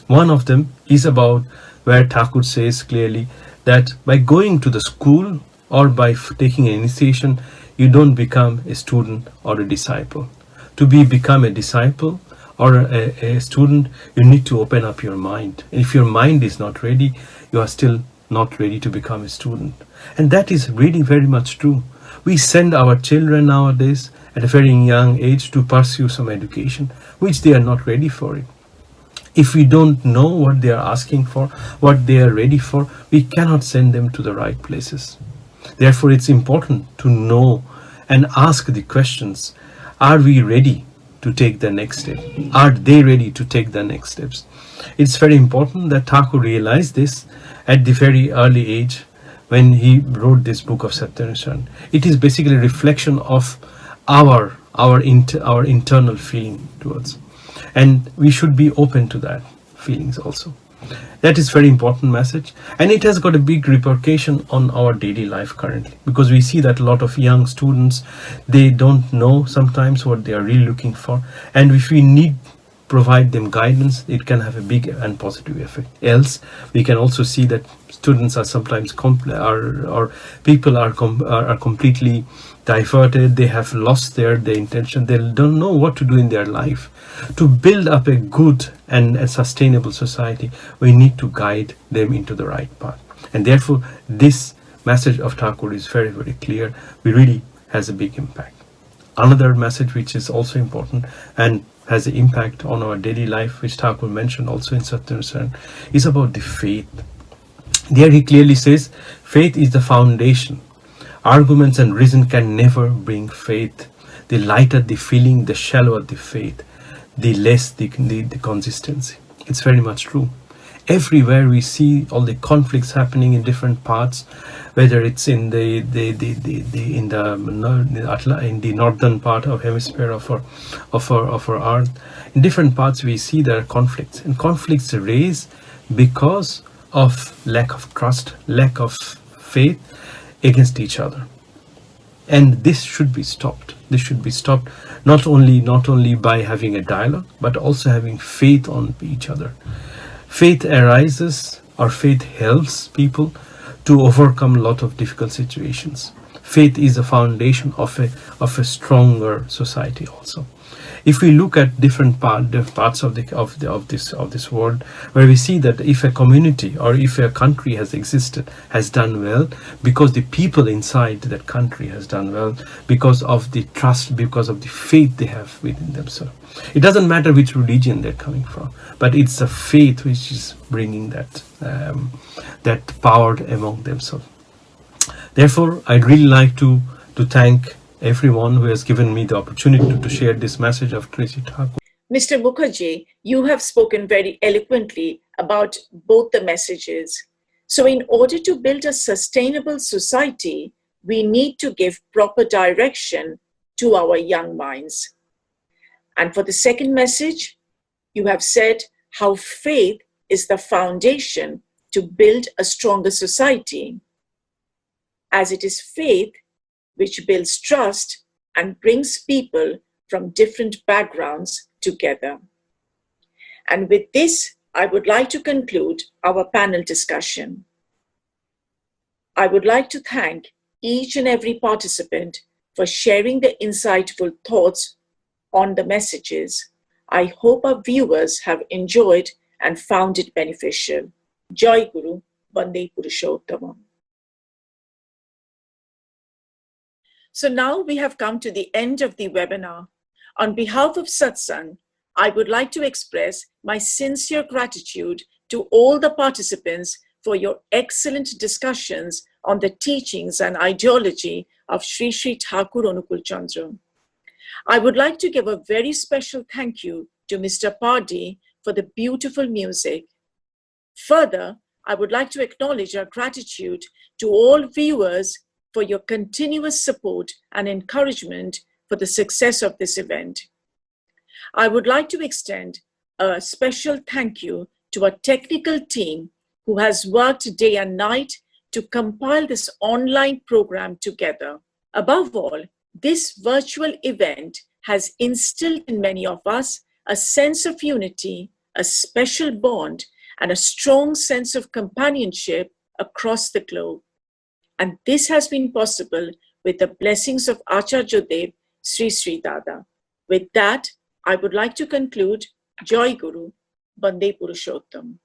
One of them is about where Takur says clearly that by going to the school or by taking an initiation, you don't become a student or a disciple. To become a disciple or a student, you need to open up your mind. If your mind is not ready, you are still not ready to become a student. And that is really very much true. We send our children nowadays at a very young age to pursue some education, which they are not ready for it. If we don't know what they are asking for, what they are ready for, we cannot send them to the right places. Therefore, it's important to know and ask the questions. Are we ready to take the next step? Are they ready to take the next steps? It's very important that Takur realized this at the very early age when he wrote this book of Satyanusaran. It is basically a reflection of our internal feeling towards, and we should be open to that feelings also. That is very important message, and it has got a big repercussion on our daily life currently, because we see that a lot of young students, they don't know sometimes what they are really looking for, and if we provide them guidance, it can have a big and positive effect. Else, we can also see that students are sometimes people are completely diverted. They have lost their intention. They don't know what to do in their life. To build up a good and a sustainable society, we need to guide them into the right path. And therefore, this message of Takur is very, very clear. It really has a big impact. Another message which is also important and has an impact on our daily life, which Takur mentioned also in Satyanusaran, is about the faith. There he clearly says, faith is the foundation. Arguments and reason can never bring faith. The lighter the feeling, the shallower the faith, the less the consistency. It's very much true. Everywhere we see all the conflicts happening in different parts, whether it's in the northern part of hemisphere of our earth, in different parts we see there are conflicts, and conflicts arise because of lack of trust, lack of faith against each other. And this should be stopped. This should be stopped not only by having a dialogue, but also having faith on each other. Faith arises, or faith helps people to overcome a lot of difficult situations. Faith is a foundation of a stronger society also. If we look at different parts of this world, where we see that if a community or if a country has existed, has done well, because the people inside that country has done well, because of the trust, because of the faith they have within themselves. It doesn't matter which religion they're coming from, but it's a faith which is bringing that power among themselves. Therefore, I'd really like to thank everyone who has given me the opportunity to share this message of Sri Thakur. Mr. Mukherjee, you have spoken very eloquently about both the messages. So in order to build a sustainable society, we need to give proper direction to our young minds. And for the second message, you have said how faith is the foundation to build a stronger society, as it is faith which builds trust and brings people from different backgrounds together. And with this, I would like to conclude our panel discussion. I would like to thank each and every participant for sharing their insightful thoughts on the messages. I hope our viewers have enjoyed and found it beneficial. Jai Guru, Vande Purushottamam. So now we have come to the end of the webinar. On behalf of Satsang, I would like to express my sincere gratitude to all the participants for your excellent discussions on the teachings and ideology of Sri Sri Takur Anukul Chandra. I would like to give a very special thank you to Mr. Pardi for the beautiful music. Further, I would like to acknowledge our gratitude to all viewers for your continuous support and encouragement for the success of this event. I would like to extend a special thank you to our technical team who has worked day and night to compile this online program together. Above all, this virtual event has instilled in many of us a sense of unity, a special bond, and a strong sense of companionship across the globe. And this has been possible with the blessings of Acharya Dev, Sri Sri Dada. With that, I would like to conclude. Jai Guru, Vande Purushottam.